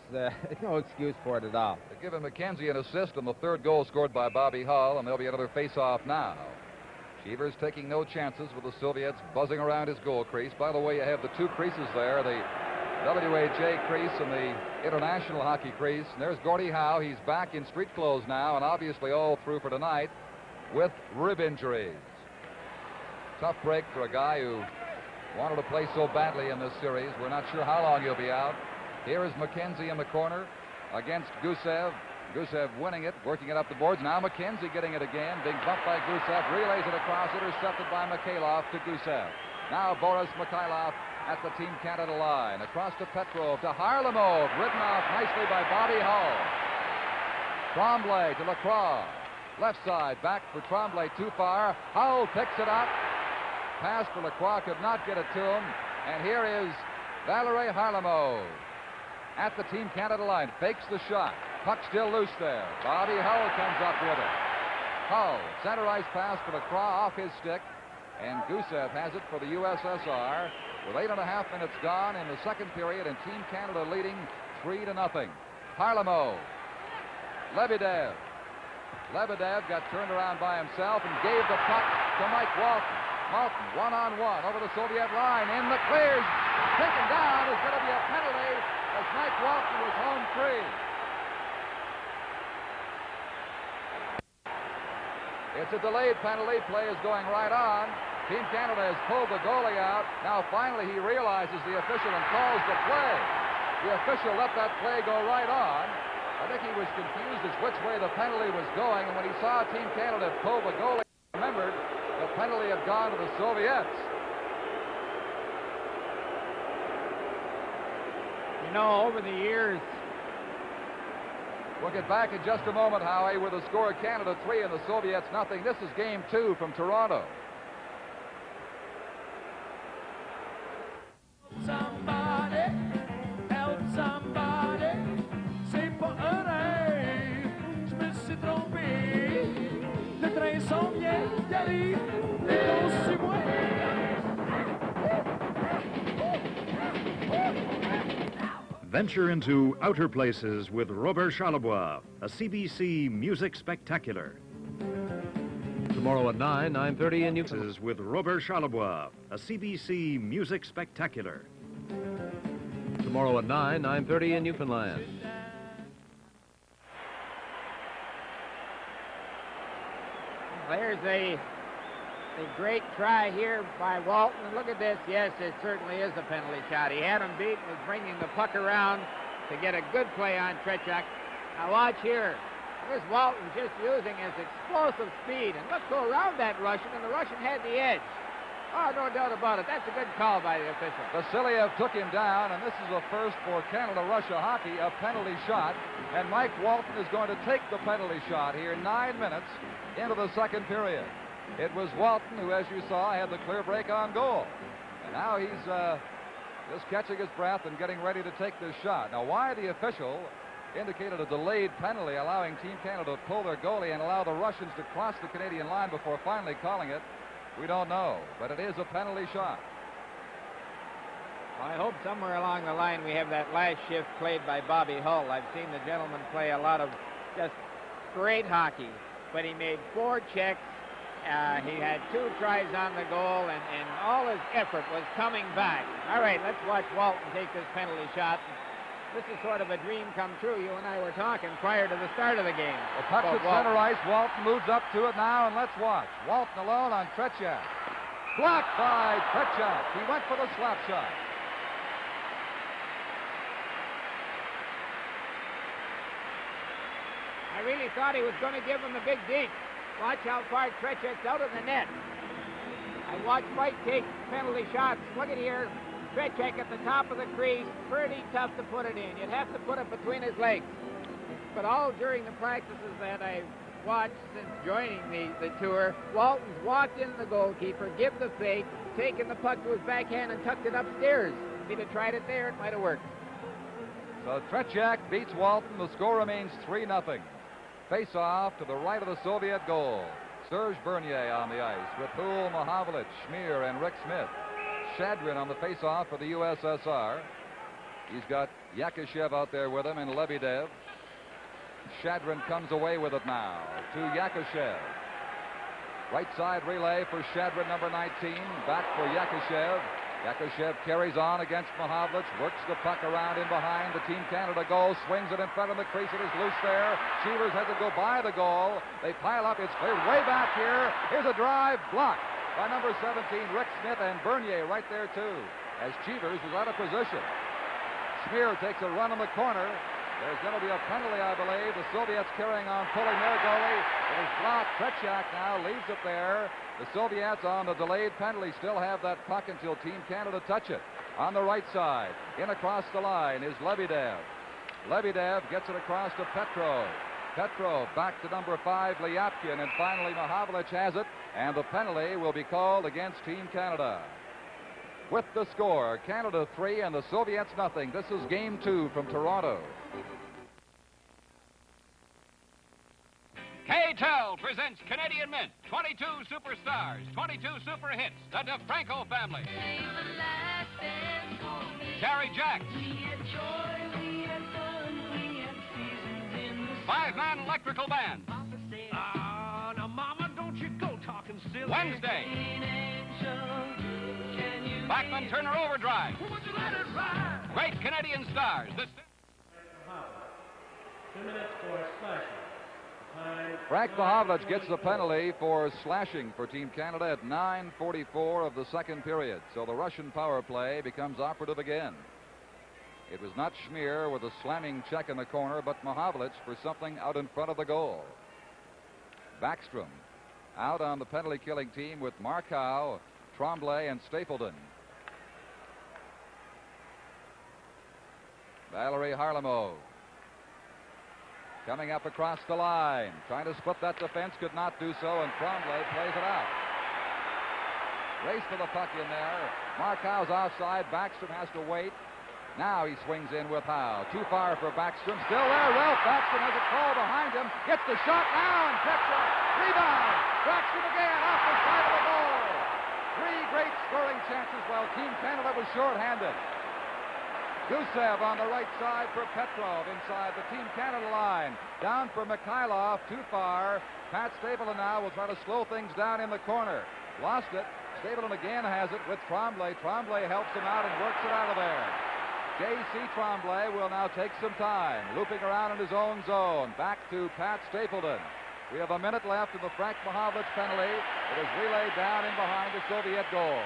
no excuse for it at all. They're giving McKenzie an assist on the third goal scored by Bobby Hull, and there'll be another face-off now. Cheevers taking no chances with the Soviets buzzing around his goal crease. By the way, you have the two creases there, the WHA crease and the international hockey crease. And there's Gordie Howe. He's back in street clothes now, and obviously all through for tonight with rib injuries. Tough break for a guy who wanted to play so badly in this series. We're not sure how long he'll be out. Here is McKenzie in the corner against Gusev. Gusev winning it, working it up the boards. Now McKenzie getting it again. Being bumped by Gusev. Relays it across, intercepted by Mikhailov to Gusev. Now Boris Mikhailov at the Team Canada line. Across to Petrov, to Harlamov. Ridden off nicely by Bobby Hull. Tremblay to Lacroix. Left side, back for Tremblay, too far. Hull picks it up. Pass for Lacroix, could not get it to him. And here is Valerie Harlamov at the Team Canada line. Fakes the shot. Puck still loose there. Bobby Hull comes up with it. Hull, center ice pass for Lacroix off his stick. And Gusev has it for the USSR. With 8.5 minutes gone in the second period, and Team Canada leading 3-0. Harlamov. Lebedev. Lebedev got turned around by himself and gave the puck to Mike Walton. Walton, one-on-one over the Soviet line. In the clears. Taken down. Is going to be a penalty as Mike Walton was home free. It's a delayed penalty. Play is going right on. Team Canada has pulled the goalie out. Now finally he realizes the official and calls the play. The official let that play go right on. I think he was confused as which way the penalty was going, and when he saw Team Canada pull the goalie, he remembered the penalty had gone to the Soviets. You know, over the years... We'll get back in just a moment, Howie, with the score of Canada 3 and the Soviets nothing. This is game 2 from Toronto. Somebody, help somebody, c'est pas un rêve, je me suis trompé, le train s'en vient, il arrive, et aussi moi. Venture into outer places with Robert Charlebois, a CBC music spectacular. Tomorrow at 9:30 in Newfoundland. With Robert Charlebois, a CBC music spectacular. Tomorrow at 9:30 in Newfoundland. There's a great try here by Walton. Look at this. Yes, it certainly is a penalty shot. He had him beat and was bringing the puck around to get a good play on Trechuk. Now watch here. This Walton just using his explosive speed. And look, go around that Russian, and the Russian had the edge. Oh, no doubt about it. That's a good call by the official. Vasiliev took him down, and this is a first for Canada-Russia hockey, a penalty shot. And Mike Walton is going to take the penalty shot here 9 minutes into the second period. It was Walton who, as you saw, had the clear break on goal. And now he's just catching his breath and getting ready to take this shot. Now, why the official indicated a delayed penalty allowing Team Canada to pull their goalie and allow the Russians to cross the Canadian line before finally calling it, we don't know. But it is a penalty shot. Well, I hope somewhere along the line we have that last shift played by Bobby Hull. I've seen the gentleman play a lot of just great hockey, but he made 4 checks. He had 2 tries on the goal, and all his effort was coming back. All right, let's watch Walton take this penalty shot. This is sort of a dream come true. You and I were talking prior to the start of the game. The touch at center ice. Walton moves up to it now, and let's watch. Walton alone on Tretiak. Blocked by Tretiak. He went for the slap shot. I really thought he was going to give him the big deke. Watch how far Tretiak's out of the net. I watched Mike take penalty shots. Look at here. Tretiak at the top of the crease. Pretty tough to put it in. You'd have to put it between his legs. But all during the practices that I've watched since joining the tour, Walton's walked in the goalkeeper, give the fake, taken the puck to his backhand and tucked it upstairs. If he'd have tried it there, it might have worked. So Tretiak beats Walton. The score remains 3-0. Face-off to the right of the Soviet goal. Serge Bernier on the ice with Hul, Mahavlich, Schmier, and Rick Smith. Shadrin on the face-off for the USSR. He's got Yakushev out there with him and Lebedev. Shadrin comes away with it now to Yakushev. Right side relay for Shadrin, number 19. Back for Yakushev. Yakushev carries on against Mahavlich, works the puck around in behind the Team Canada goal, swings it in front of the crease. It is loose there. Cheevers has to go by the goal. They pile up. It's cleared way back here. Here's a drive blocked by number 17, Rick Smith, and Bernier right there too, as Cheevers was out of position. Schmier takes a run in the corner. There's going to be a penalty, I believe. The Soviets carrying on, pulling their goalie. It is blocked. Tretiak now leaves it there. The Soviets on the delayed penalty still have that puck until Team Canada touch it. On the right side, in across the line is Lebedev. Lebedev gets it across to Petrov. Petrov back to number 5, Lyapkin, and finally Mahavlich has it, and the penalty will be called against Team Canada. With the score, Canada 3 and the Soviets nothing. This is Game 2 from Toronto. K-Tel presents Canadian Mint, 22 superstars, 22 super hits, the DeFranco family. Terry Jacks. 5-man electrical band. Now, Mama, don't you go talking silly. Wednesday. Bachman Turner Overdrive. Great Canadian stars. This 2 minutes for slashing. Frank Mahavlich gets the penalty for slashing for Team Canada at 9:44 of the second period. So the Russian power play becomes operative again. It was not Schmier with a slamming check in the corner, but Mahavlich for something out in front of the goal. Backstrom out on the penalty-killing team with Markow, Tremblay, and Stapleton. Valerie Harlamov coming up across the line, trying to split that defense, could not do so, and Tremblay plays it out. Race for the puck in there. Markow's offside. Backstrom has to wait. Now he swings in with Howe. Too far for Backstrom. Still there. Ralph Backstrom has a call behind him. Gets the shot now, and Petrov. Rebound. Backstrom again off the side of the goal. 3 great scoring chances while Team Canada was short-handed. Gusev on the right side for Petrov inside the Team Canada line. Down for Mikhailov, too far. Pat Stapleton now will try to slow things down in the corner. Lost it. Stapleton again has it with Tremblay. Tremblay helps him out and works it out of there. J.C. Tremblay will now take some time, looping around in his own zone. Back to Pat Stapleton. We have a minute left in the Frank Mahavlich penalty. It is relayed down in behind the Soviet goal.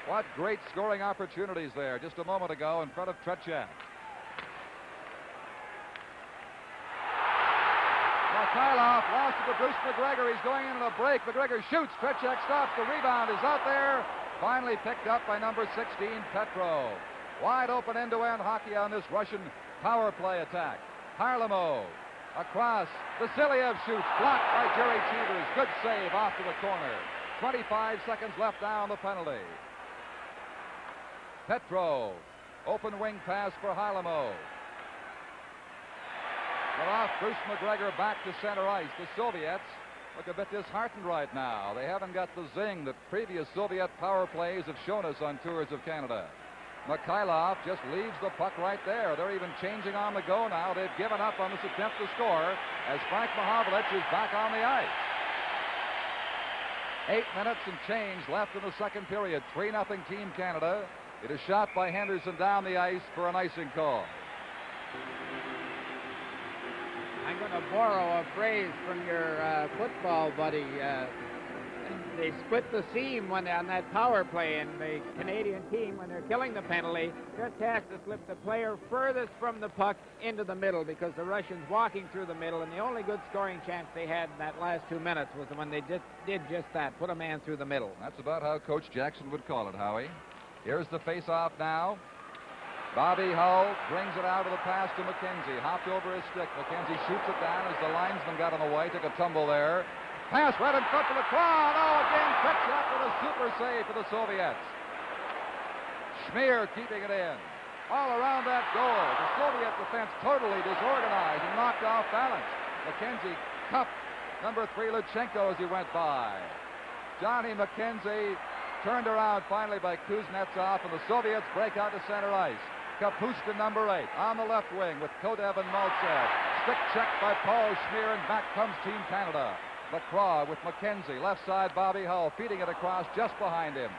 What great scoring opportunities there just a moment ago in front of Tretiak. Mikhailov lost it to Bruce McGregor. He's going into the break. McGregor shoots. Tretiak stops. The rebound is out there. Finally picked up by number 16, Petrov. Wide open end-to-end hockey on this Russian power play attack. Harlamov across. Vasiliev shoots. Blocked by Jerry Cheevers. Good save off to the corner. 25 seconds left now on the penalty. Petrov. Open wing pass for Harlamov. Well, off Bruce McGregor back to center ice. The Soviets look a bit disheartened right now. They haven't got the zing that previous Soviet power plays have shown us on tours of Canada. Mikhailov just leaves the puck right there. They're even changing on the go now. They've given up on this attempt to score as Frank Mahavlich is back on the ice. 8 minutes and change left in the second period. 3-0 Team Canada. It is shot by Henderson down the ice for an icing call. I'm going to borrow a phrase from your football buddy. They split the seam on that power play, and the Canadian team, when they're killing the penalty, just has to slip the player furthest from the puck into the middle because the Russians walking through the middle, and the only good scoring chance they had in that last 2 minutes was when they did just that, put a man through the middle. That's about how Coach Jackson would call it, Howie. Here's the face-off now. Bobby Hull brings it out of the pass to McKenzie. Hopped over his stick. McKenzie shoots it down as the linesman got in the way. Took a tumble there. Pass right in front of the crowd. Oh, again, Tretiak with a super save for the Soviets. Schmier keeping it in. All around that goal. The Soviet defense totally disorganized and knocked off balance. McKenzie cupped number 3 Luchenko as he went by. Johnny McKenzie turned around finally by Kuznetsov, and the Soviets break out to center ice. Kapustin, number 8, on the left wing with Kodev and Maltsev. Stick check by Paul Schmier, and back comes Team Canada. Lacroix with McKenzie, left side Bobby Hull, feeding it across just behind him.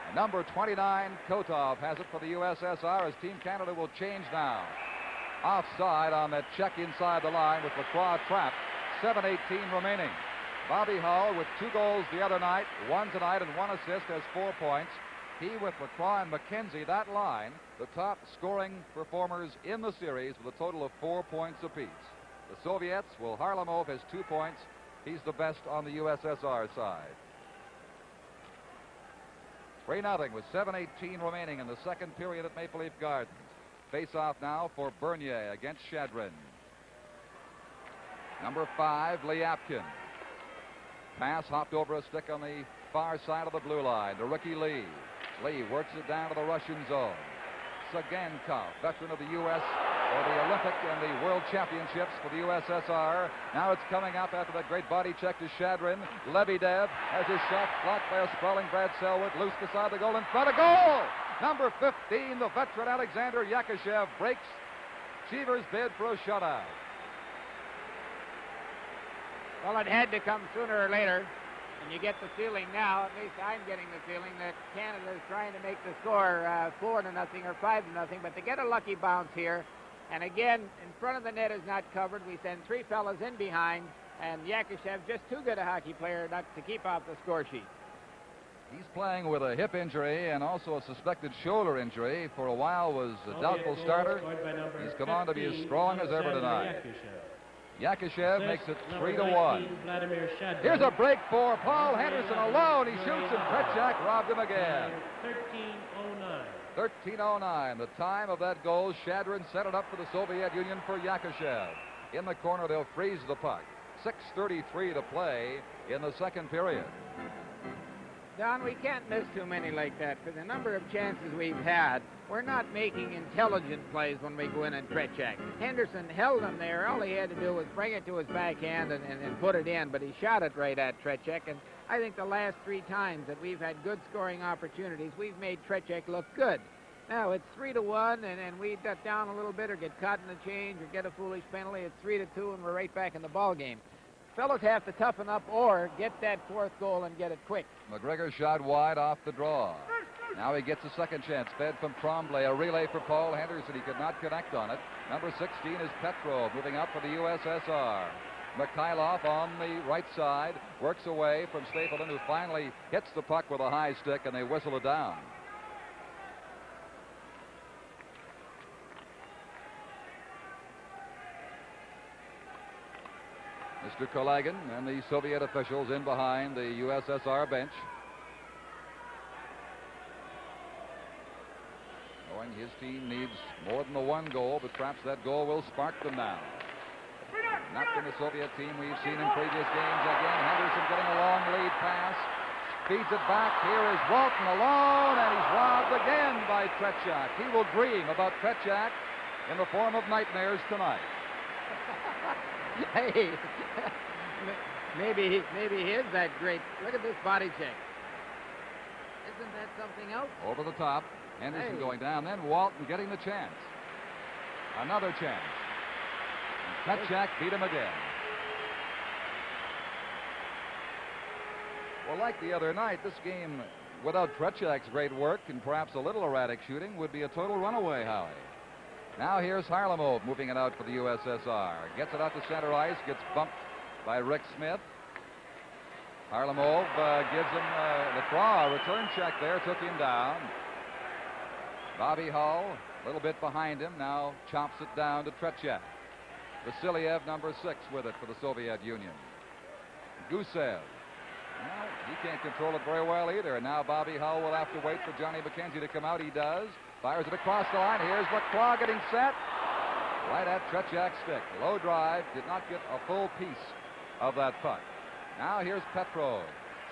And number 29, Kotov, has it for the USSR as Team Canada will change now. Offside on that check inside the line with Lacroix trapped. 7:18 remaining. Bobby Hull with 2 goals the other night, 1 tonight, and 1 assist, has 4 points. He with Lacroix and McKenzie, that line, the top scoring performers in the series with a total of 4 points apiece. The Soviets, Will Harlamov has 2 points. He's the best on the USSR side. 3-0 with 7:18 remaining in the second period at Maple Leaf Gardens. Face-off now for Bernier against Shadrin. Number 5, Lyapkin. Pass hopped over a stick on the far side of the blue line to Ricky Lee. Lee works it down to the Russian zone. Sagankov, veteran of the U.S. or the Olympic and the World Championships for the USSR. Now it's coming up after that great body check to Shadrin. Lebedev has his shot blocked by a sprawling Brad Selwood. Loose beside the goal in front of goal. Number 15, the veteran Alexander Yakashev breaks Cheever's bid for a shutout. Well, it had to come sooner or later. And you get the feeling now, at least I'm getting the feeling, that Canada is trying to make the score 4-0 or 5-0, but they get a lucky bounce here. And again, in front of the net is not covered. We send 3 fellas in behind, and Yakashev, just too good a hockey player not to keep off the score sheet. He's playing with a hip injury and also a suspected shoulder injury. For a while was a doubtful starter. He's come on to be as strong as ever tonight. Yakashev makes it 3-1. Here's a break for Paul Henderson alone. He shoots, and Tretiak robbed him again. 13:09, the time of that goal. Shadrin set it up for the Soviet Union for Yakashev. In the corner, they'll freeze the puck. 6:33 to play in the second period. Don, we can't miss too many like that. For the number of chances we've had, we're not making intelligent plays when we go in and Tretiak. Henderson held him there. All he had to do was bring it to his backhand and put it in, but he shot it right at Tretiak. And I think the last 3 times that we've had good scoring opportunities, we've made Tretiak look good. Now, it's 3-1, and we duck down a little bit or get caught in the change or get a foolish penalty. It's 3-2, and we're right back in the ball game. Fellows have to toughen up or get that 4th goal and get it quick. McGregor shot wide off the draw. Now he gets a second chance. Fed from Tremblay. A relay for Paul Henderson. He could not connect on it. Number 16 is Petrov, moving up for the USSR. Mikhailov on the right side works away from Stapleton, who finally hits the puck with a high stick, and they whistle it down. Mr. Kulagin and the Soviet officials in behind the USSR bench. Knowing his team needs more than the 1 goal, but perhaps that goal will spark them now. Not from the Soviet team we've seen in previous games. Again, Henderson getting a long lead pass. Feeds it back. Here is Walton alone, and he's robbed again by Tretiak. He will dream about Tretiak in the form of nightmares tonight. Hey, maybe he is that great. Look at this body check. Isn't that something else? Over the top. Henderson going down. Then Walton getting the chance. Another chance. And Tretiak beat him again. Well, like the other night, this game without Tretiak's great work and perhaps a little erratic shooting, would be a total runaway, Howie. Now here's Harlamov moving it out for the USSR. Gets it out to center ice, gets bumped by Rick Smith. Harlamov gives him Lacroix a return check there, took him down. Bobby Hull, a little bit behind him, now chops it down to Tretiak. Vasiliev, number 6, with it for the Soviet Union. Gusev. Well, he can't control it very well either. And now Bobby Hull will have to wait for Johnny McKenzie to come out. He does. Fires it across the line. Here's Lacroix getting set. Right at Tretiak's stick. Low drive. Did not get a full piece of that puck. Now here's Petrov.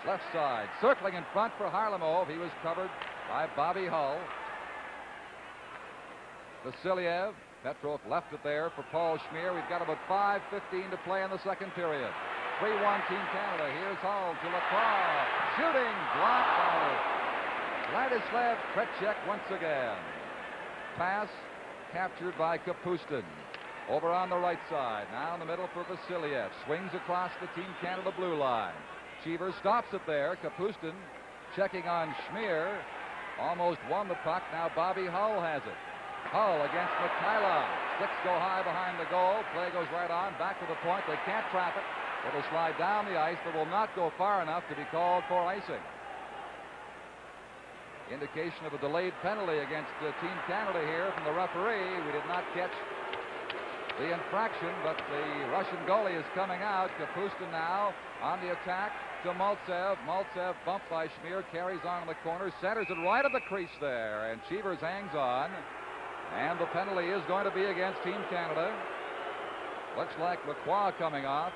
Left side. Circling in front for Harlamov. He was covered by Bobby Hull. Vasiliev. Petrov left it there for Paul Schmier. We've got about 5:15 to play in the second period. 3-1 Team Canada. Here's Hull to Lacroix. Shooting. Blocked by Vladislav Tretiak once again. Pass captured by Kapustin. Over on the right side. Now in the middle for Vasiliev. Swings across the Team Canada blue line. Cheever stops it there. Kapustin checking on Schmier. Almost won the puck. Now Bobby Hull has it. Hull against Mikhailov. Sticks go high behind the goal. Play goes right on. Back to the point. They can't trap it. It'll slide down the ice, but will not go far enough to be called for icing. Indication of a delayed penalty against Team Canada here from the referee. We did not catch the infraction, but the Russian goalie is coming out. Kapustin now on the attack to Maltsev. Maltsev bumped by Schmier, carries on in the corner, centers it right at the crease there, and Cheevers hangs on. And the penalty is going to be against Team Canada. Looks like Lacroix coming off.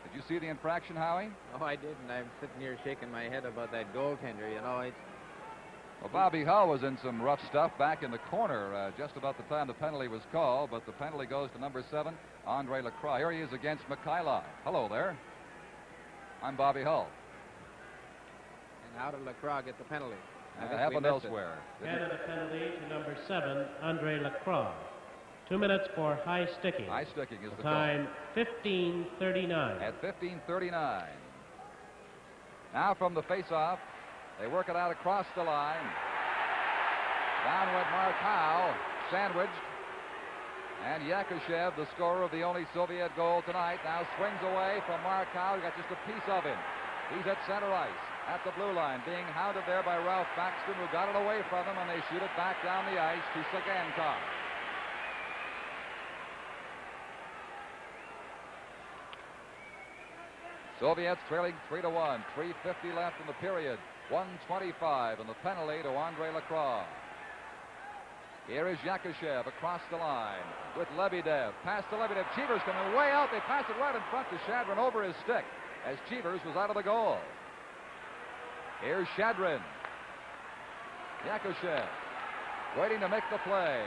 Did you see the infraction, Howie? Oh, I didn't. I'm sitting here shaking my head about that goaltender. You know, it's... Well, Bobby Hull was in some rough stuff back in the corner just about the time the penalty was called, but the penalty goes to number 7, Andre Lacroix. Here he is against Mikhailov. Hello there. I'm Bobby Hull. And how did Lacroix get the penalty? Happened elsewhere. Canada penalty to number 7, Andre Lacroix. 2 minutes for high sticking. High sticking is the time 15:39. At 15:39. Now from the face-off, they work it out across the line. Down went Markow, sandwiched. And Yakushev, the scorer of the only Soviet goal tonight, now swings away from Markow. He got just a piece of him. He's at center ice, at the blue line, being hounded there by Ralph Baxter, who got it away from him, and they shoot it back down the ice to Sagankov. Soviets trailing 3-1. 3:50 left in the period. 1:25 and the penalty to Andre Lacroix. Here is Yakushev across the line with Lebedev. Pass to Lebedev. Cheevers coming way out. They pass it right in front to Shadrin over his stick as Cheevers was out of the goal. Here's Shadrin. Yakushev waiting to make the play.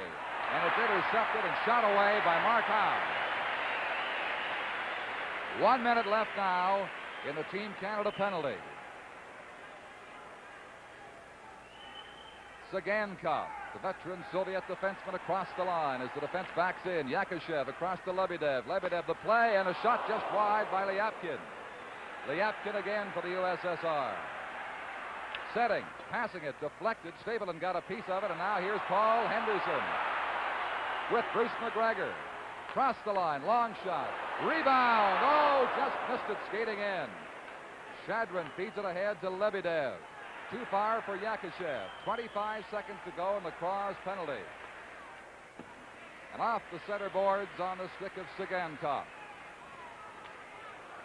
And it's intercepted and shot away by Markow. 1 minute left now in the Team Canada penalty. Sagankov, the veteran Soviet defenseman, across the line as the defense backs in. Yakushev across to Lebedev. Lebedev the play, and a shot just wide by Lyapkin. Lyapkin again for the USSR. Setting, passing it, deflected. Stapleton got a piece of it, and now here's Paul Henderson with Bruce McGregor. Cross the line, long shot. Rebound. Oh, just missed it skating in. Shadrin feeds it ahead to Lebedev. Too far for Yakushev. 25 seconds to go in Lacroix's penalty. And off the center boards on the stick of Sagankov.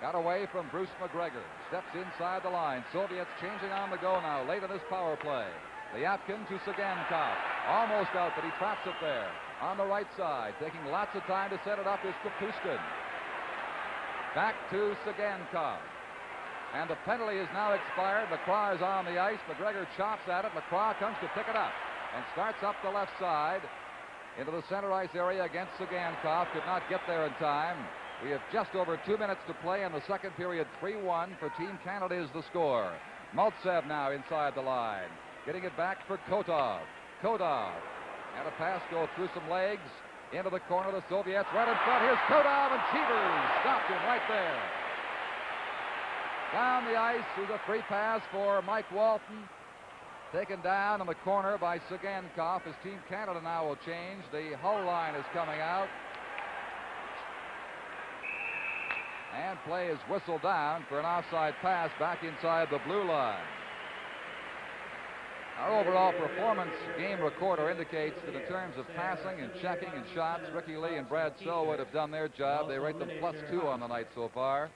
Got away from Bruce McGregor. Steps inside the line. Soviets changing on the go now, late in this power play. Lyapkin to Sagankov. Almost out, but he traps it there. On the right side, taking lots of time to set it up, is Kapustin. Back to Sagankov. And the penalty is now expired. Lacroix is on the ice. McGregor chops at it. Lacroix comes to pick it up and starts up the left side into the center ice area against Sagankov. Could not get there in time. We have just over 2 minutes to play in the second period. 3-1 for Team Canada is the score. Maltsev now inside the line. Getting it back for Kotov. Kotov. And a pass go through some legs into the corner of the Soviets. Right in front. Here's Kotov, and Cheevers stopped him right there. Down the ice, there's a free pass for Mike Walton. Taken down in the corner by Sagankov as Team Canada now will change. The Hull line is coming out. And play is whistled down for an offside pass back inside the blue line. Our overall performance game recorder indicates that in terms of passing and checking and shots, Ricky Lee and Brad Selwood have done their job. They rate them +2 on the night so far.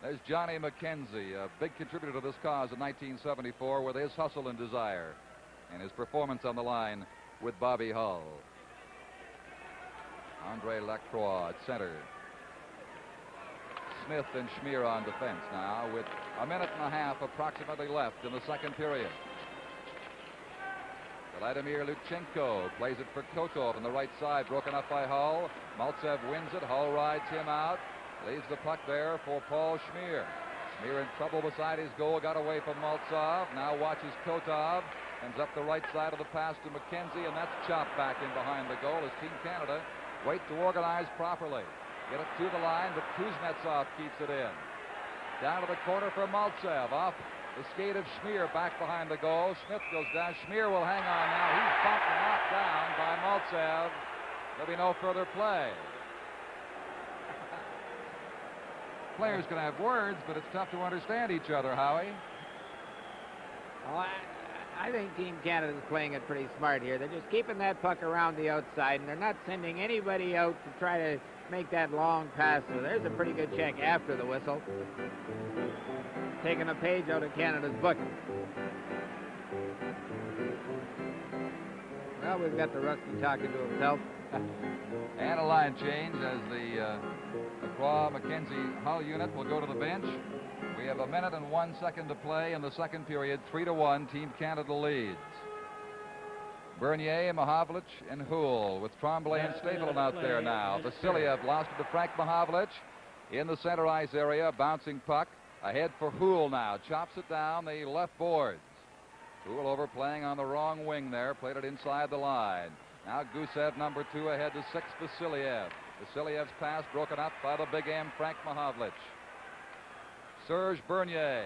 There's Johnny McKenzie, a big contributor to this cause in 1974 with his hustle and desire and his performance on the line with Bobby Hull. Andre Lacroix at center. Smith and Schmier on defense now with a minute and a half approximately left in the second period. Vladimir Luchenko plays it for Kotov on the right side, broken up by Hull. Maltsev wins it. Hull rides him out. Leaves the puck there for Paul Schmier. Schmier in trouble beside his goal, got away from Maltsev. Now watches Kotov. Comes up the right side of the pass to McKenzie, and that's chopped back in behind the goal as Team Canada wait to organize properly. Get it to the line, but Kuznetsov keeps it in. Down to the corner for Maltsev. Off the skate of Schmier back behind the goal. Smith goes down. Schmier will hang on now. He's bumped and knocked down by Maltsev. There'll be no further play. Players can have words, but it's tough to understand each other, Howie. Oh, I think Team Canada is playing it pretty smart here. They're just keeping that puck around the outside, and they're not sending anybody out to try to make that long pass. So there's a pretty good check after the whistle. Taking a page out of Canada's book. Well, we've got the Rusty talking to himself. And a line change as the Lacroix McKenzie Hull unit will go to the bench. We have a minute and 1 second to play in the second period. 3-1, Team Canada leads. Bernier, Mahavlich, and Houle with Tremblay and Stapleton out there now. Vasiliev lost it to Frank Mahavlich in the center ice area. Bouncing puck ahead for Houle now. Chops it down the left boards. Houle overplaying on the wrong wing there. Played it inside the line. Now Gusev, number 2, ahead to 6, Vasiliev. Vasiliev's pass broken up by the big M, Frank Mahavlich. Serge Bernier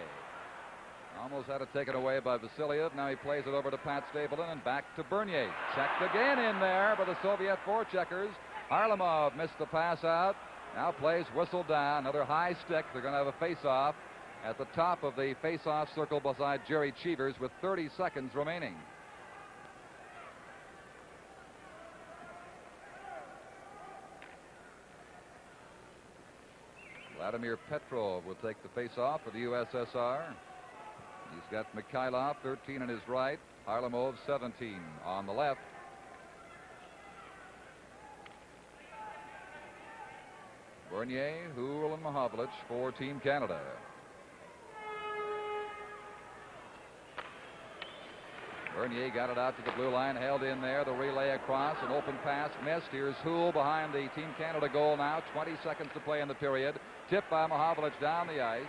almost had it taken away by Vasiliev. Now he plays it over to Pat Stapleton and back to Bernier. Checked again in there by the Soviet forecheckers. Harlamov missed the pass out. Now plays whistled down. Another high stick. They're going to have a face-off at the top of the face-off circle beside Jerry Cheevers with 30 seconds remaining. Vladimir Petrov will take the face-off for the USSR. He's got Mikhailov, 13 on his right. Harlamov, 17 on the left. Bernier, Houle, and Mahavlich for Team Canada. Bernier got it out to the blue line, held in there. The relay across, an open pass missed. Here's Houle behind the Team Canada goal now. 20 seconds to play in the period. Tipped by Mahavlich down the ice.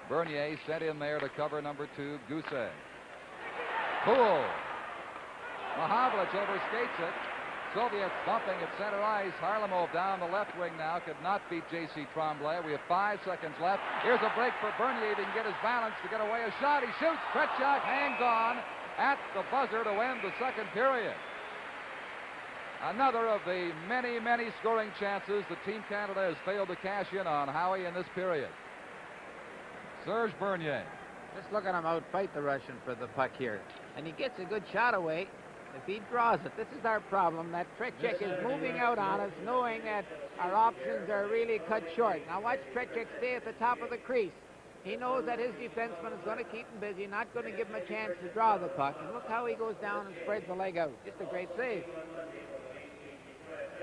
Bernier sent in there to cover number 2, Gusev. Houle. Mahavlich overskates it. Soviets bumping at center ice. Harlamov down the left wing now. Could not beat J.C. Tremblay. We have 5 seconds left. Here's a break for Bernier. He can get his balance to get away a shot. He shoots. Tretiak hangs on at the buzzer to end the second period. Another of the many, many scoring chances that Team Canada has failed to cash in on, Howie, in this period. Serge Bernier. Just look at him outfight the Russian for the puck here. And he gets a good shot away if he draws it. This is our problem, that Tretiak is moving out on us, knowing that our options are really cut short. Now watch Tretiak stay at the top of the crease. He knows that his defenseman is going to keep him busy, not going to give him a chance to draw the puck. And look how he goes down and spreads the leg out. Just a great save.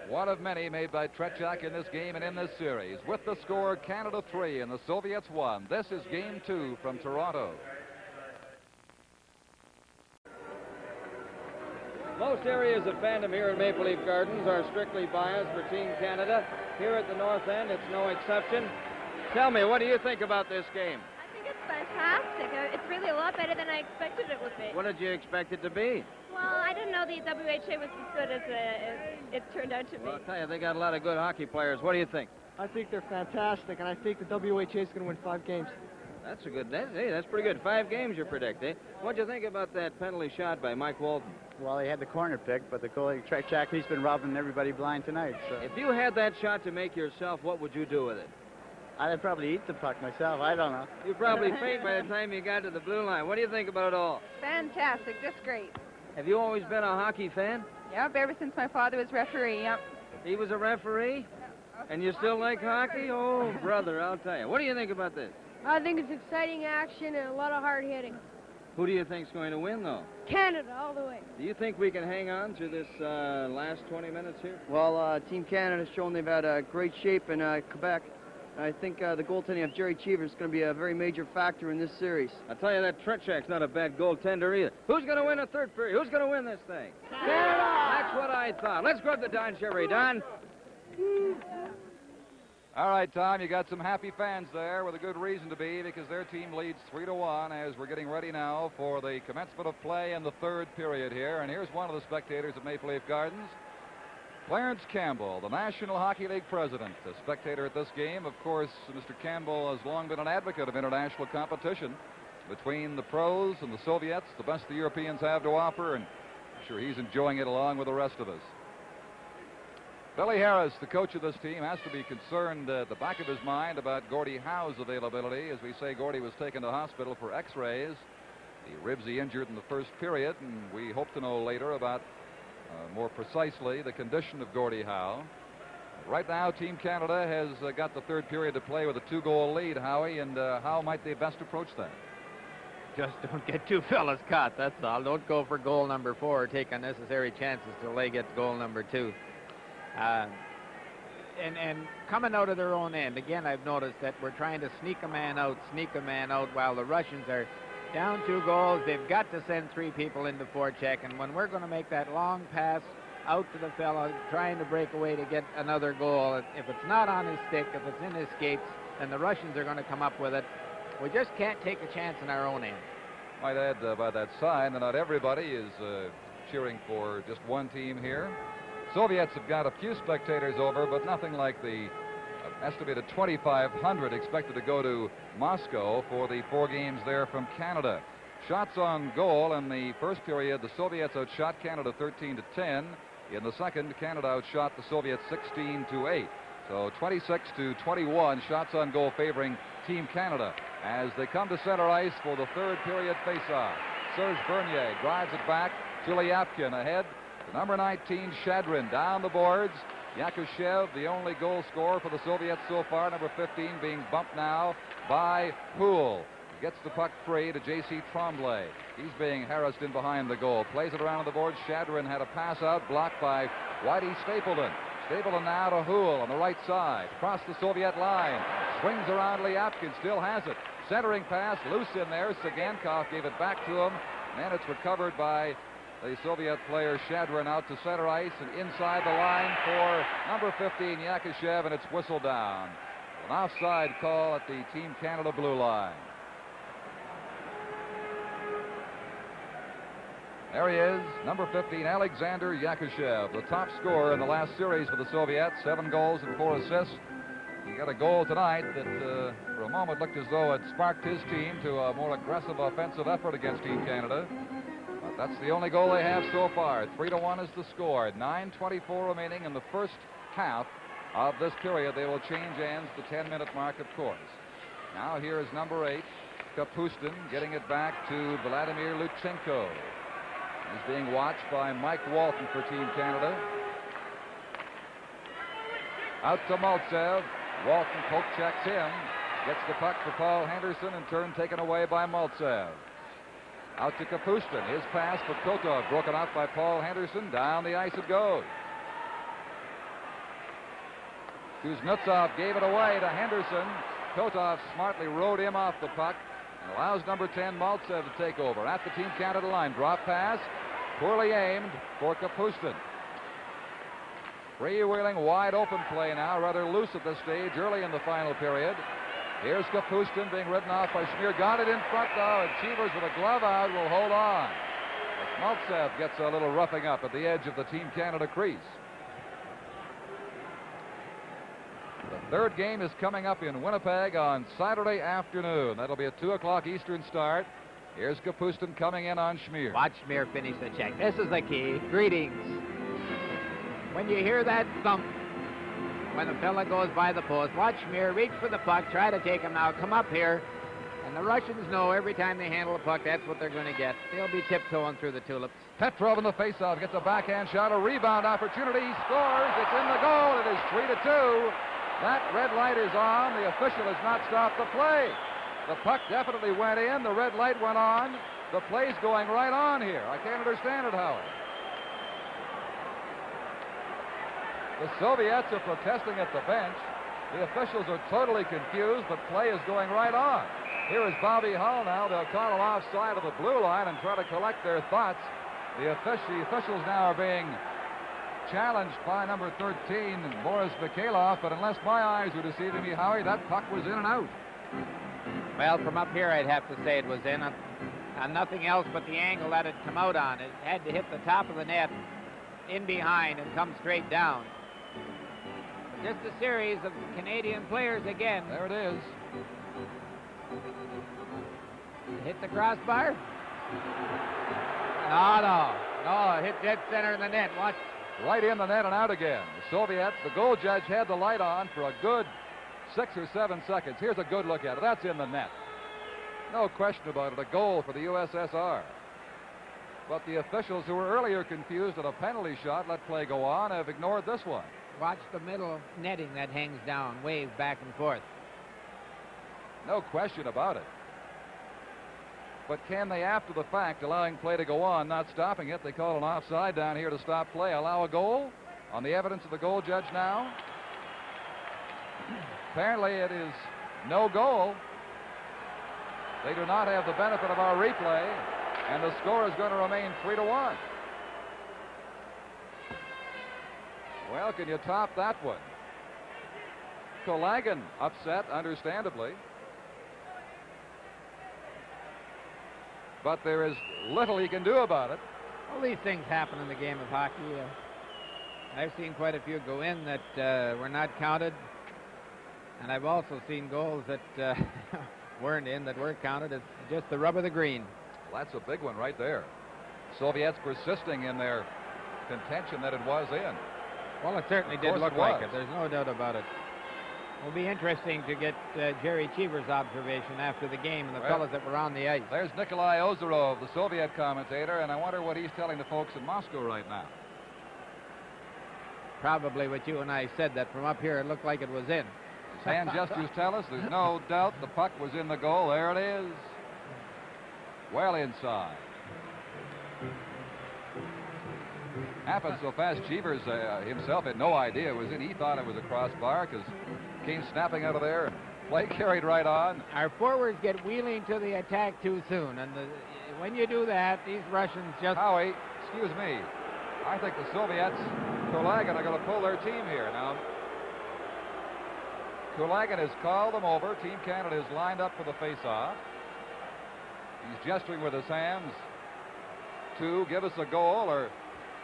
One of many made by Tretiak in this game and in this series. With the score, Canada 3 and the Soviets 1. This is Game 2 from Toronto. Most areas of fandom here at Maple Leaf Gardens are strictly biased for Team Canada. Here at the North End, it's no exception. Tell me, what do you think about this game? I think it's fantastic. It's really a lot better than I expected it would be. What did you expect it to be? Well, I didn't know the WHA was as good as it turned out to be. Well, I'll tell you, they got a lot of good hockey players. What do you think? I think they're fantastic, and I think the WHA is going to win 5 games. That's a good. Hey, that's pretty good. 5 games you predict, eh? What'd you think about that penalty shot by Mike Walton? Well, he had the corner picked, but the goalie, Chackley's been robbing everybody blind tonight. So. If you had that shot to make yourself, what would you do with it? I'd probably eat the puck myself. I don't know. You'd probably faint by the time you got to the blue line. What do you think about it all? Fantastic, just great. Have you always been a hockey fan? Yep, ever since my father was referee, yep. He was a referee? And you still like hockey? Oh, brother, I'll tell you. What do you think about this? I think it's exciting action and a lot of hard hitting. Who do you think's going to win, though? Canada, all the way. Do you think we can hang on through this last 20 minutes here? Well, Team Canada's shown they've had great shape in Quebec. I think the goaltending of Jerry Cheever is going to be a very major factor in this series. I tell you, that Tretiak's not a bad goaltender either. Who's going to win a third period? Who's going to win this thing? Canada! That's what I thought. Let's grab the Don Cherry. Don? All right, Tom, you got some happy fans there with a good reason to be, because their team leads 3-1 as we're getting ready now for the commencement of play in the third period here. And here's one of the spectators at Maple Leaf Gardens, Clarence Campbell, the National Hockey League president, a spectator at this game. Of course, Mr. Campbell has long been an advocate of international competition between the pros and the Soviets, the best the Europeans have to offer, and I'm sure he's enjoying it along with the rest of us. Billy Harris, the coach of this team, has to be concerned at the back of his mind about Gordie Howe's availability. As we say, Gordie was taken to hospital for x-rays. The ribs he injured in the first period, and we hope to know later about more precisely the condition of Gordie Howe. Right now, Team Canada has got the third period to play with a 2-goal lead, Howie, and how might they best approach that? Just don't get two fellas caught, that's all. Don't go for goal number 4 or take unnecessary chances till they get goal number 2. And coming out of their own end, again, I've noticed that we're trying to sneak a man out while the Russians are down 2 goals. They've got to send 3 people into forecheck, and when we're going to make that long pass out to the fellow trying to break away to get another goal, if it's not on his stick, if it's in his skates, then the Russians are going to come up with it. We just can't take a chance in our own end. Might add by that sign that not everybody is cheering for just one team here. Soviets have got a few spectators over, but nothing like the estimated 2,500 expected to go to Moscow for the 4 games there from Canada. Shots on goal in the first period, the Soviets outshot Canada 13-10. In the second, Canada outshot the Soviets 16-8. So 26-21 shots on goal favoring Team Canada as they come to center ice for the third period faceoff. Serge Bernier drives it back. Chelyabkin ahead. The number 19, Shadrin, down the boards. Yakushev, the only goal scorer for the Soviets so far, number 15, being bumped now by Poole. Gets the puck free to J.C. Tremblay. He's being harassed in behind the goal. Plays it around the boards. Shadrin had a pass out, blocked by Whitey Stapleton. Stapleton now to Houle on the right side. Across the Soviet line. Swings around Lyapkin, still has it. Centering pass, loose in there. Sagankov gave it back to him. And then it's recovered by the Soviet player Shadrin out to center ice and inside the line for number 15, Yakushev, and it's whistled down. An offside call at the Team Canada blue line. There he is, number 15, Alexander Yakushev, the top scorer in the last series for the Soviets, 7 goals and 4 assists. He got a goal tonight that for a moment looked as though it sparked his team to a more aggressive offensive effort against Team Canada. But that's the only goal they have so far. 3-1 is the score. 9:24 remaining in the first half of this period. They will change ends the 10-minute mark, of course. Now here is number 8, Kapustin, getting it back to Vladimir Luchenko. He's being watched by Mike Walton for Team Canada. Out to Maltsev. Walton poke checks him. Gets the puck for Paul Henderson, in turn taken away by Maltsev. Out to Kapustin. His pass for Kotov, broken out by Paul Henderson. Down the ice it goes. Kuznetsov gave it away to Henderson. Kotov smartly rode him off the puck and allows number 10, Maltsev, to take over. At the Team Canada line, drop pass, poorly aimed for Kapustin. Freewheeling, wide open play now, rather loose at this stage, early in the final period. Here's Kapustin being ridden off by Schmier. Got it in front though, and Cheevers with a glove out will hold on. As Maltsev gets a little roughing up at the edge of the Team Canada crease. The Third game is coming up in Winnipeg on Saturday afternoon. That'll be a 2 o'clock Eastern start. Here's Kapustin coming in on Schmier. Watch Schmier finish the check. This is the key. Greetings. When you hear that thump, when the fella goes by the post, watch Schmier reach for the puck, try to take him now, come up here. And the Russians know every time they handle a puck, that's what they're going to get. They'll be tiptoeing through the tulips. Petrov in the faceoff gets a backhand shot, a rebound opportunity. He scores. It's in the goal. It is 3-2. That red light is on. The official has not stopped the play. The puck definitely went in. The red light went on. The play's going right on here. I can't understand it, Howard. The Soviets are protesting at the bench. The officials are totally confused, but play is going right on. Here is Bobby Hull now. They'll call him offside of the blue line and try to collect their thoughts. The officials now are being challenged by number 13, Boris Mikhailov, but unless my eyes were deceiving me, Howie, that puck was in and out. Well, from up here, I'd have to say it was in. On nothing else but the angle that it come out on. It had to hit the top of the net, in behind, and come straight down. But just a series of Canadian players again. There it is. Hit the crossbar? No, hit dead center in the net. Watch. Right in the net and out again. The Soviets, the goal judge had the light on for a good 6 or 7 seconds. Here's a good look at it. That's in the net. No question about it. A goal for the USSR. But the officials who were earlier confused at a penalty shot, let play go on, have ignored this one. Watch the middle netting that hangs down, wave back and forth. No question about it. But can they, after the fact, allowing play to go on, not stopping it, they call an offside down here to stop play, allow a goal on the evidence of the goal judge now? Apparently it is no goal. They do not have the benefit of our replay, and the score is going to remain 3-1. Well, can you top that one? Kolagan upset, understandably. But there is little he can do about it. All these things happen in the game of hockey. I've seen quite a few go in that were not counted. And I've also seen goals that weren't in that were counted. It's just the rub of the green. Well, that's a big one right there. Soviets persisting in their contention that it was in. Well, it certainly did look like it. There's no doubt about it. It'll be interesting to get Jerry Cheever's observation after the game and the fellas that were on the ice. There's Nikolai Ozerov, the Soviet commentator, and I wonder what he's telling the folks in Moscow right now. Probably what you and I said, that from up here it looked like it was in. His hand gestures tell us there's no doubt the puck was in the goal. There it is. Well inside. Happened so fast, Cheevers himself had no idea it was in. He thought it was a crossbar because came snapping out of there. Play carried right on. Our forwards get wheeling to the attack too soon, and when you do that, these Russians just... Howie, excuse me. I think the Soviets, Kulagan, are going to pull their team here now. Kulagan has called them over. Team Canada is lined up for the face-off. He's gesturing with his hands to give us a goal, or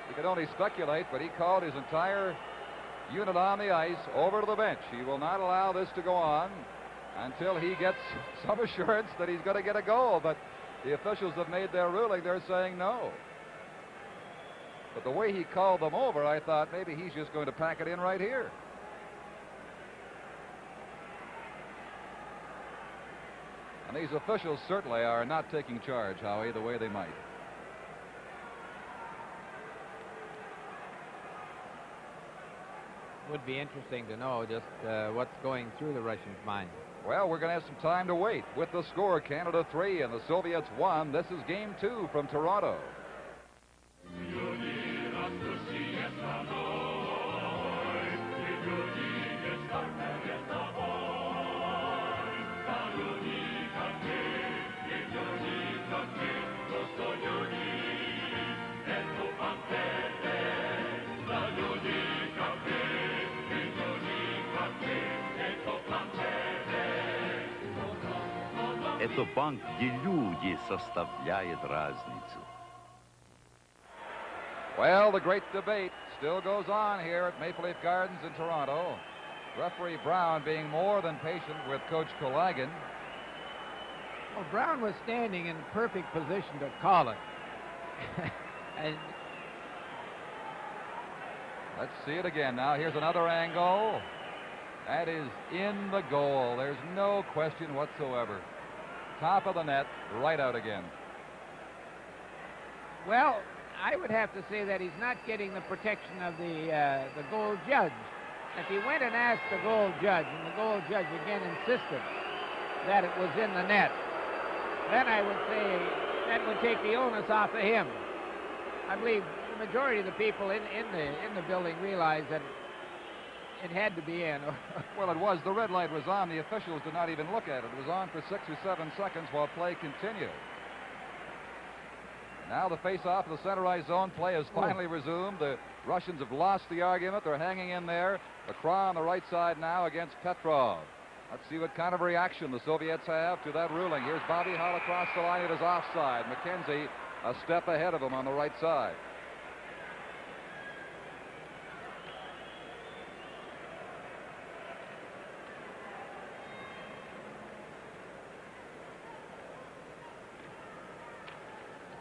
we could only speculate, but he called his entire unit on the ice over to the bench. He will not allow this to go on until he gets some assurance that he's going to get a goal. But the officials have made their ruling. They're saying no. But the way he called them over, I thought maybe he's just going to pack it in right here. And these officials certainly are not taking charge, Howie, the way they might. Would be interesting to know just what's going through the Russians' mind. Well, we're going to have some time to wait. With the score, Canada 3 and the Soviets 1. This is Game 2 from Toronto. Это банк, где люди составляют разницу. Well, the great debate still goes on here at Maple Leaf Gardens in Toronto. Referee Brown being more than patient with Coach Kolagan. Well, Brown was standing in perfect position to call it. And let's see it again now. Here's another angle. That is in the goal. There's no question whatsoever. Top of the net, right out again. well, I would have to say that he's not getting the protection of the goal judge. If he went and asked the goal judge, and the goal judge again insisted that it was in the net, then I would say that would take the onus off of him. I believe the majority of the people in the building realized that it had to be in. Well, it was. The red light was on. The officials did not even look at it. It was on for 6 or 7 seconds while play continued. Now the face-off of the center ice zone. Play has finally resumed. The Russians have lost the argument. They're hanging in there. Lacroix on the right side now against Petrov. Let's see what kind of reaction the Soviets have to that ruling. Here's Bobby Hull across the line. It is offside. McKenzie a step ahead of him on the right side.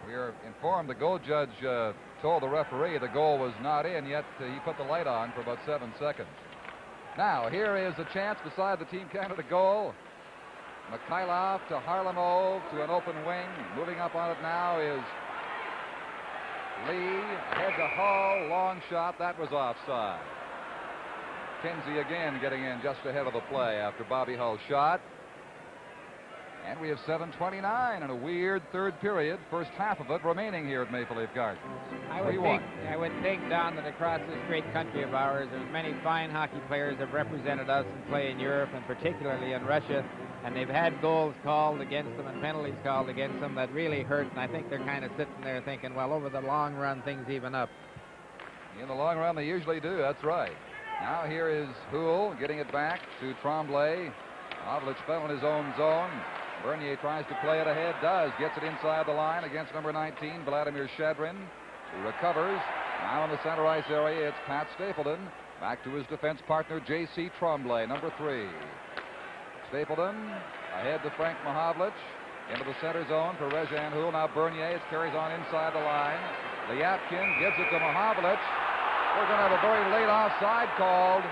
We are informed the goal judge told the referee the goal was not in, yet he put the light on for about 7 seconds. Now, here is a chance beside the Team Canada goal. Mikhailov to Harlamov to an open wing. Moving up on it now is Lee. Ahead to Hull. Long shot. That was offside. Kinsey again getting in just ahead of the play after Bobby Hull's shot. And we have 7:29 and a weird third period. First half of it remaining here at Maple Leaf Gardens. I would think, Don, that across this great country of ours, there's many fine hockey players that have represented us and play in Europe and particularly in Russia, and they've had goals called against them and penalties called against them that really hurt, and I think they're kind of sitting there thinking, well, over the long run, things even up. In the long run, they usually do. That's right. Now here is Houle getting it back to Tremblay. Pavlich fell in his own zone. Bernier tries to play it ahead, does. Gets it inside the line against number 19, Vladimir Shadrin. He recovers. Now in the center ice area, it's Pat Stapleton. Back to his defense partner, J.C. Tremblay, number 3. Stapleton ahead to Frank Mahavlich. Into the center zone for Rezhan Houle. Now Bernier carries on inside the line. Lyapkin gives it to Mahavlich. We're going to have a very late offside called.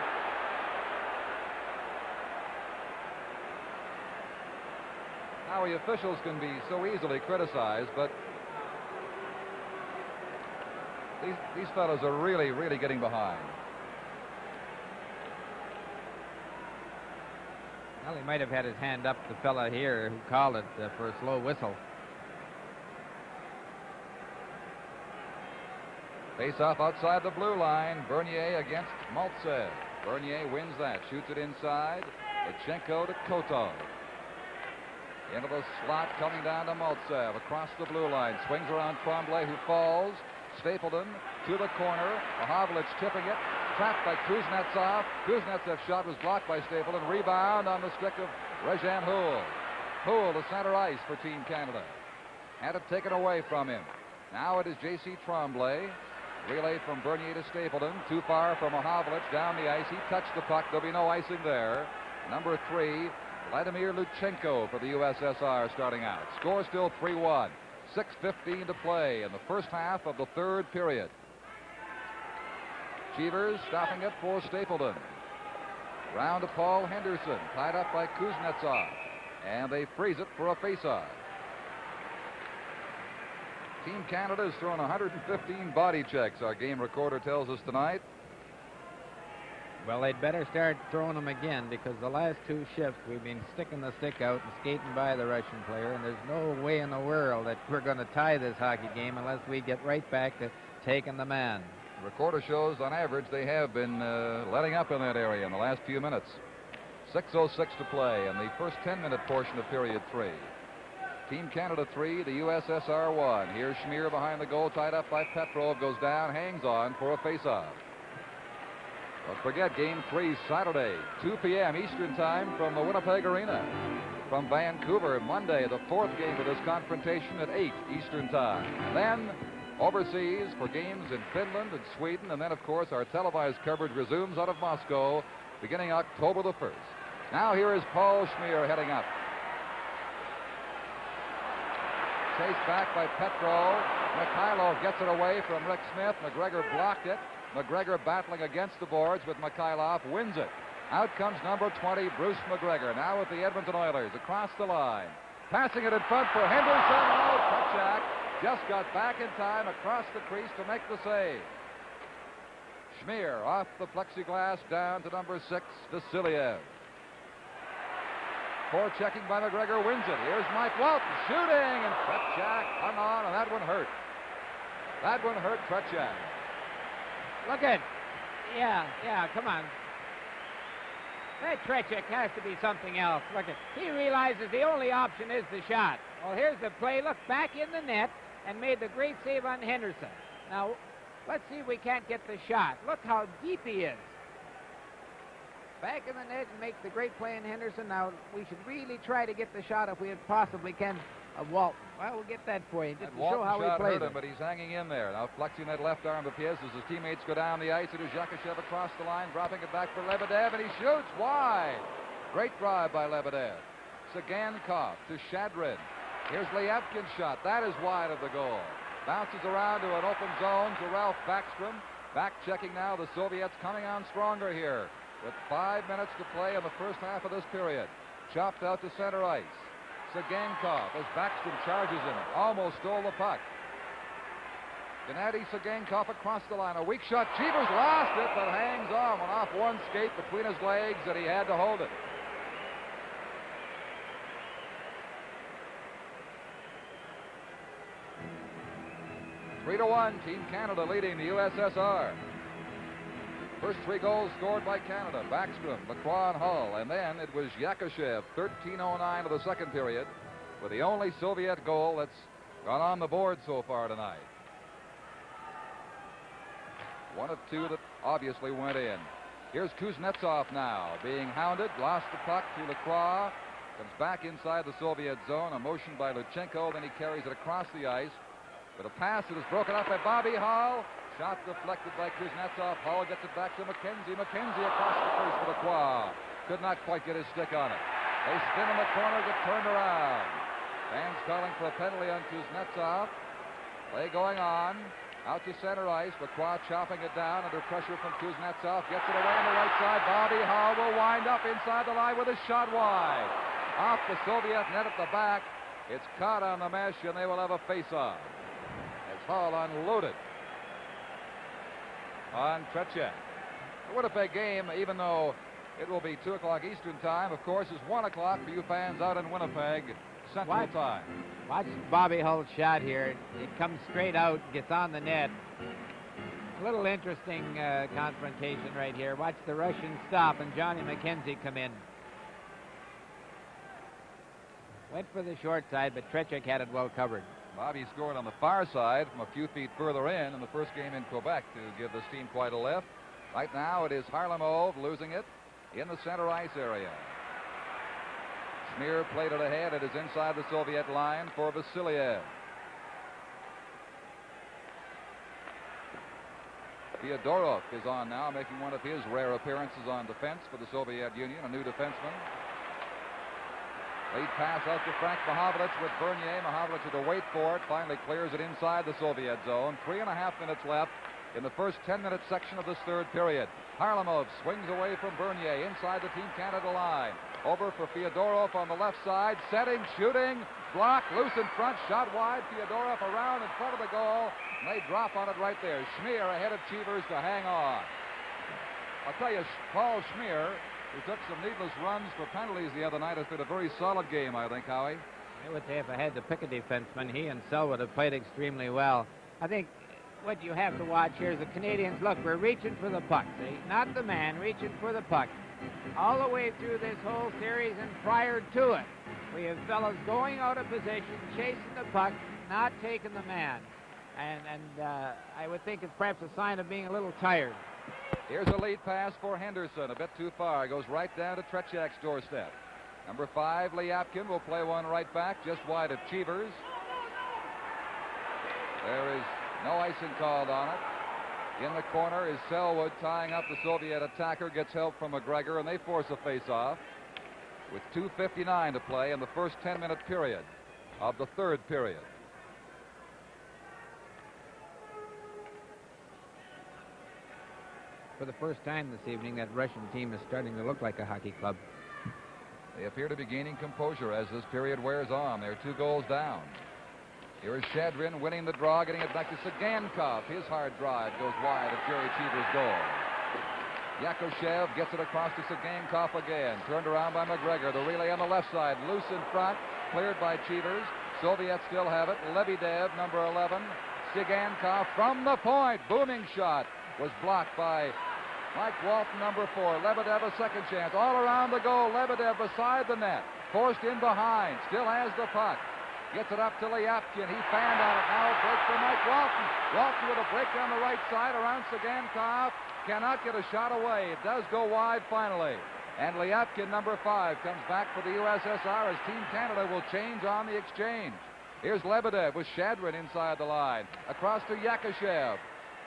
Now, the officials can be so easily criticized, but these fellows are really, really getting behind. Well, he might have had his hand up, the fella here who called it for a slow whistle. Face-off outside the blue line. Bernier against Maltsev. Bernier wins that. Shoots it inside. Lechenko to Kotov. Into the slot, coming down to Maltsev. Across the blue line. Swings around Tremblay, who falls. Stapleton to the corner. Mahavlich tipping it. Trapped by Kuznetsov. Kuznetsov's shot was blocked by Stapleton. Rebound on the stick of Rezhan Houle. Houle to center ice for Team Canada. Had it taken away from him. Now it is J.C. Tremblay. Relay from Bernier to Stapleton. Too far for Mahavlich down the ice. He touched the puck. There'll be no icing there. Number 3, Vladimir Luchenko for the USSR starting out. Score still 3-1. 6:15 to play in the first half of the third period. Cheevers stopping it for Stapleton. Round to Paul Henderson. Tied up by Kuznetsov. And they freeze it for a faceoff. Team Canada has thrown 115 body checks, our game recorder tells us tonight. Well, they'd better start throwing them again, because the last 2 shifts we've been sticking the stick out and skating by the Russian player, and there's no way in the world that we're going to tie this hockey game unless we get right back to taking the man. The recorder shows on average they have been letting up in that area in the last few minutes. 6:06 to play in the first 10-minute portion of period 3. Team Canada 3, the USSR 1. Here's Schmier behind the goal, tied up by Petrov, goes down, hangs on for a faceoff. Don't forget, Game 3 Saturday, 2 p.m. Eastern Time from the Winnipeg Arena. From Vancouver, Monday, the 4th game of this confrontation at 8 Eastern Time. And then overseas for games in Finland and Sweden. And then, of course, our televised coverage resumes out of Moscow beginning October the 1st. Now here is Paul Schmier heading up. Chased back by Petro. Mikhailov gets it away from Rick Smith. McGregor blocked it. McGregor battling against the boards with Mikhailov, wins it. Out comes number 20, Bruce McGregor, now with the Edmonton Oilers, across the line. Passing it in front for Henderson. Oh, Tretiak just got back in time across the crease to make the save. Schmier off the plexiglass down to number 6, Vasiliev. Forechecking by McGregor wins it. Here's Mike Walton shooting, and Tretiak hung on, and that one hurt. That one hurt Tretiak. Look at, yeah, come on. That Tretiak has to be something else. Look at, he realizes the only option is the shot. Well, here's the play. Look, back in the net and made the great save on Henderson. Now, let's see if we can't get the shot. Look how deep he is. Back in the net and make the great play in Henderson. Now, we should really try to get the shot if we possibly can of Walton. Well, we'll get that for you just to show how he plays him, but he's hanging in there. Now flexing that left arm of his as his teammates go down the ice. It is Yakushev across the line, dropping it back for Lebedev, and he shoots wide. Great drive by Lebedev. Sagankov to Shadrin. Here's Liapkin's shot. That is wide of the goal. Bounces around to an open zone to Ralph Backstrom. Back checking now. The Soviets coming on stronger here with 5 minutes to play in the first half of this period. Chopped out to center ice. Sagankov as Backstrom charges him. Almost stole the puck. Gennady Sagankov across the line. A weak shot. Cheevers lost it, but hangs on. Went off one skate between his legs, and he had to hold it. Three to 1, Team Canada leading the USSR. First 3 goals scored by Canada. Backstrom, Lacroix, and Hull. And then it was Yakushev, 13:09 of the second period, with the only Soviet goal that's gone on the board so far tonight. One of 2 that obviously went in. Here's Kuznetsov now, being hounded. Lost the puck to Lacroix. Comes back inside the Soviet zone. A motion by Luchenko. Then he carries it across the ice. But a pass that is broken up by Bobby Hull. Shot deflected by Kuznetsov. Hull gets it back to McKenzie. McKenzie across the first for Lacroix. Could not quite get his stick on it. They spin in the corner, get turned around. Fans calling for a penalty on Kuznetsov. Play going on. Out to center ice. Lacroix chopping it down under pressure from Kuznetsov. Gets it away on the right side. Bobby Hull will wind up inside the line with a shot wide. Off the Soviet net at the back. It's caught on the mesh, and they will have a face-off. As Hull unloaded on Tretiak. The Winnipeg game, even though it will be 2 o'clock Eastern time, of course, is 1 o'clock for you fans out in Winnipeg Central time. Watch Bobby Hull's shot here. It comes straight out, gets on the net. A little interesting confrontation right here. Watch the Russian stop and Johnny McKenzie come in. Went for the short side, but Tretiak had it well covered. Bobby scored on the far side from a few feet further in the first game in Quebec to give this team quite a lift. Right now it is Harlamov losing it in the center ice area. Schmier played it ahead. It is inside the Soviet line for Vasiliev. Fyodorov is on now, making one of his rare appearances on defense for the Soviet Union, a new defenseman. Lead pass out to Frank Mahavlich with Bernier. Mahavlich had to wait for it. Finally clears it inside the Soviet zone. 3.5 minutes left in the first 10-minute section of this third period. Harlamov swings away from Bernier inside the Team Canada line. Over for Fyodorov on the left side. Setting, shooting, block, loose in front, shot wide. Fyodorov around in front of the goal. And they drop on it right there. Schmier ahead of Cheevers to hang on. I'll tell you, Paul Schmier, who took some needless runs for penalties the other night, has been a very solid game, I think, Howie. I would say if I had to pick a defenseman, he and Selwood have played extremely well. I think what you have to watch here is the Canadians, look, we're reaching for the puck, see? Not the man, reaching for the puck. All the way through this whole series and prior to it, we have fellas going out of position, chasing the puck, not taking the man. And I would think it's perhaps a sign of being a little tired. Here's a lead pass for Henderson, a bit too far. Goes right down to Tretiak's doorstep. Number 5, Liapkin, will play one right back, just wide of Cheevers. There is no icing called on it. In the corner is Selwood tying up the Soviet attacker, gets help from McGregor, and they force a face-off with 2:59 to play in the first 10-minute period of the third period. For the first time this evening, that Russian team is starting to look like a hockey club. They appear to be gaining composure as this period wears on. They're 2 goals down. Here is Shadrin winning the draw, getting it back to Sagankov. His hard drive goes wide of Jerry Cheever's goal. Yakushev gets it across to Sagankov again. Turned around by McGregor. The relay on the left side. Loose in front. Cleared by Cheevers. Soviets still have it. Lebedev, number 11. Sagankov from the point. Booming shot. Was blocked by Mike Walton, number 4. Lebedev a second chance. All around the goal. Lebedev beside the net. Forced in behind. Still has the puck. Gets it up to Lyapkin. He fanned on it. Now a break for Mike Walton. Walton with a break down the right side around Sagankov. Cannot get a shot away. It does go wide finally. And Lyapkin, number 5, comes back for the USSR as Team Canada will change on the exchange. Here's Lebedev with Shadrin inside the line. Across to Yakushev.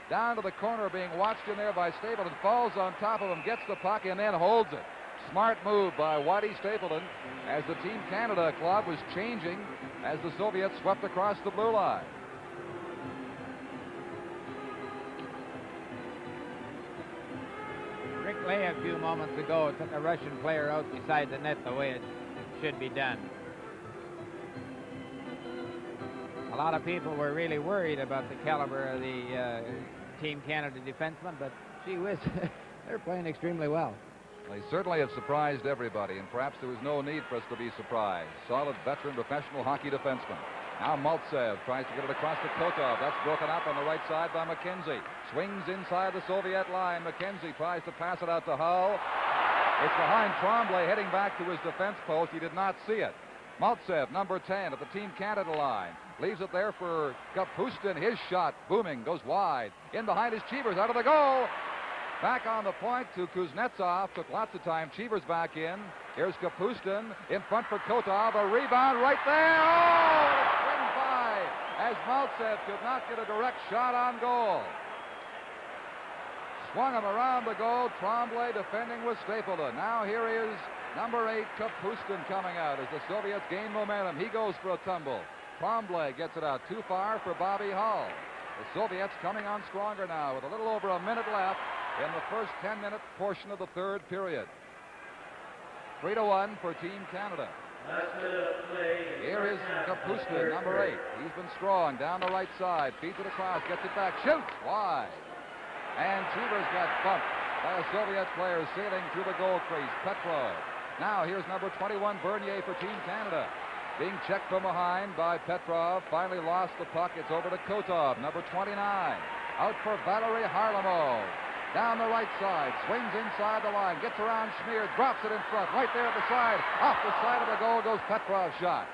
Down to the corner, being watched in there by Stapleton. Falls on top of him, gets the puck, and then holds it. Smart move by Whitey Stapleton as the Team Canada club was changing as the Soviets swept across the blue line. Rick Lay a few moments ago took a Russian player out beside the net the way it should be done. A lot of people were really worried about the caliber of the Team Canada defensemen, but gee whiz, they're playing extremely well. They certainly have surprised everybody, and perhaps there was no need for us to be surprised. Solid veteran professional hockey defenseman. Now Maltsev tries to get it across to Kotov. That's broken up on the right side by McKenzie. Swings inside the Soviet line. McKenzie tries to pass it out to Hull. It's behind Tremblay, heading back to his defense post. He did not see it. Maltsev, number 10, at the Team Canada line. Leaves it there for Kapustin. His shot, booming, goes wide. In behind is Cheevers, out of the goal. Back on the point to Kuznetsov. Took lots of time. Cheevers back in. Here's Kapustin in front for Kotov. A rebound right there. Oh, it swings by as Maltsev could not get a direct shot on goal. Swung him around the goal. Tremblay defending with Stapleton. Now here is number 8, Kapustin, coming out as the Soviets gain momentum. He goes for a tumble. Tremblay gets it out too far for Bobby Hull. The Soviets coming on stronger now with a little over a minute left in the first 10-minute portion of the third period. 3-1 for Team Canada. Here is Kapustin, number 8. He's been strong down the right side. Feeds it across, gets it back, shoots wide. And Cheevers got bumped by a Soviet player sailing through the goal crease, Petrov. Now here's number 21, Bernier for Team Canada. Being checked from behind by Petrov. Finally lost the puck. It's over to Kotov, number 29. Out for Valery Harlamov. Down the right side, swings inside the line, gets around Schmier, drops it in front, right there at the side. Off the side of the goal goes Petrov's shot.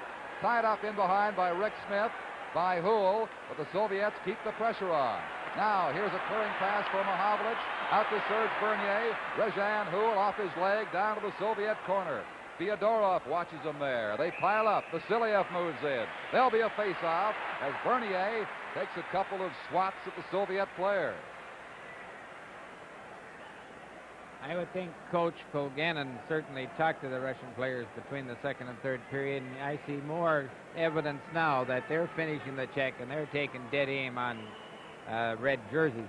Tied up in behind by Rick Smith, by Houle, but the Soviets keep the pressure on. Now, here's a clearing pass for Mahavlich, out to Serge Bernier. Rezhan Houle off his leg, down to the Soviet corner. Fyodorov watches them there. They pile up. Vasiliev moves in. There'll be a face-off as Bernier takes a couple of swats at the Soviet player. I would think Coach Kulganin certainly talked to the Russian players between the second and third period, and I see more evidence now that they're finishing the check and they're taking dead aim on red jerseys.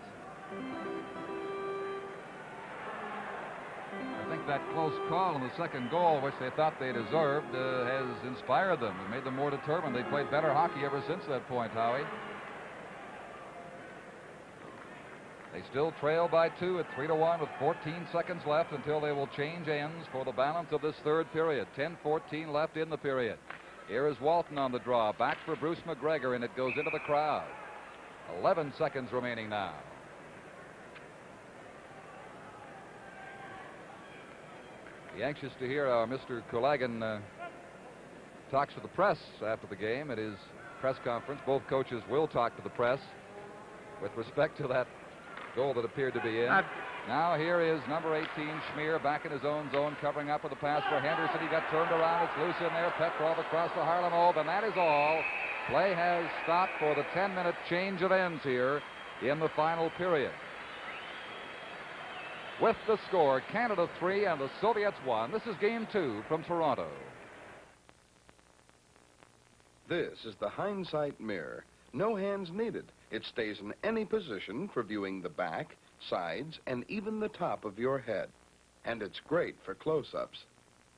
I think that close call on the second goal, which they thought they deserved, has inspired them. It made them more determined. They played better hockey ever since that point, Howie. They still trail by 2 at 3-1 with 14 seconds left until they will change ends for the balance of this third period. 10:14 left in the period. Here is Walton on the draw. Back for Bruce McGregor, and it goes into the crowd. 11 seconds remaining now. Be anxious to hear how Mr. Kulagin talks to the press after the game at his press conference. Both coaches will talk to the press with respect to that goal that appeared to be in. Now here is number 18, Schmier, back in his own zone, covering up with a pass for Henderson. He got turned around. It's loose in there. Petrov across to Harlamov, and that is all. Play has stopped for the 10-minute change of ends here in the final period. with the score, Canada 3 and the Soviets 1. This is Game 2 from Toronto. This is the Hindsight mirror. No hands needed. It stays in any position for viewing the back, sides, and even the top of your head. And it's great for close-ups.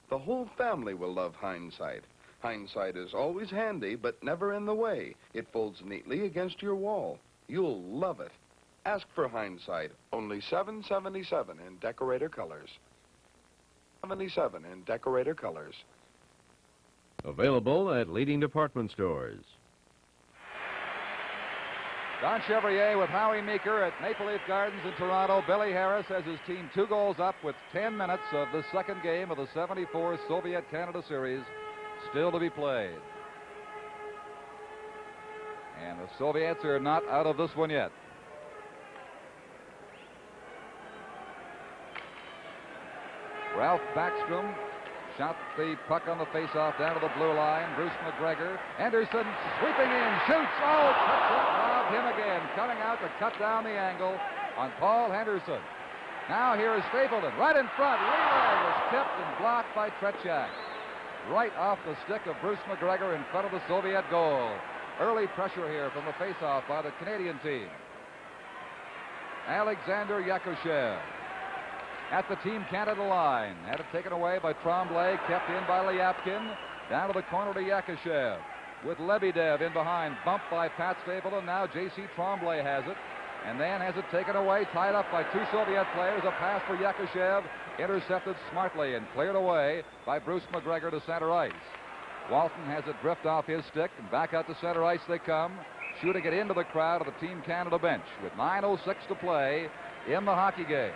The whole family will love Hindsight. Hindsight is always handy, but never in the way. It folds neatly against your wall. You'll love it. Ask for Hindsight. Only $7.77 in decorator colors. $77 in decorator colors. Available at leading department stores. Don Chevrier with Howie Meeker at Maple Leaf Gardens in Toronto. Billy Harris has his team 2 goals up with 10 minutes of the second game of the 74 Soviet-Canada series still to be played. And the Soviets are not out of this one yet. Ralph Backstrom shot the puck on the faceoff down to the blue line. Bruce McGregor. Anderson sweeping in, shoots. Oh, robbed him again. Coming out to cut down the angle on Paul Henderson. Now here is Stapleton right in front. Relay was tipped and blocked by Tretiak. Right off the stick of Bruce McGregor in front of the Soviet goal. Early pressure here from the faceoff by the Canadian team. Alexander Yakushev at the Team Canada line. Had it taken away by Tremblay, kept in by Lyapkin. Down to the corner to Yakushev. With Lebedev in behind, bumped by Pat Stapleton. Now J.C. Tremblay has it. And then has it taken away, tied up by 2 Soviet players. A pass for Yakushev, intercepted smartly and cleared away by Bruce McGregor to center ice. Walton has it drift off his stick, and back out to center ice they come, shooting it into the crowd of the Team Canada bench with 9:06 to play in the hockey game.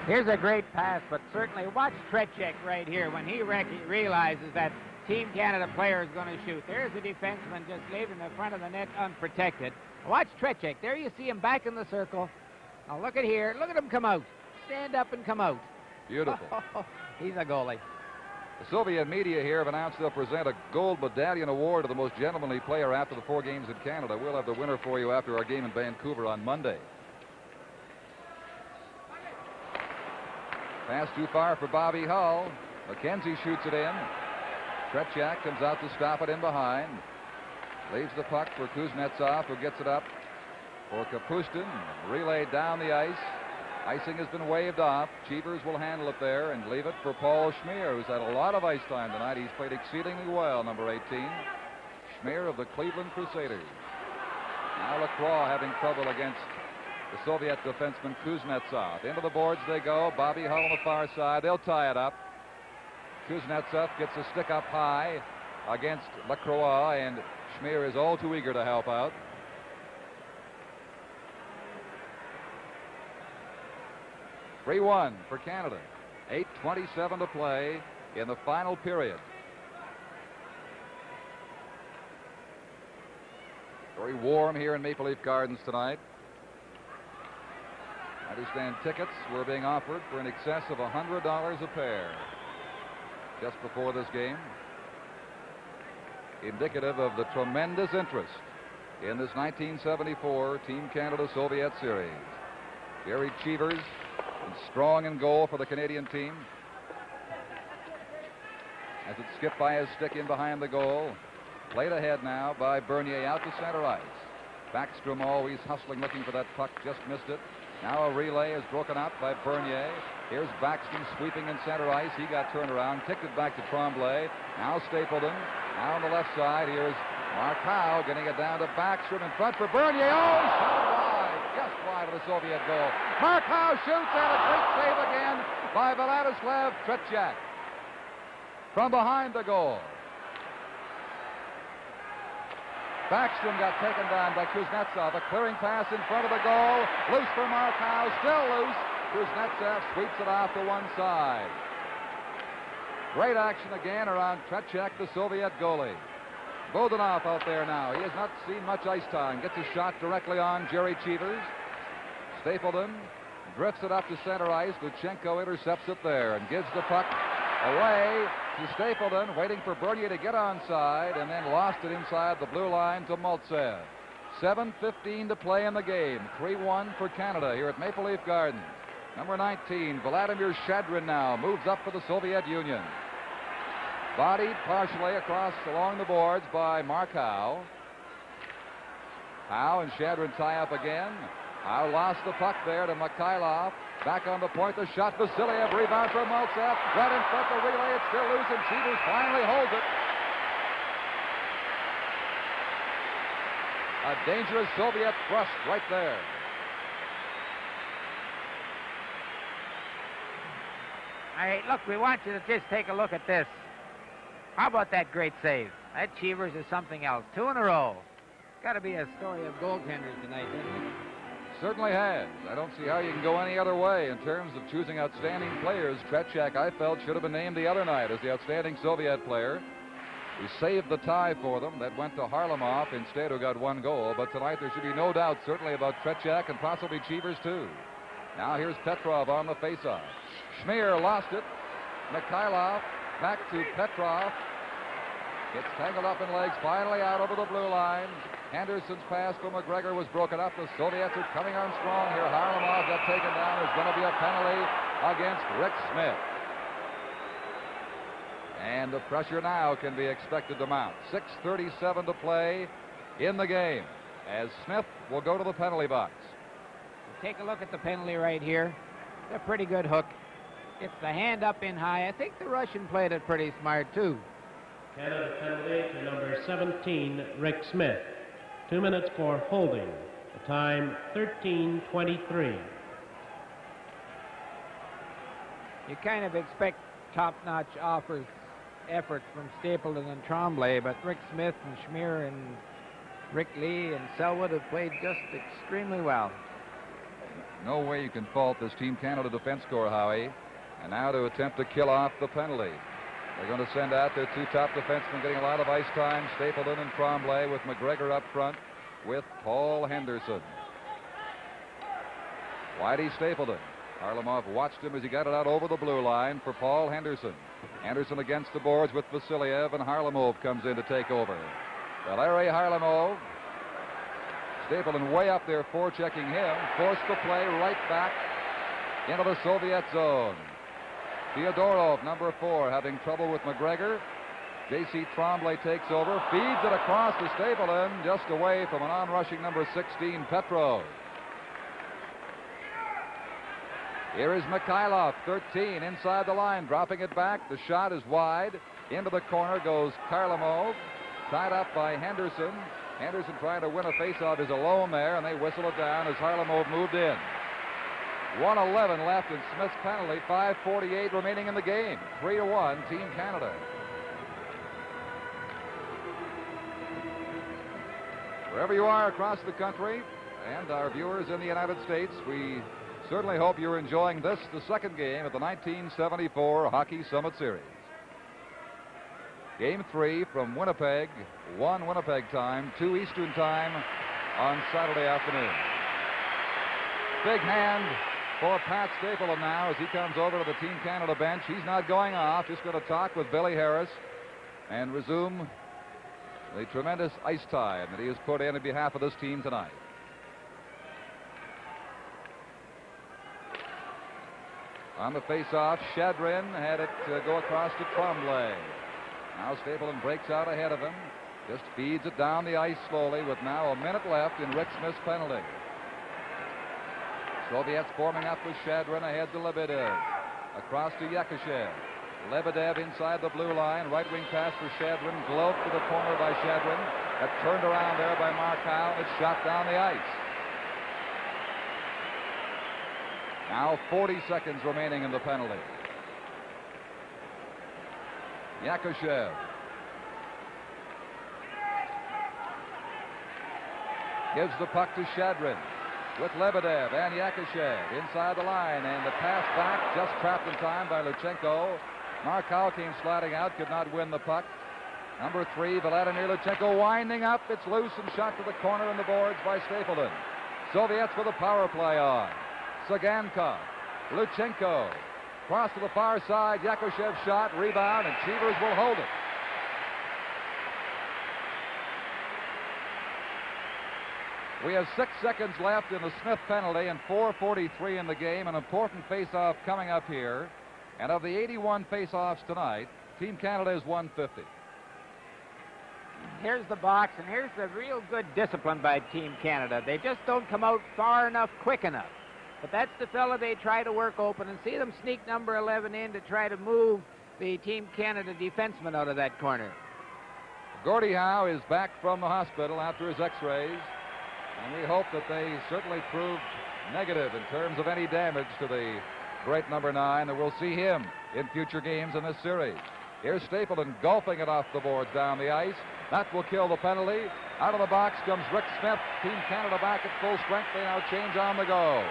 Here's a great pass, but certainly watch Tretiak right here when he realizes that Team Canada player is going to shoot. There's a defenseman just leaving the front of the net unprotected. Watch Tretiak. There you see him back in the circle. Now look at here. Look at him come out. Stand up and come out. Beautiful. He's a goalie. The Soviet media here have announced they'll present a gold medallion award to the most gentlemanly player after the 4 games in Canada. We'll have the winner for you after our game in Vancouver on Monday. Pass too far for Bobby Hull. McKenzie shoots it in. Tretiak comes out to stop it in behind. Leaves the puck for Kuznetsov, who gets it up for Kapustin. Relayed down the ice. Icing has been waved off. Cheevers will handle it there and leave it for Paul Schmier, who's had a lot of ice time tonight. He's played exceedingly well, number 18. Schmier of the Cleveland Crusaders. Now Lacroix having trouble against the Soviet defenseman Kuznetsov. Into the boards they go. Bobby Hull on the far side. They'll tie it up. Kuznetsov gets a stick up high against Lacroix, and Schmier is all too eager to help out. (3-1) for Canada. 8:27 to play in the final period. Very warm here in Maple Leaf Gardens tonight. I understand tickets were being offered for in excess of $100 a pair just before this game. Indicative of the tremendous interest in this 1974 Team Canada Soviet series. Gary Cheevers strong in goal for the Canadian team. As it skipped by his stick in behind the goal. Played ahead now by Bernier out to center ice. Backstrom always hustling, looking for that puck, just missed it. Now a relay is broken up by Bernier. Here's Backstrom sweeping in center ice. He got turned around, kicked it back to Tremblay. Now Stapleton. Now on the left side, here's Markow getting it down to Backstrom in front for Bernier. Oh, shot wide, just wide of the Soviet goal. Markow shoots, and a great save again by Vladislav Tretiak from behind the goal. Backstrom got taken down by Kuznetsov. A clearing pass in front of the goal. Loose for Markow. Still loose. Kuznetsov sweeps it off to one side. Great action again around Tretiak, the Soviet goalie. Bodanov out there now. He has not seen much ice time. Gets a shot directly on Jerry Cheevers. Stapleton drifts it up to center ice. Luchenko intercepts it there and gives the puck away to Stapleton, waiting for Bernier to get onside, and then lost it inside the blue line to Maltsev. 7:15 to play in the game. 3-1 for Canada here at Maple Leaf Gardens. Number 19, Vladimir Shadrin now moves up for the Soviet Union. Bodied partially across along the boards by Mark Howe. Howe and Shadrin tie up again. Howe lost the puck there to Mikhailov. Back on the point, the shot. Vasiliev, rebound from Maltsev. Right in front, the relay. It's still loose, and Cheevers finally holds it. A dangerous Soviet thrust right there. Hey, look, we want you to just take a look at this. How about that great save? That Cheevers is something else. 2 in a row. Got to be a story of goaltenders tonight, doesn't it? Certainly has. I don't see how you can go any other way in terms of choosing outstanding players. Tretiak, I felt, should have been named the other night as the outstanding Soviet player. We saved the tie for them. That went to Harlamov instead, who got 1 goal. But tonight there should be no doubt, certainly, about Tretiak and possibly Cheevers, too. Now here's Petrov on the faceoff. Schmier lost it. Mikhailov back to Petrov. Gets tangled up in legs, finally out over the blue line. Henderson's pass for McGregor was broken up. The Soviets are coming on strong here. Harlamov got taken down. There's going to be a penalty against Rick Smith. And the pressure now can be expected to mount. 6:37 to play in the game as Smith will go to the penalty box. Take a look at the penalty right here. It's a pretty good hook. It's the hand up in high. I think the Russian played it pretty smart, too. Canada penalty to number 17, Rick Smith. 2 minutes for holding. The time 13:23. You kind of expect top-notch effort from Stapleton and Tremblay, but Rick Smith and Schmier and Rick Lee and Selwood have played just extremely well. No way you can fault this Team Canada defense corps, Howie. And now to attempt to kill off the penalty. They're going to send out their 2 top defensemen getting a lot of ice time, Stapleton and Tremblay, with McGregor up front with Paul Henderson. Whitey Stapleton. Harlamov watched him as he got it out over the blue line for Paul Henderson. Henderson against the boards with Vasiliev, and Harlamov comes in to take over. Valery Harlamov. Stapleton way up there forechecking him. Forced the play right back into the Soviet zone. Fyodorov, number 4, having trouble with McGregor. J.C. Tremblay takes over, feeds it across to Stapleton, just away from an on-rushing number 16, Petrov. Here is Mikhailov, 13, inside the line, dropping it back. The shot is wide. Into the corner goes Kharlamov, tied up by Henderson. Henderson trying to win a faceoff is alone there, and they whistle it down as Harlamov moved in. 1:11 left in Smith's penalty, 5:48 remaining in the game. 3-1, Team Canada. Wherever you are across the country and our viewers in the United States, we certainly hope you're enjoying this, the second game of the 1974 Hockey Summit Series. Game 3 from Winnipeg, 1 Winnipeg time, 2 Eastern time on Saturday afternoon. Big hand for Pat Stapleton now as he comes over to the Team Canada bench. He's not going off, just going to talk with Billy Harris and resume the tremendous ice time that he has put in on behalf of this team tonight. On the face-off, Shadrin had it go across to Tremblay. Now Stapleton breaks out ahead of him, just feeds it down the ice slowly with now a minute left in Rick Smith's penalty. Soviets forming up with Shadrin ahead to Lebedev. Across to Yakushev. Lebedev inside the blue line. Right wing pass for Shadrin. Glove to the corner by Shadrin. That turned around there by Mark Howe. It's shot down the ice. Now 40 seconds remaining in the penalty. Yakushev. Gives the puck to Shadrin with Lebedev and Yakushev inside the line, and the pass back just trapped in time by Luchenko. Mark Howe came sliding out, could not win the puck. Number 3, Vladimir Luchenko winding up. It's loose and shot to the corner in the boards by Stapleton. Soviets with a power play on. Sagankov, Luchenko, cross to the far side. Yakushev shot, rebound, and Cheevers will hold it. We have 6 seconds left in the Smith penalty and 4:43 in the game. An important face-off coming up here. And of the 81 face-offs tonight, Team Canada is 150. Here's the box, and here's the real good discipline by Team Canada. They just don't come out far enough, quick enough. But that's the fella they try to work open, and see them sneak number 11 in to try to move the Team Canada defenseman out of that corner. Gordie Howe is back from the hospital after his x-rays, and we hope that they certainly proved negative in terms of any damage to the great number 9, and we'll see him in future games in this series. Here's Stapleton golfing it off the boards down the ice. That will kill the penalty. Out of the box comes Rick Smith. Team Canada back at full strength. They now change on the go.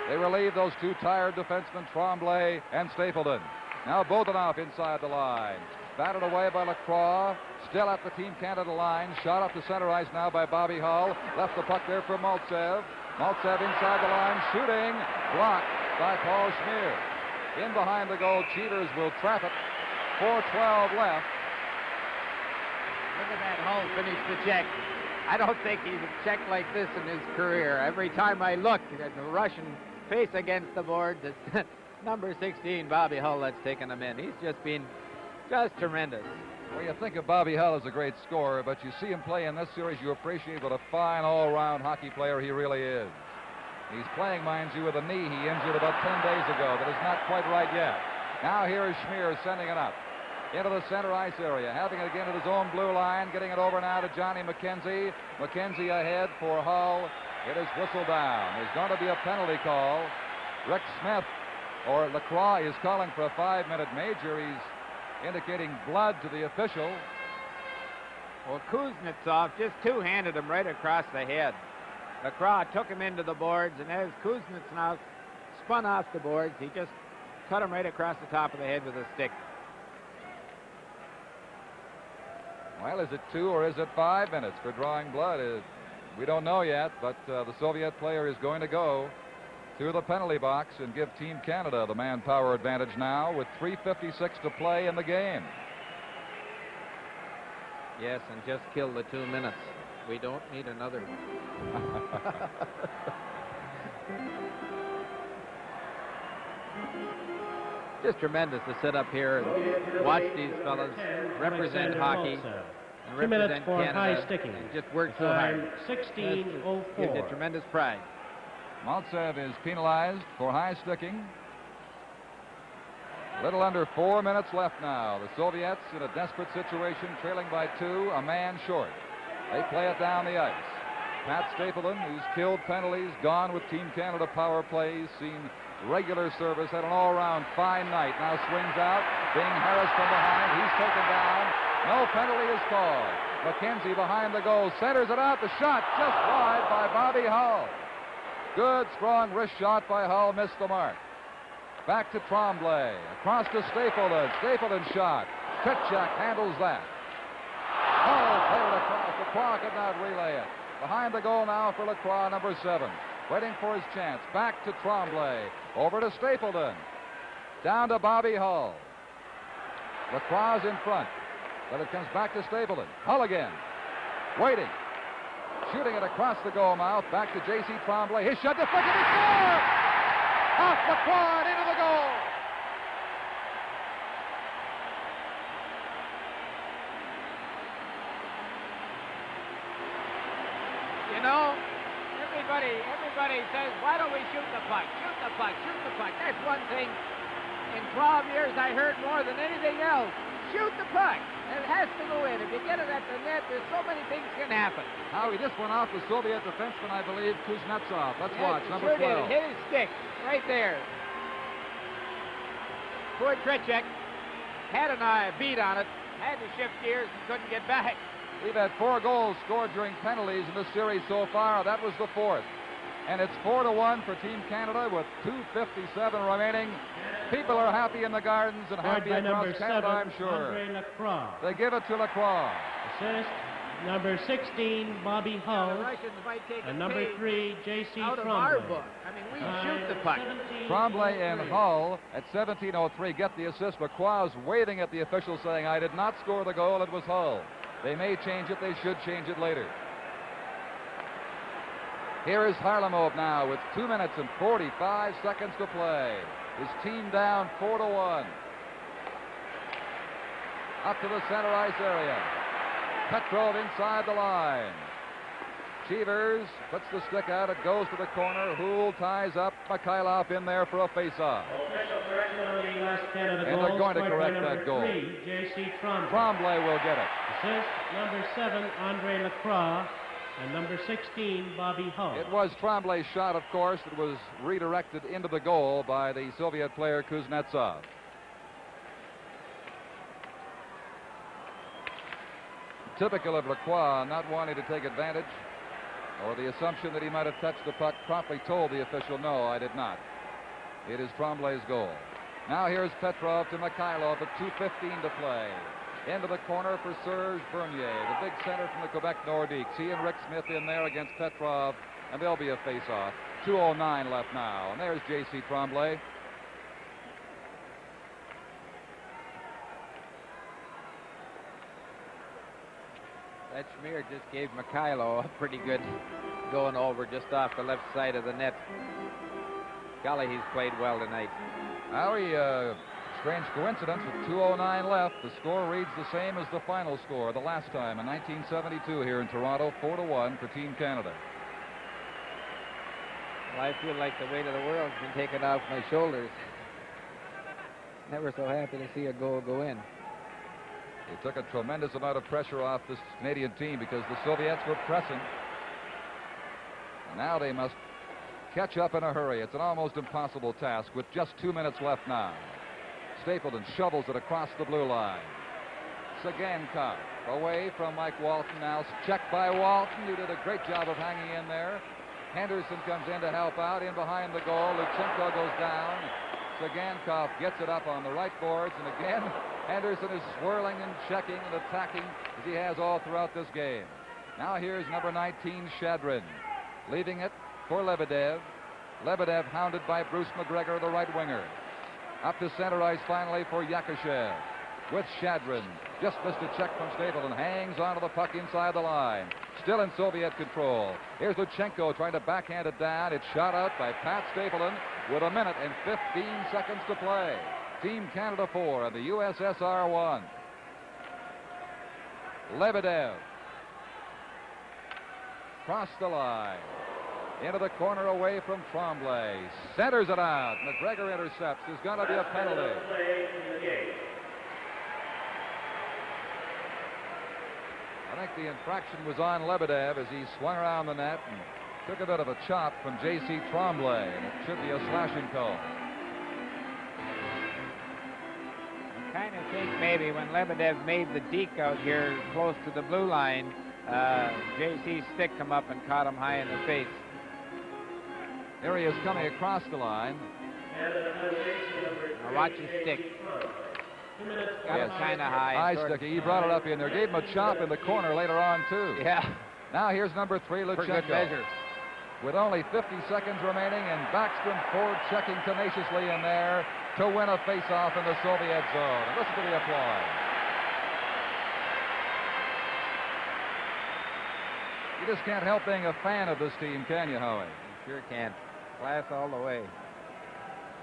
They relieve those 2 tired defensemen, Tremblay and Stapleton. Now Bodanoff inside the line. Batted away by Lacroix. Still at the Team Canada line. Shot up to center ice now by Bobby Hull. Left the puck there for Maltsev. Maltsev inside the line, shooting. Blocked by Paul Schmier. In behind the goal, Cheevers will trap it. 4:12 left. Look at that Hull finish the check. I don't think he's a check like this in his career. Every time I look at the Russian face against the board, it's number 16, Bobby Hull, that's taken him in. He's just been tremendous. Well, you think of Bobby Hull as a great scorer, but you see him play in this series, you appreciate what a fine all-round hockey player he really is. He's playing, mind you, with a knee he injured about 10 days ago that is not quite right yet. Now here is Schmier sending it up into the center ice area, having it again at his own blue line, getting it over now to Johnny McKenzie. McKenzie ahead for Hull. It is whistled down. There's going to be a penalty call. Rick Smith, or Lacroix, is calling for a 5-minute major. He's indicating blood to the official. Well, Kuznetsov just two-handed him right across the head. Lacroix took him into the boards, and as Kuznetsov spun off the boards, he just cut him right across the top of the head with a stick. Well, is it 2 or is it 5 minutes for drawing blood? We don't know yet, but the Soviet player is going to go to the penalty box and give Team Canada the manpower advantage now with 3:56 to play in the game. Yes, and just kill the 2 minutes. We don't need another one. Just tremendous to sit up here and watch these fellas represent hockey and 2 minutes represent for Canada high sticking. and just work so hard. 16:04. Gives you tremendous pride. Maltsev is penalized for high sticking. Little under 4 minutes left now. The Soviets in a desperate situation, trailing by 2, a man short. They play it down the ice. Pat Stapleton, who's killed penalties, gone with Team Canada power plays, seen regular service, had an all-round fine night. Now swings out, being Harris from behind. He's taken down. No penalty is called. McKenzie behind the goal, centers it out. The shot just wide by Bobby Hull. Good, strong wrist shot by Hull, missed the mark. Back to Tremblay, across to Stapleton. Stapleton shot. Tretiak handles that. Hull played it across. Lacroix could not relay it. Behind the goal now for Lacroix, number 7. Waiting for his chance. Back to Tremblay. Over to Stapleton. Down to Bobby Hull. Lacroix's in front. But it comes back to Stapleton. Hull again. Waiting. Shooting it across the goal mouth. Back to J.C. Tremblay. His shot deflected. He scores! Off Lacroix and into the goal. You know, everybody says, why don't we shoot the puck? Shoot the puck, shoot the puck. That's one thing in 12 years I heard more than anything else. Shoot the puck. It has to go in. If you get it at the net, there's so many things can happen. How he just went off the Soviet defenseman, I believe, Kuznetsov. Let's watch, number 12. Did. Hit his stick right there. Poor Tretiak had an eye beat on it, had to shift gears and couldn't get back. We've had 4 goals scored during penalties in this series so far. That was the 4th. And it's 4-1 for Team Canada with 2:57 remaining. People are happy in the gardens and happy across Canada, I'm sure. Andre Lacroix. They give it to Lacroix. Assist, number 16, Bobby Hull. The Russians might take And a number page 3, J.C. out of Tremblay. our book. I mean, we shoot the puck. Tremblay and Hull at 17:03 get the assist. Lacroix's waving at the official saying, I did not score the goal, it was Hull. They may change it, they should change it later. Here is Harlamov now with 2 minutes and 45 seconds to play. His team down 4-1. Up to the center ice area. Petrov inside the line. Cheevers puts the stick out. It goes to the corner. Houle ties up. Mikhailov in there for a face-off. And they're going to correct that goal. J.C. Tremblay. Tremblay will get it. Assist number 7, Andre Lacroix, and number 16, Bobby Hull. It was Tremblay's shot, of course, that was redirected into the goal by the Soviet player Kuznetsov. Typical of Lacroix, not wanting to take advantage, or the assumption that he might have touched the puck, promptly told the official, no, I did not. It is Tremblay's goal. Now here's Petrov to Mikhailov at 2:15 to play. Into the corner for Serge Bernier, the big center from the Quebec Nordiques. He and Rick Smith in there against Petrov, and there'll be a face-off. 2:09 left now, and there's J.C. Tremblay. That Schmier just gave Mikhailo a pretty good going over just off the left side of the net. Golly, he's played well tonight. Howie, strange coincidence with 2:09 left. The score reads the same as the final score the last time in 1972 here in Toronto, 4-1 for Team Canada. Well, I feel like the weight of the world's been taken off my shoulders. Never so happy to see a goal go in. They took a tremendous amount of pressure off this Canadian team because the Soviets were pressing. And now they must catch up in a hurry. It's an almost impossible task with just 2 minutes left now. Stapleton shovels it across the blue line. Sagankov away from Mike Walton now. Checked by Walton, who did a great job of hanging in there. Henderson comes in to help out. In behind the goal, Luchenko goes down. Sagankov gets it up on the right boards, and again, Henderson is swirling and checking and attacking as he has all throughout this game. Now here's number 19, Shadrin, leaving it for Lebedev. Lebedev hounded by Bruce McGregor, the right winger. Up to center ice finally for Yakushev with Shadrin. Just missed a check from Stapleton. Hangs onto the puck inside the line. Still in Soviet control. Here's Luchenko trying to backhand it down. It's shot out by Pat Stapleton with 1 minute and 15 seconds to play. Team Canada 4 and the USSR 1. Lebedev. Cross the line. Into the corner away from Tremblay. Centers it out. McGregor intercepts. There's going to be a penalty. I think the infraction was on Lebedev as he swung around the net and took a bit of a chop from J.C. Tremblay, and it should be a slashing call. I kind of think maybe when Lebedev made the deke out here close to the blue line, J.C.'s stick come up and caught him high in the face. Here he is coming across the line. Now watch his stick. Got him kind of high. High sticky. He brought it up in there. Gave him a chop in the corner later on, too. Yeah. Now here's number 3, Luchenko. For good measure. With only 50 seconds remaining, and Backstrom forward checking tenaciously in there to win a face-off in the Soviet zone. And listen to the applause. You just can't help being a fan of this team, can you, Howie? You sure can't. Class all the way.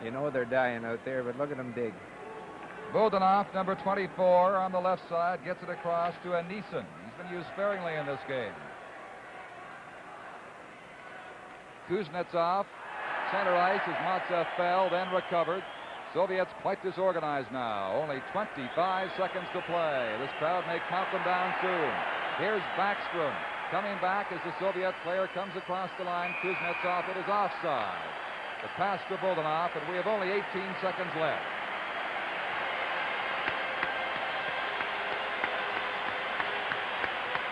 You know they're dying out there, but look at them dig. Bodanov, number 24, on the left side, gets it across to Anisin. He's been used sparingly in this game. Kuznetsov, center ice as Matsev fell, then recovered. Soviets quite disorganized now. Only 25 seconds to play. This crowd may count them down soon. Here's Backstrom coming back as the Soviet player comes across the line. Kuznetsov, it is offside. The pass to Bodanov, and we have only 18 seconds left.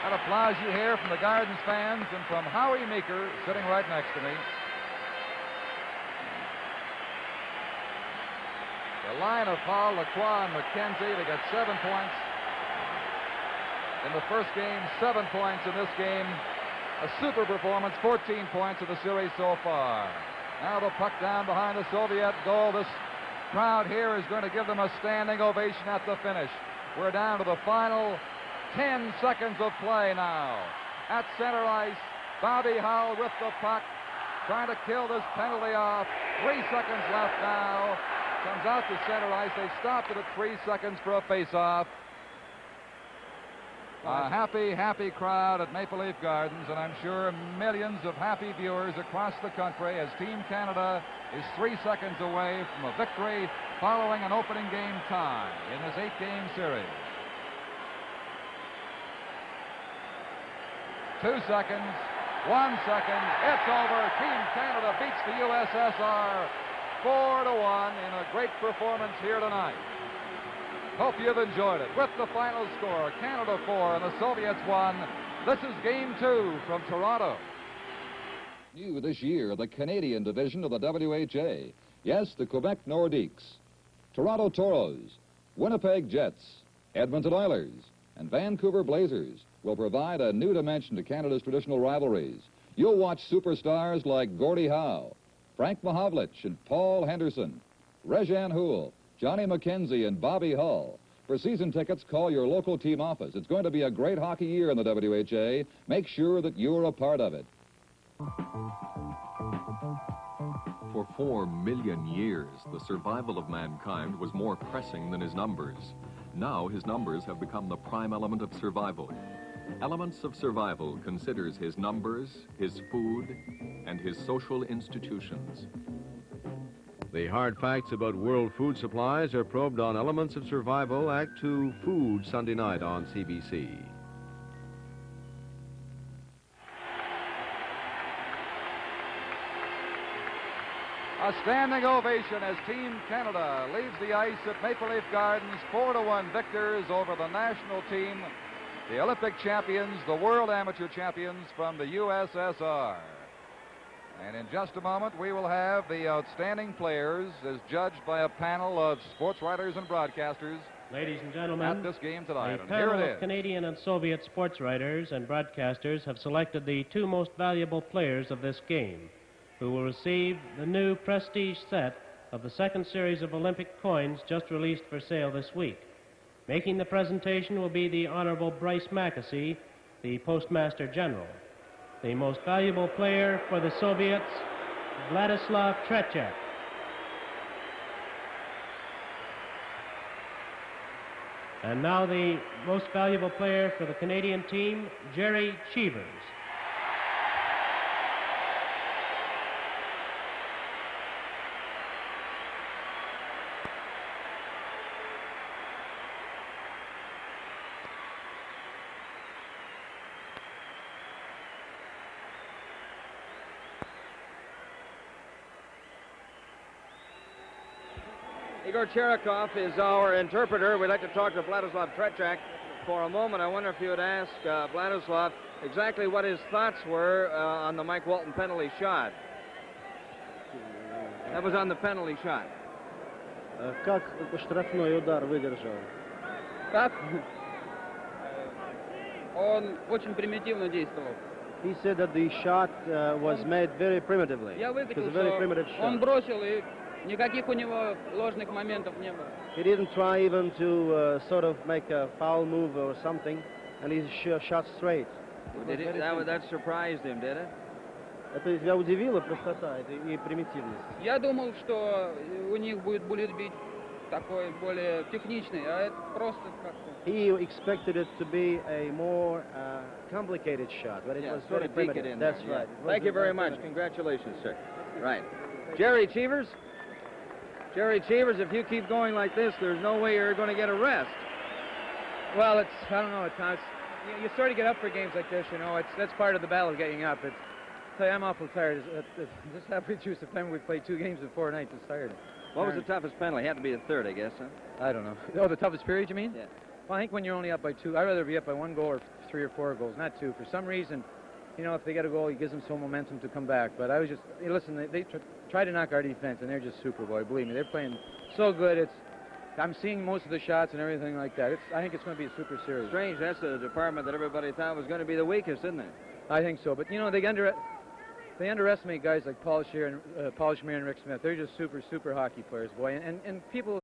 That applause you hear from the Gardens fans and from Howie Meeker sitting right next to me. The line of Hall, Lacroix, and McKenzie, they got 7 points. In the first game, 7 points in this game. A super performance, 14 points in the series so far. Now the puck down behind the Soviet goal. This crowd here is going to give them a standing ovation at the finish. We're down to the final 10 seconds of play now. At center ice, Bobby Hull with the puck, trying to kill this penalty off. 3 seconds left now. Comes out to center ice. They stopped it at 3 seconds for a face-off. A happy, happy crowd at Maple Leaf Gardens, and I'm sure millions of happy viewers across the country as Team Canada is 3 seconds away from a victory following an opening game tie in this 8-game series. 2 seconds, 1 second, it's over. Team Canada beats the USSR 4-1 in a great performance here tonight. Hope you've enjoyed it. With the final score, Canada 4 and the Soviets 1. This is Game 2 from Toronto. New this year, the Canadian division of the WHA. Yes, the Quebec Nordiques, Toronto Toros, Winnipeg Jets, Edmonton Oilers, and Vancouver Blazers will provide a new dimension to Canada's traditional rivalries. You'll watch superstars like Gordie Howe, Frank Mahovlich, and Paul Henderson, Rejean Houle, Johnny McKenzie, and Bobby Hull. For season tickets, call your local team office. It's going to be a great hockey year in the WHA. Make sure that you're a part of it. For 4 million years, the survival of mankind was more pressing than his numbers. Now his numbers have become the prime element of survival. Elements of Survival considers his numbers, his food, and his social institutions. The hard facts about world food supplies are probed on Elements of Survival, Act 2, Food, Sunday night on CBC. A standing ovation as Team Canada leaves the ice at Maple Leaf Gardens, 4-1 victors over the national team, the Olympic champions, the world amateur champions from the USSR. And in just a moment, we will have the outstanding players as judged by a panel of sports writers and broadcasters. Ladies and gentlemen, at this game tonight. A And here panel it of is. Canadian and Soviet sports writers and broadcasters have selected the 2 most valuable players of this game, who will receive the new prestige set of the 2nd series of Olympic coins just released for sale this week. Making the presentation will be the Honorable Bryce Mackesy, the Postmaster General. The most valuable player for the Soviets, Vladislav Tretiak. And now the most valuable player for the Canadian team, Jerry Cheevers. Igor Cherekov is our interpreter. We'd like to talk to Vladislav Tretiak for a moment. I wonder if you would ask Vladislav exactly what his thoughts were on the Mike Walton penalty shot. That was on the penalty shot. Как штрафной удар выдержал? Как? Он очень примитивно действовал. He said that the shot was made very primitively. Я It was выкатил, a very что primitive он shot. бросил, и никаких у него ложных моментов не было. He didn't try even to sort of make a foul move or something, and he shot straight. That surprised him, did it? Это тебя удивила простота и примитивность. Я думал, что у них будет бить такой более техничный, а это просто как-то. He expected it to be a more complicated shot, but it was sort very of peek it primitive. in That's there, right. yeah. Thank you very much. Congratulations, sir. Right. Jerry Cheevers? Jerry Cheevers, if you keep going like this, there's no way you're going to get a rest. Well, I don't know, you sort of get up for games like this, you know. That's part of the battle, getting up. Tell you, I'm awful tired. Just halfway through September, we played 2 games in 4 nights. It's tired. What was the toughest penalty? It had to be the third, I guess, huh? I don't know. Oh, the toughest period, you mean? Yeah. Well, I think when you're only up by 2, I'd rather be up by 1 goal or 3 or 4 goals, not 2. For some reason, you know, if they get a goal, it gives them some momentum to come back. But I was just, listen, they try to knock our defense, and they're just super, boy. Believe me, they're playing so good. I'm seeing most of the shots and everything like that. I think it's going to be a super series. Strange, that's the department that everybody thought was going to be the weakest, isn't it? I think so. But, you know, they underestimate guys like Paul Schmier and Rick Smith. They're just super, super hockey players, boy. And people